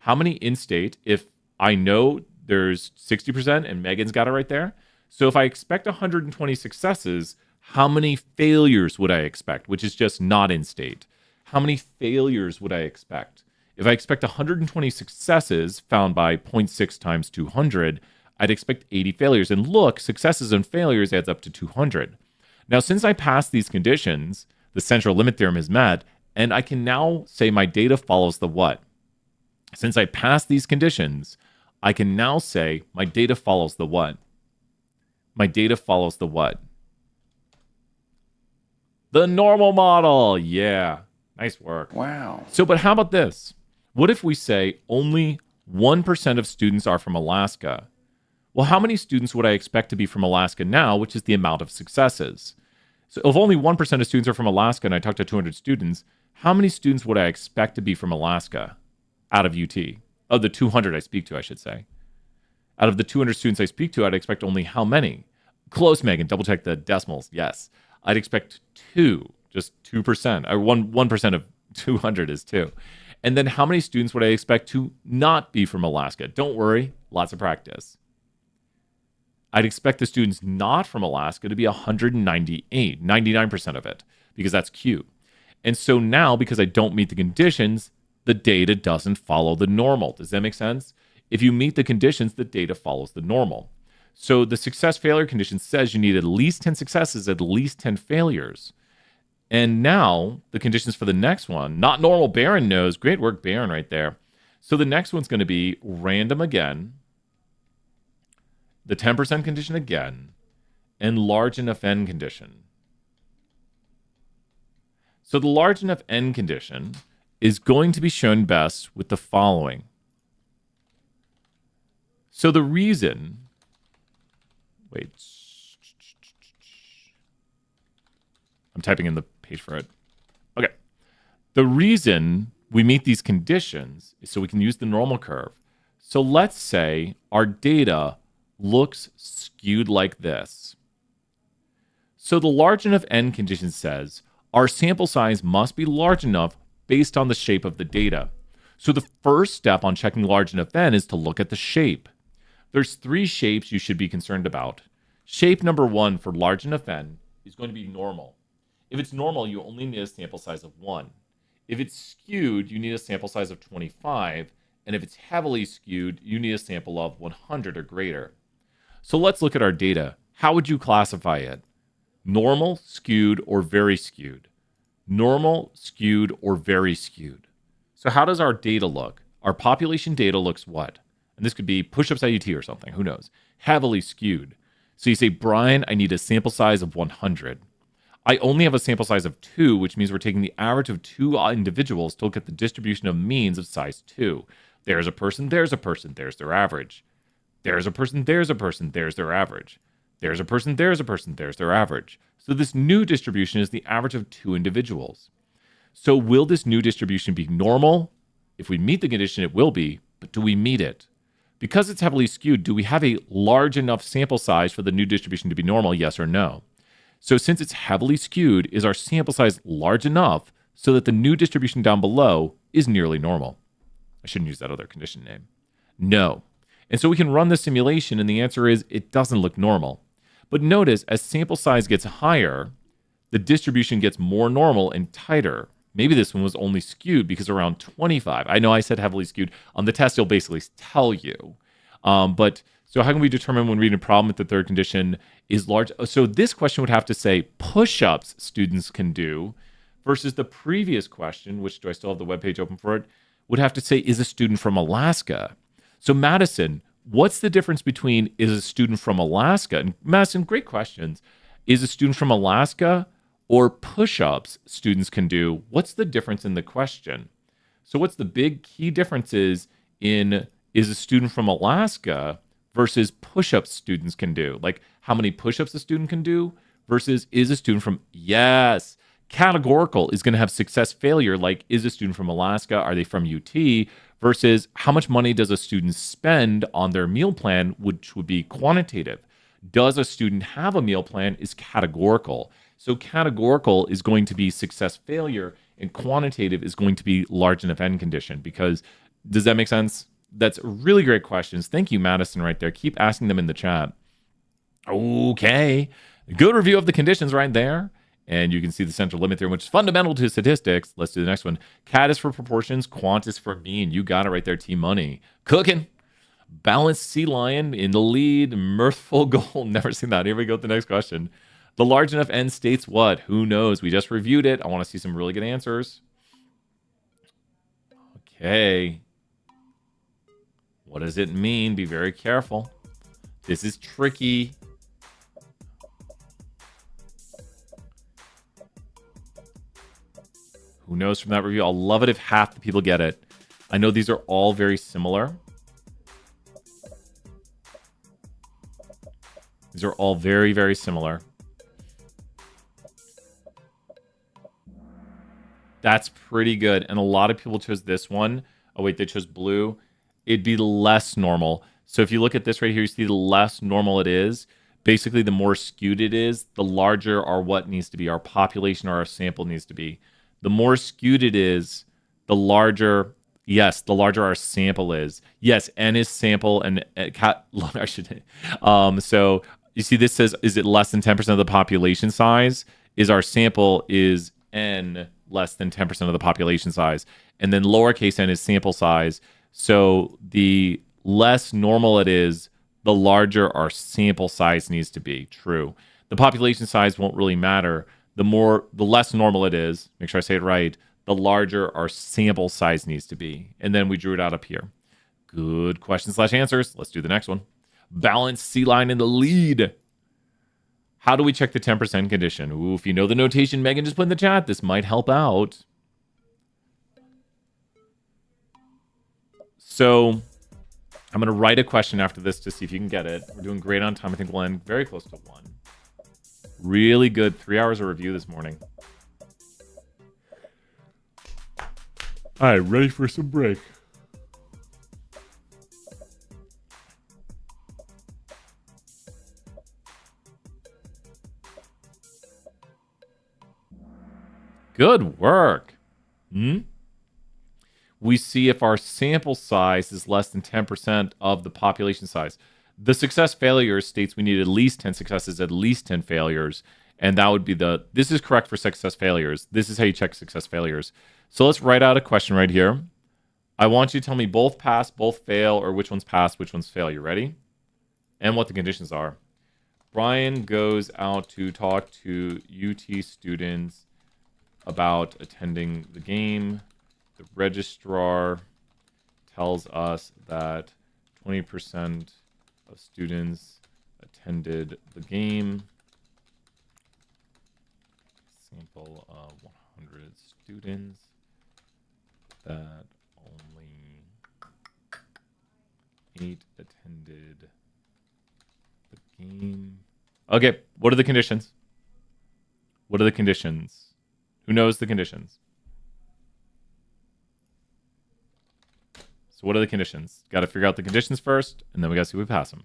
How many in-state, if I know there's 60%, and Megan's got it right there. So if I expect 120 successes, how many failures would I expect, which is just not in-state? How many failures would I expect? If I expect 120 successes found by 0.6 times 200, I'd expect 80 failures. And look, successes and failures adds up to 200. Now, since I passed these conditions, the central limit theorem is met, and I can now say my data follows the what? Since I passed these conditions, I can now say my data follows the what? My data follows the what? The normal model. Yeah. Nice work. Wow. So, but how about this? What if we say only 1% of students are from Alaska? Well, how many students would I expect to be from Alaska now, which is the amount of successes? So if only 1% of students are from Alaska and I talk to 200 students, how many students would I expect to be from Alaska out of UT? Of the 200 I speak to, I should say. Out of the 200 students I speak to, I'd expect only how many? Close, Megan. Double check the decimals. Yes. I'd expect 2, just 2%. Or 1% of 200 is 2. And then how many students would I expect to not be from Alaska? Don't worry, lots of practice. I'd expect the students not from Alaska to be 198, 99% of it, because that's Q. And so now, because I don't meet the conditions, the data doesn't follow the normal. Does that make sense? If you meet the conditions, the data follows the normal. So the success failure condition says you need at least 10 successes, at least 10 failures. And now the conditions for the next one, not normal, Barron knows. Great work, Barron, right there. So the next one's going to be random again, the 10% condition again, and large enough n condition. So the large enough n condition is going to be shown best with the following. So the reason, wait, I'm typing in the page for it. Okay. The reason we meet these conditions is so we can use the normal curve. So let's say our data looks skewed like this. So the large enough n condition says our sample size must be large enough based on the shape of the data. So the first step on checking large enough n is to look at the shape. There's 3 shapes you should be concerned about. Shape number 1 for large enough n is going to be normal. If it's normal, you only need a sample size of 1. If it's skewed, you need a sample size of 25. And if it's heavily skewed, you need a sample of 100 or greater. So let's look at our data. How would you classify it? Normal, skewed, or very skewed? Normal, skewed, or very skewed? So how does our data look? Our population data looks what? And this could be push-ups IUT or something. Who knows? Heavily skewed. So you say, Brian, I need a sample size of 100. I only have a sample size of 2, which means we're taking the average of 2 individuals to look at the distribution of means of size 2. There's a person, there's a person, there's their average. There's a person, there's a person, there's their average. There's a person, there's a person, there's their average. So this new distribution is the average of 2 individuals. So will this new distribution be normal? If we meet the condition, it will be, but do we meet it? Because it's heavily skewed, do we have a large enough sample size for the new distribution to be normal, yes or no? So since it's heavily skewed, is our sample size large enough so that the new distribution down below is nearly normal? I shouldn't use that other condition name. No. And so we can run the simulation, and the answer is it doesn't look normal. But notice, as sample size gets higher, the distribution gets more normal and tighter. Maybe this one was only skewed because around 25. I know I said heavily skewed. On the test, it'll basically tell you. But so how can we determine when reading a problem if the third condition is large? So this question would have to say push-ups students can do versus the previous question, which do I still have the webpage open for it, would have to say, is a student from Alaska? So Madison, what's the difference between is a student from Alaska? And Madison, great questions. Is a student from Alaska or push-ups students can do? What's the difference in the question? So what's the big key differences in is a student from Alaska versus push-ups students can do? Like how many push-ups a student can do versus is a student from, yes, categorical is going to have success failure, like is a student from Alaska, are they from UT, versus how much money does a student spend on their meal plan, which would be quantitative. Does a student have a meal plan is categorical. So categorical is going to be success failure and quantitative is going to be large enough n condition. Because does that make sense? That's really great questions. Thank you, Madison, right there. Keep asking them in the chat. Okay. Good review of the conditions right there. And you can see the central limit theorem, which is fundamental to statistics. Let's do the next one. Cat is for proportions, quant is for mean. You got it right there, Team Money. Cooking. Balanced sea lion in the lead. Mirthful goal. Never seen that. Here we go with the next question. The large enough n states what? Who knows? We just reviewed it. I want to see some really good answers. Okay. What does it mean? Be very careful. This is tricky. Who knows from that review? I'll love it if half the people get it. I know these are all very similar. These are all very, very similar. That's pretty good. And a lot of people chose this one. Oh, wait, they chose blue. It'd be less normal. So if you look at this right here, you see the less normal it is. Basically, the more skewed it is, the larger our what needs to be, our population or our sample needs to be. The more skewed it is, the larger, yes, the larger our sample is. Yes, N is sample and I should. So you see, this says, is it less than 10% of the population size? Is our sample is N less than 10% of the population size? And then lowercase n is sample size. So the less normal it is, the larger our sample size needs to be. True. The population size won't really matter. The less normal it is, make sure I say it right, the larger our sample size needs to be. And then we drew it out up here. Good question/answers. Let's do the next one. Balanced C line in the lead. How do we check the 10% condition? Ooh, if you know the notation, Megan just put in the chat, this might help out. So I'm going to write a question after this to see if you can get it. We're doing great on time. I think we'll end very close to 1. Really good. 3 hours of review this morning. All right, ready for some break. Good work. We see if our sample size is less than 10% of the population size. The success failure states we need at least 10 successes, at least 10 failures. And that would be this is correct for success failures. This is how you check success failures. So let's write out a question right here. I want you to tell me both pass, both fail, or which one's pass, which one's fail. You ready? And what the conditions are. Brian goes out to talk to UT students about attending the game. The registrar tells us that 20% of students attended the game. Sample of 100 students, that only 8 attended the game. Okay, what are the conditions? What are the conditions? Who knows the conditions? So what are the conditions? Got to figure out the conditions first, and then we got to see if we pass them.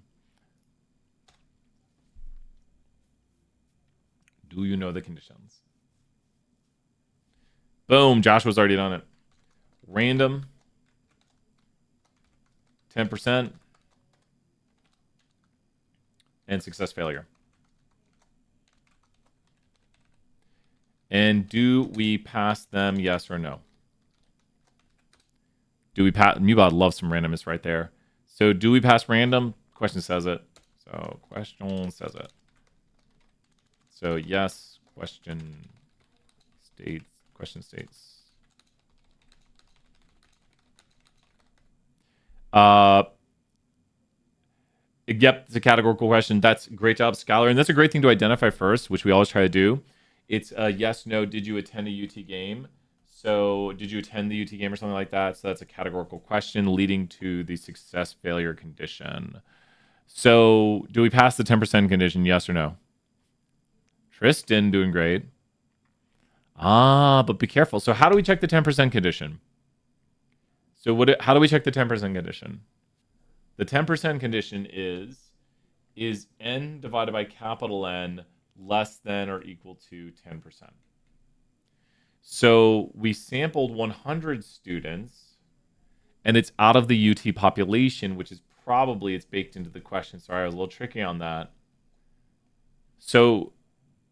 Do you know the conditions? Boom, Joshua's already done it. Random, 10%, and success failure. And do we pass them, yes or no? Do we pass? Mubot loves some randomness right there. So do we pass random? Question says it. So question says it. So yes, question states. Yep, it's a categorical question. That's a great job, Scholar. And that's a great thing to identify first, which we always try to do. It's a yes, no, did you attend a UT game? So did you attend the UT game or something like that? So that's a categorical question leading to the success failure condition. So do we pass the 10% condition, yes or no? Tristan doing great. But be careful. So how do we check the 10% condition? So how do we check the 10% condition? The 10% condition is n divided by capital N less than or equal to 10%. So we sampled 100 students, and it's out of the UT population, which is probably, it's baked into the question. Sorry, I was a little tricky on that. So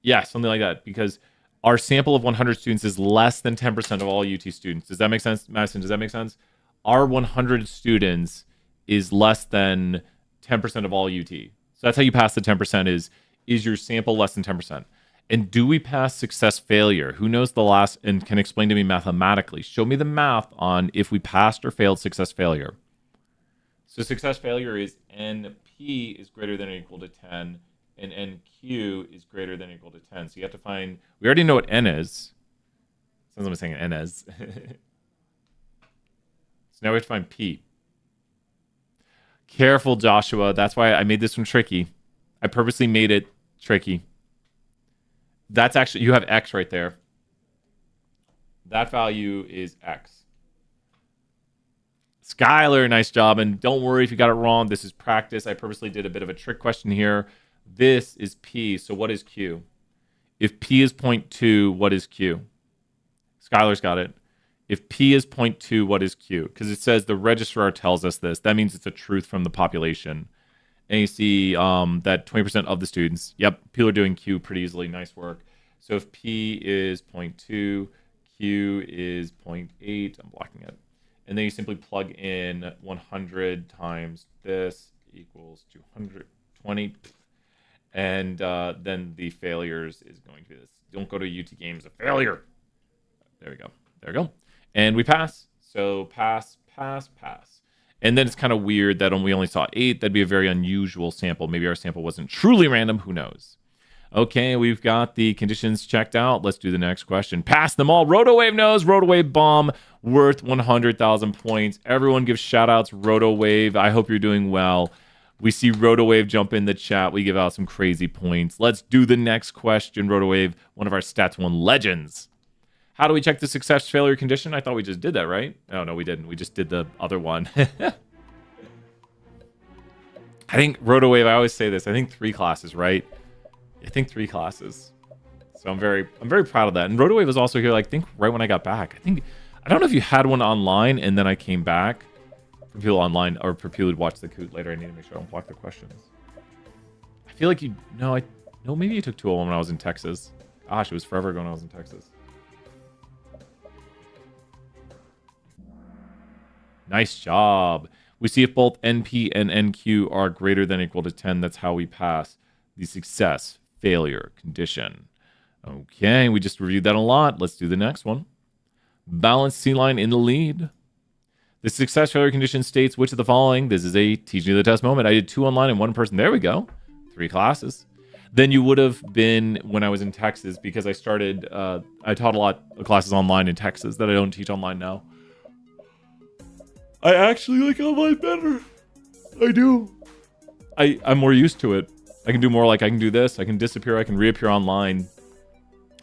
yeah, something like that, because our sample of 100 students is less than 10% of all UT students. Does that make sense, Madison? Does that make sense? Our 100 students is less than 10% of all UT. So that's how you pass the 10% is your sample less than 10%? And do we pass success failure? Who knows the last and can explain to me mathematically? Show me the math on if we passed or failed success failure. So success failure is NP is greater than or equal to 10, and NQ is greater than or equal to 10. So you have to find, we already know what N is. Sounds like I'm saying N is. So now we have to find P. Careful, Joshua. That's why I made this one tricky. I purposely made it tricky. That's actually, you have X right there. That value is X. Skylar, nice job. And don't worry if you got it wrong. This is practice. I purposely did a bit of a trick question here. This is P. So what is Q? If P is 0.2, what is Q? Skylar's got it. If P is 0.2, what is Q? Because it says the registrar tells us this. That means it's a truth from the population. And you see that 20% of the students, yep, people are doing Q pretty easily. Nice work. So if P is 0.2, Q is 0.8. I'm blocking it. And then you simply plug in 100 times this equals 220. And then the failures is going to be this. Don't go to UT Games, a failure. There we go. There we go. And we pass. So pass. And then it's kind of weird that we only saw 8. That'd be a very unusual sample. Maybe our sample wasn't truly random. Who knows? Okay, we've got the conditions checked out. Let's do the next question. Pass them all. Rotowave knows. Rotowave bomb worth 100,000 points. Everyone give shout-outs. Rotowave, I hope you're doing well. We see Rotowave jump in the chat. We give out some crazy points. Let's do the next question. Rotowave, one of our Stats 1 legends. How do we check the success failure condition? I thought we just did that, right? Oh, no, we didn't. We just did the other one. I think Rotowave, I always say this. I think 3 classes, right? I think 3 classes. So I'm very proud of that. And Rotowave was also here, like, I think right when I got back. I don't know if you had one online and then I came back for people online or for people who'd watch the Kahoot later. I need to make sure I don't block the questions. I feel like maybe you took 2 of them when I was in Texas. Gosh, it was forever ago when I was in Texas. Nice job. We see if both NP and NQ are greater than or equal to 10. That's how we pass the success failure condition. Okay, we just reviewed that a lot. Let's do the next one. Balanced C line in the lead. The success failure condition states which of the following. This is a teaching the test moment. I did 2 online and 1 in person. There we go. 3 classes. Then you would have been when I was in Texas because I started, I taught a lot of classes online in Texas that I don't teach online now. I actually like online better. I do. I'm more used to it. I can do more, like I can do this. I can disappear. I can reappear online.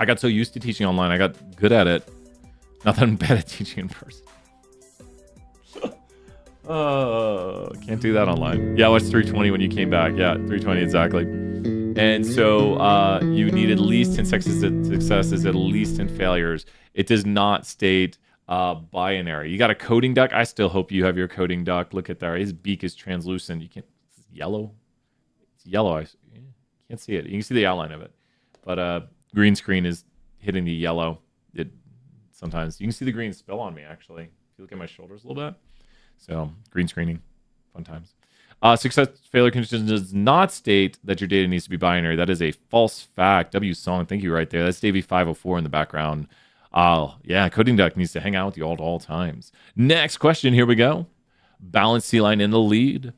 I got so used to teaching online. I got good at it. Not that I'm bad at teaching in person. Can't do that online. Yeah, it was 320 when you came back. Yeah, 320 exactly. And so you need at least 10 successes, at least 10 failures. It does not state binary. You got a coding duck. I still hope you have your coding duck. Look at that. His beak is translucent. You can't. It's yellow. It's yellow. I can't see it. You can see the outline of it, but green screen is hitting the yellow. It sometimes you can see the green spill on me. Actually, if you look at my shoulders a little bit. So green screening, fun times. Success failure condition does not state that your data needs to be binary. That is a false fact. W Song, thank you right there. That's Davey 504 in the background. Yeah, coding duck needs to hang out with you at all times. Next question, here we go. Balanced C line in the lead.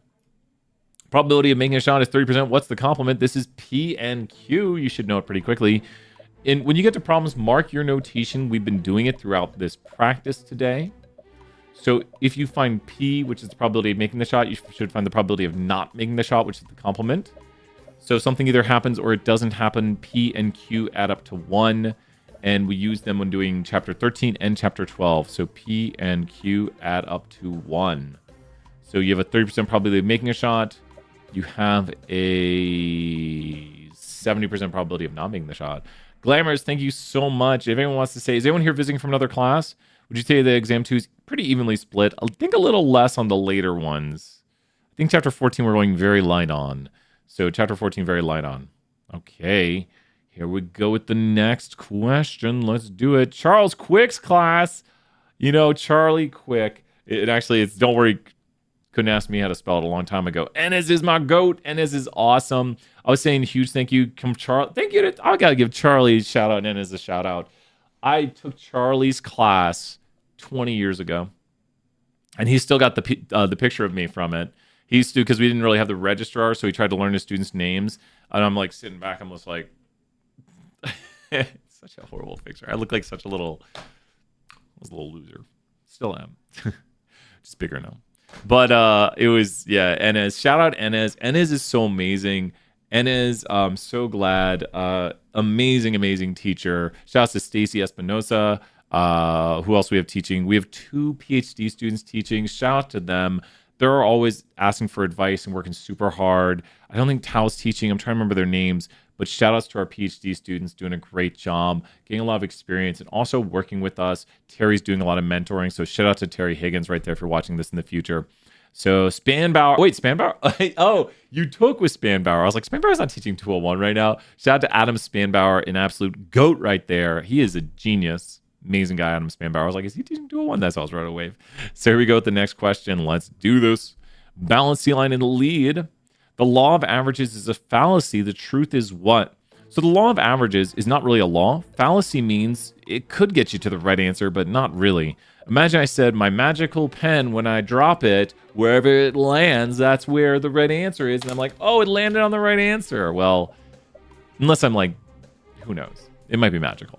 Probability of making a shot is 30%. What's the complement? This is P and Q. You should know it pretty quickly. And when you get to problems, mark your notation. We've been doing it throughout this practice today. So if you find P, which is the probability of making the shot, you should find the probability of not making the shot, which is the complement. So if something either happens or it doesn't happen, P and Q add up to 1. And we use them when doing chapter 13 and chapter 12. So P and Q add up to 1. So you have a 30% probability of making a shot. You have a 70% probability of not making the shot. Glamours, thank you so much. If anyone wants to say, is anyone here visiting from another class? Would you say the exam 2 is pretty evenly split? I think a little less on the later ones. I think chapter 14 we're going very light on. So chapter 14 very light on. Okay. Here we go with the next question. Let's do it. Charles Quick's class. You know, Charlie Quick. It's don't worry. Couldn't ask me how to spell it a long time ago. Enes is my goat. Enes is awesome. I was saying huge thank you. Thank you. I got to give Charlie a shout out and Enes a shout out. I took Charlie's class 20 years ago. And he's still got the picture of me from it. He used to, because we didn't really have the registrar, so he tried to learn his students' names. And I'm like sitting back, I'm just like, such a horrible picture. I look like such a little loser. Still am. Just bigger now. But it was, yeah, Enes. Shout out Enes. Enes is so amazing. Enes, so glad. Amazing teacher. Shout out to Stacy Espinosa. Who else we have teaching? We have 2 PhD students teaching. Shout out to them. They're always asking for advice and working super hard. I don't think Tao's teaching. I'm trying to remember their names, but shout outs to our PhD students doing a great job, getting a lot of experience, and also working with us. Terry's doing a lot of mentoring. So shout out to Terry Higgins right there if you're watching this in the future. So Spanbauer. Wait, Spanbauer? Oh, you took with Spanbauer. I was like, Spanbauer's not teaching 201 right now. Shout out to Adam Spanbauer, an absolute goat right there. He is a genius. Amazing guy, Adam Spanbauer. I was like, is he teaching 201? That's all I was right away. So here we go with the next question. Let's do this. Balanced C line in the lead. The law of averages is a fallacy. The truth is what? So the law of averages is not really a law. Fallacy means it could get you to the right answer, but not really. Imagine I said my magical pen, when I drop it, wherever it lands, that's where the right answer is. And I'm like, oh, it landed on the right answer. Well, unless I'm like, who knows? It might be magical.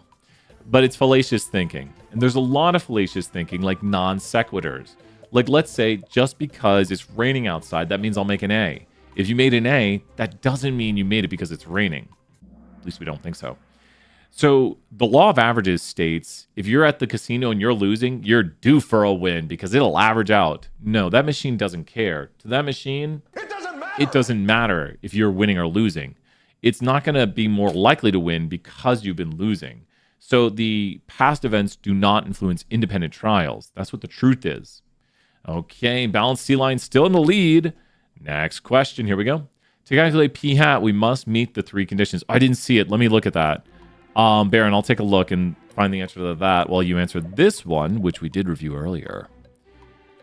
But it's fallacious thinking. And there's a lot of fallacious thinking, like non sequiturs. Like, let's say, just because it's raining outside, that means I'll make an A. If you made an A, that doesn't mean you made it because it's raining. At least we don't think so. So the law of averages states, if you're at the casino and you're losing, you're due for a win because it'll average out. No, that machine doesn't care. To that machine, it doesn't matter if you're winning or losing. It's not going to be more likely to win because you've been losing. So the past events do not influence independent trials. That's what the truth is. Okay, balanced C line still in the lead. Next question. Here we go. To calculate p hat, we must meet the 3 conditions. I didn't see it. Let me look at that. Baron, I'll take a look and find the answer to that while you answer this one, which we did review earlier.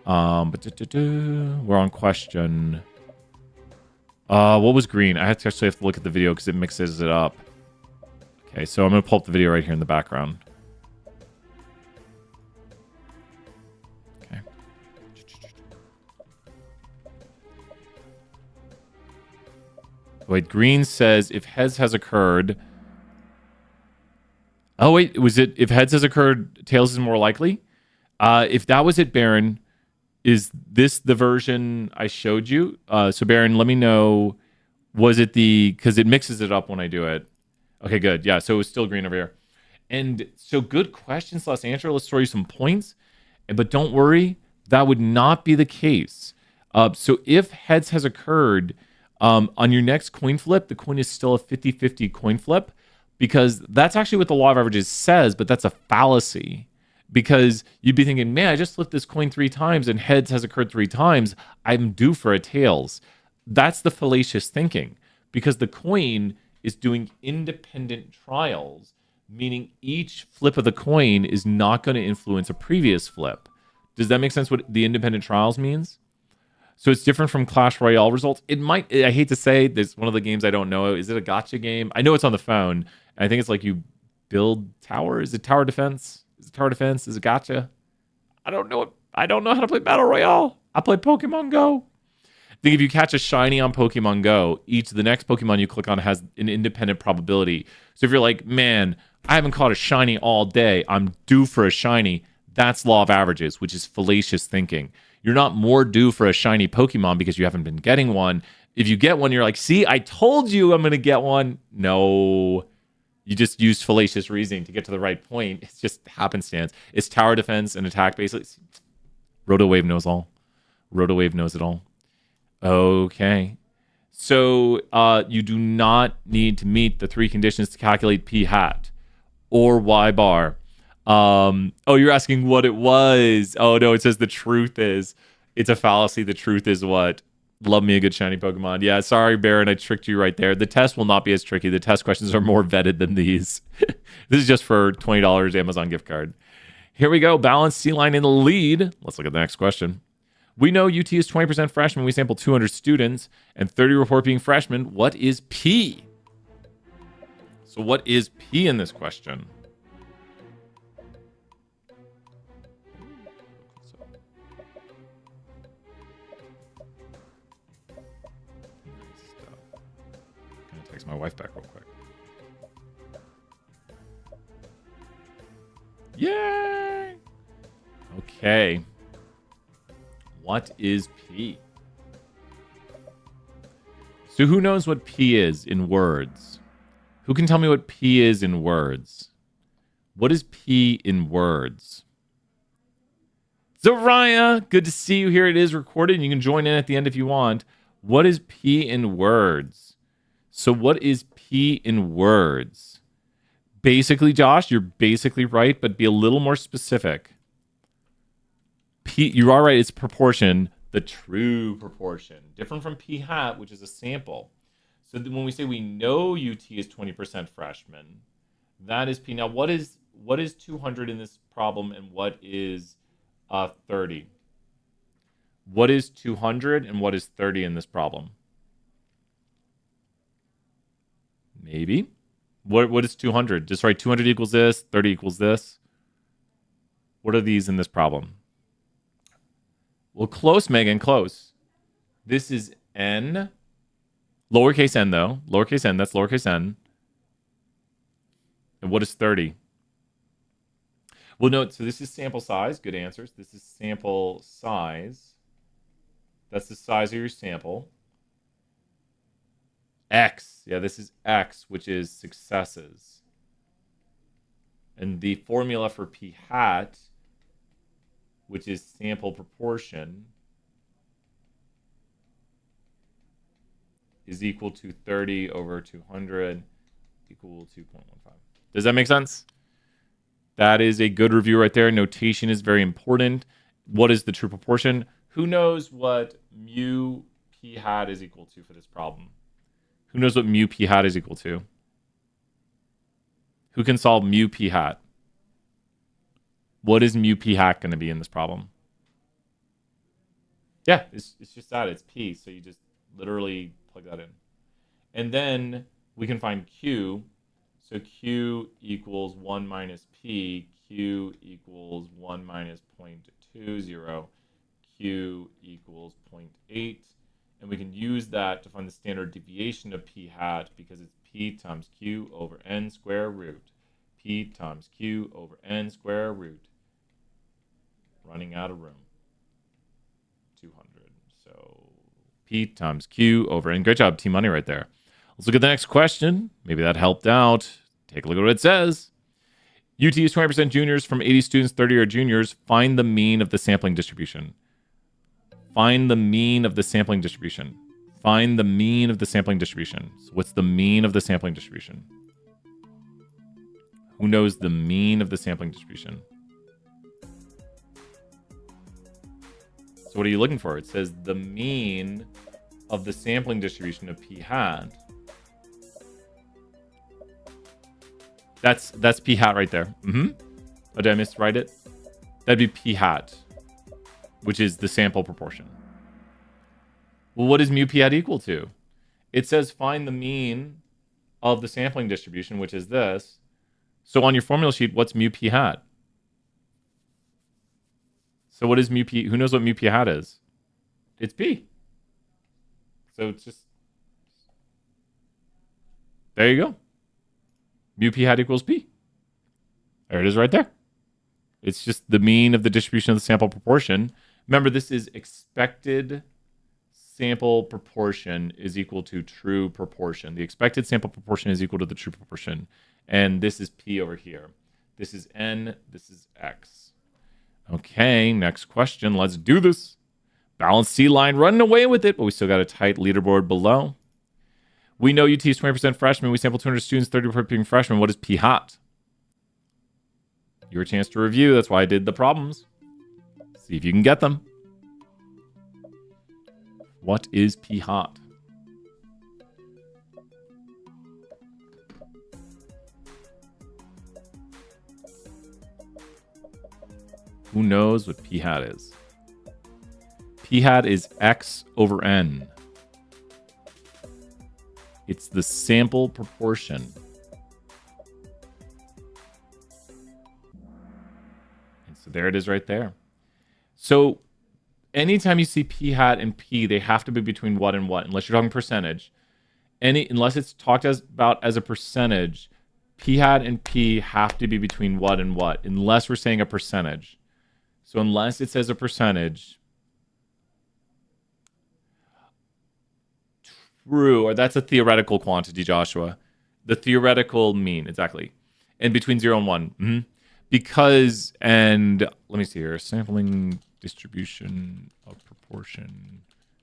We're on question. What was green? I actually have to look at the video because it mixes it up. Okay, so I'm going to pull up the video right here in the background. Okay. Wait, green says if heads has occurred... Oh, wait, was it if heads has occurred, tails is more likely? If that was it, Baron, is this the version I showed you? So, Baron, let me know, was it because it mixes it up when I do it. Okay, good. Yeah, so it was still green over here. And so good question, / answer. Let's throw you some points. But don't worry, that would not be the case. So if heads has occurred, on your next coin flip, the coin is still a 50-50 coin flip. Because that's actually what the law of averages says, but that's a fallacy. Because you'd be thinking, man, I just flipped this coin 3 times and heads has occurred 3 times. I'm due for a tails. That's the fallacious thinking. Because the coin is doing independent trials, meaning each flip of the coin is not going to influence a previous flip. Does that make sense what the independent trials means? So it's different from Clash Royale results. It might, I hate to say, there's one of the games I don't know. Is it a gacha game? I know it's on the phone. I think it's like you build tower. Is it tower defense? Is it tower defense? Is it gacha? I don't know. I don't know how to play Battle Royale. I play Pokemon Go. I think if you catch a shiny on Pokemon Go, the next Pokemon you click on has an independent probability. So if you're like, man, I haven't caught a shiny all day. I'm due for a shiny. That's law of averages, which is fallacious thinking. You're not more due for a shiny Pokemon because you haven't been getting one. If you get one, you're like, see, I told you I'm going to get one. No. You just used fallacious reasoning to get to the right point. It's just happenstance. It's tower defense and attack basically. Rotowave knows all. Rotowave knows it all. Okay. So you do not need to meet the 3 conditions to calculate p hat or y bar. Oh, you're asking what it was. Oh, no, it says the truth is. It's a fallacy. The truth is what? Love me a good shiny Pokemon. Yeah, sorry, Baron, I tricked you right there. The test will not be as tricky. The test questions are more vetted than these. This is just for $20 Amazon gift card. Here we go. Balanced C line in the lead. Let's look at the next question. We know UT is 20% freshmen. We sampled 200 students and 30 report being freshmen. What is P? So what is P in this question? My wife back real quick. Yay! Okay. What is P? So who knows what P is in words? Who can tell me what P is in words? What is P in words? Zariah, good to see you here. It is recorded. You can join in at the end if you want. What is P in words? So what is P in words? Basically, Josh, you're basically right, but be a little more specific. P, you are right. It's proportion, the true proportion. Different from P hat, which is a sample. So when we say we know UT is 20% freshman, that is P. Now, what is 200 in this problem, and what is 30? What is 200 and what is 30 in this problem? Maybe. What is 200? Just write 200 equals this, 30 equals this. What are these in this problem? Well, close, Megan, close. This is n. Lowercase n, though. Lowercase n, that's lowercase n. And what is 30? Well, no, so this is sample size. Good answers. This is sample size. That's the size of your sample. X. Yeah, this is X, which is successes. And the formula for P hat, which is sample proportion, is equal to 30 over 200 equal to 2.15. Does that make sense? That is a good review right there. Notation is very important. What is the true proportion? Who knows what mu P hat is equal to for this problem? Who knows what mu P hat is equal to? Who can solve mu P hat? What is mu P hat going to be in this problem? Yeah, it's just that. It's P. So you just literally plug that in. And then we can find Q. So Q equals 1 minus P. Q equals 1 minus 0.20. Q equals 0.8. And we can use that to find the standard deviation of P hat because it's P times Q over N square root. P times Q over N square root. Running out of room. 200. So P times Q over N. Great job, Team Money right there. Let's look at the next question. Maybe that helped out. Take a look at what it says. UT is 20% juniors. From 80 students, 30 are juniors. Find the mean of the sampling distribution. Find the mean of the sampling distribution. Find the mean of the sampling distribution. So what's the mean of the sampling distribution? Who knows the mean of the sampling distribution? So what are you looking for? It says the mean of the sampling distribution of P hat. That's P hat right there. Oh, did I miswrite it? That'd be P hat, which is the sample proportion. Well, what is mu P hat equal to? It says find the mean of the sampling distribution, which is this. So on your formula sheet, what's mu P hat? So what is mu P? Who knows what mu P hat is? It's P. So it's just... There you go. Mu P hat equals P. There it is right there. It's just the mean of the distribution of the sample proportion. Remember, this is expected sample proportion is equal to true proportion. The expected sample proportion is equal to the true proportion. And this is P over here. This is N. This is X. Okay, next question. Let's do this. Balanced C line running away with it, but we still got a tight leaderboard below. We know UT is 20% freshmen. We sample 200 students, 30% being freshmen. What is P hot? Your chance to review. That's why I did the problems. See if you can get them. What is P hot? Who knows what P hat is? P hat is X over N. It's the sample proportion. And so there it is right there. So anytime you see P hat and P, they have to be between what and what, unless you're talking percentage. Unless it's talked about as a percentage, P hat and P have to be between what and what, unless we're saying a percentage. So unless it says a percentage, true, or that's a theoretical quantity, Joshua. The theoretical mean, exactly. And between 0 and 1. Mm-hmm. Because, and let me see here, sampling distribution of proportion,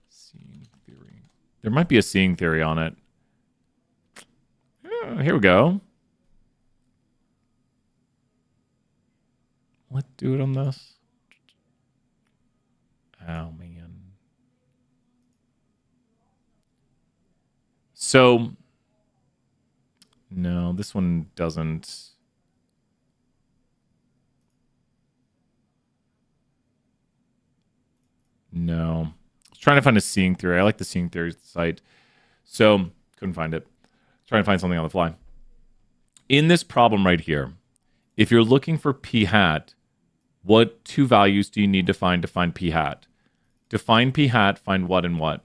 seeing theory. There might be a seeing theory on it. Here we go. Let's do it on this. Oh, man. So, no, this one doesn't. No. I was trying to find a seeing theory. I like the seeing theory site. So, couldn't find it. Trying to find something on the fly. In this problem right here, if you're looking for p hat, what two values do you need to find p hat? To find p hat, find what and what?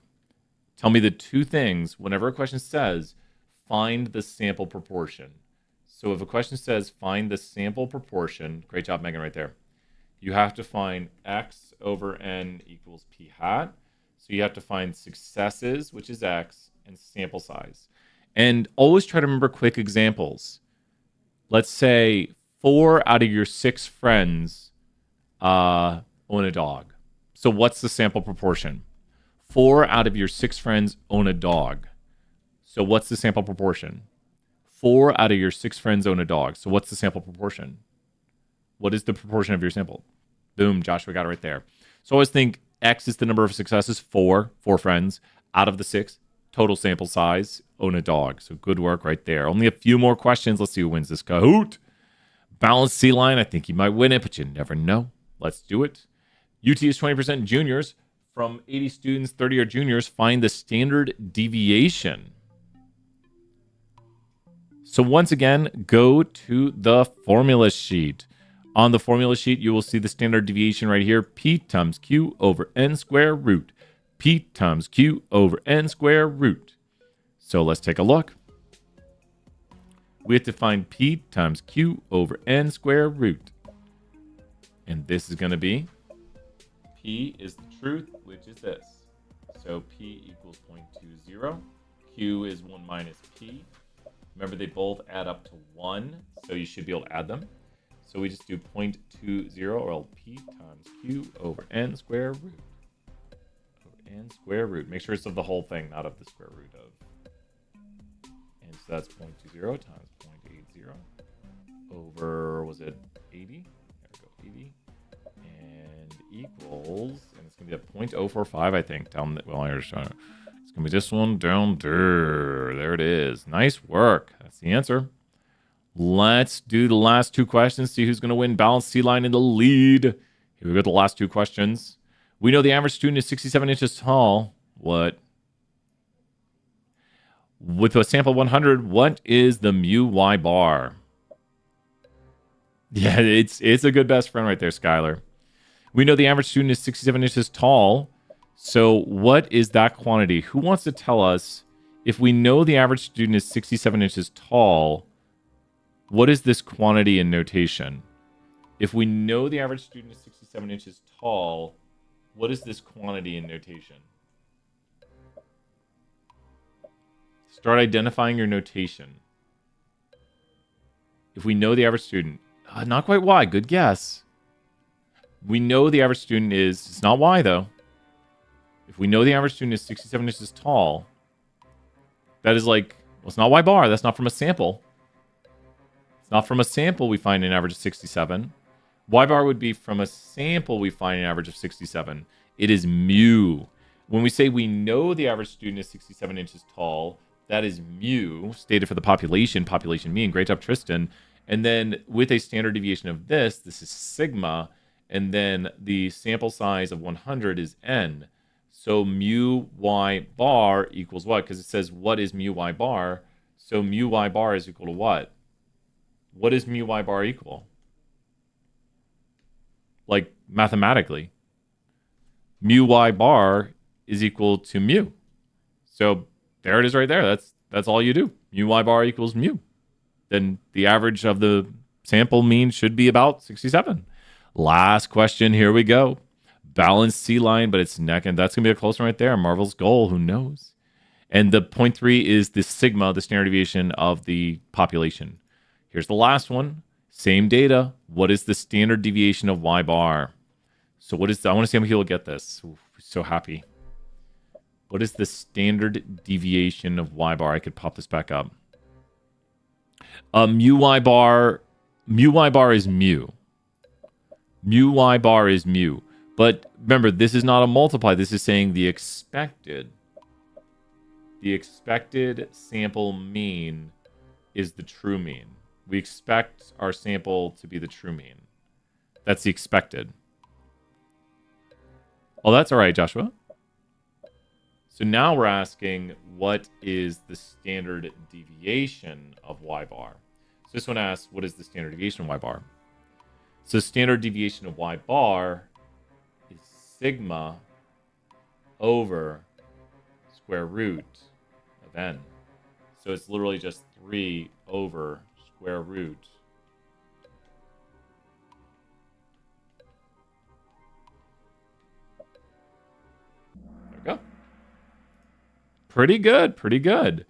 Tell me the two things. Whenever a question says, find the sample proportion. So if a question says, find the sample proportion, great job, Megan, right there. You have to find x over n equals p hat. So you have to find successes, which is x, and sample size. And always try to remember quick examples. Let's say 4 out of your 6 friends own a dog. So what's the sample proportion? 4 out of your 6 friends own a dog. So what's the sample proportion? 4 out of your 6 friends own a dog. So what's the sample proportion? What is the proportion of your sample? Boom, Joshua got it right there. So always think X is the number of successes, 4 friends out of the 6. Total sample size, own a dog. So good work right there. Only a few more questions. Let's see who wins this Kahoot. Balanced C line. I think you might win it, but you never know. Let's do it. UT is 20% juniors. From 80 students, 30 are juniors. Find the standard deviation. So once again, go to the formula sheet. On the formula sheet, you will see the standard deviation right here. P times Q over N square root. P times Q over N square root. So let's take a look. We have to find P times Q over N square root. And this is going to be P is the truth, which is this. So P equals 0.20. Q is 1 minus P. Remember, they both add up to 1, so you should be able to add them. So we just do 0.20, or P times Q over N square root. N square root. Make sure it's of the whole thing, not of the square root of. And so that's 0.20 times 0.80 over, was it 80? There we go, 80. And equals, and it's going to be a 0.045, I think, down the, well, it's going to be this one down there. There it is. Nice work. That's the answer. Let's do the last 2 questions, see who's going to win balanced C line in the lead. Here we go, the last 2 questions. We know the average student is 67 inches tall. What? With a sample 100, what is the mu y bar? Yeah, it's a good best friend right there, Skylar. We know the average student is 67 inches tall. So what is that quantity? Who wants to tell us, if we know the average student is 67 inches tall, what is this quantity in notation? If we know the average student is 67 inches tall, what is this quantity in notation? Start identifying your notation. If we know the average student, not quite Y, good guess. We know the average student is, it's not Y though. If we know the average student is 67 inches tall, that is like, well, it's not Y bar, that's not from a sample. It's not from a sample we find an average of 67. Y bar would be from a sample we find an average of 67. It is mu. When we say we know the average student is 67 inches tall, that is mu, stated for the population mean. Great job, Tristan. And then with a standard deviation of this is sigma, and then the sample size of 100 is n. So mu y bar equals what? Because it says what is mu y bar? So mu y bar is equal to what? What is mu y bar equal? Like mathematically, mu y bar is equal to mu. So there it is right there. That's all you do. Mu y bar equals mu. Then the average of the sample mean should be about 67. Last question. Here we go. Balanced C line, but it's neck, and that's going to be a close one right there. Marvel's goal. Who knows? And the 0.3 is the sigma, the standard deviation of the population. Here's the last one. Same data. What is the standard deviation of y bar? So what is I want to see how many people get this. Ooh, so happy. What is the standard deviation of y bar? I could pop this back up. Mu y bar is mu. Mu y bar is mu. But remember, this is not a multiply. This is saying the expected sample mean is the true mean. We expect our sample to be the true mean. That's the expected. Oh, that's all right, Joshua. So now we're asking, what is the standard deviation of y bar? So this one asks, what is the standard deviation of y bar? So standard deviation of y bar is sigma over square root of n. So it's literally just 3 over square root. There we go. Pretty good, pretty good.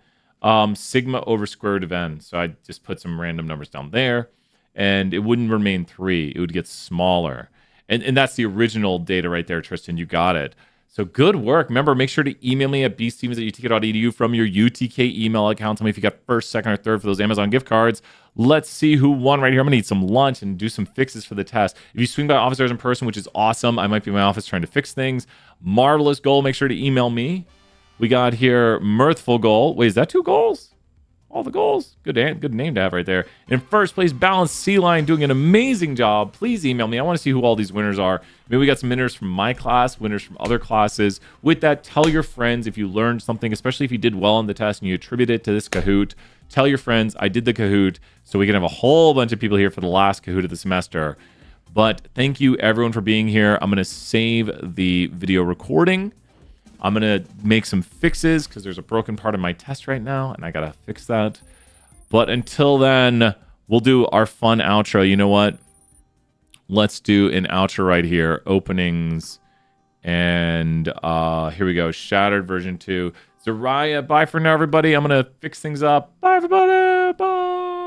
Sigma over square root of n. So I just put some random numbers down there, and it wouldn't remain 3. It would get smaller. And that's the original data right there, Tristan. You got it. So good work. Remember, make sure to email me at bstevens@utk.edu from your UTK email account. Tell me if you got first, second, or third for those Amazon gift cards. Let's see who won right here. I'm going to eat some lunch and do some fixes for the test. If you swing by office hours in person, which is awesome, I might be in my office trying to fix things. Marvelous goal. Make sure to email me. We got here mirthful goal. Wait, is that 2 goals? All the goals. Good name to have right there. In first place, Balanced Sea Lion doing an amazing job. Please email me. I want to see who all these winners are. Maybe we got some winners from my class, winners from other classes. With that, tell your friends if you learned something, especially if you did well on the test and you attribute it to this Kahoot. Tell your friends I did the Kahoot so we can have a whole bunch of people here for the last Kahoot of the semester. But thank you, everyone, for being here. I'm going to save the video recording. I'm going to make some fixes because there's a broken part of my test right now, and I got to fix that. But until then, we'll do our fun outro. You know what? Let's do an outro right here. Openings. And here we go. Shattered version 2. Zariah, bye for now, everybody. I'm going to fix things up. Bye, everybody. Bye.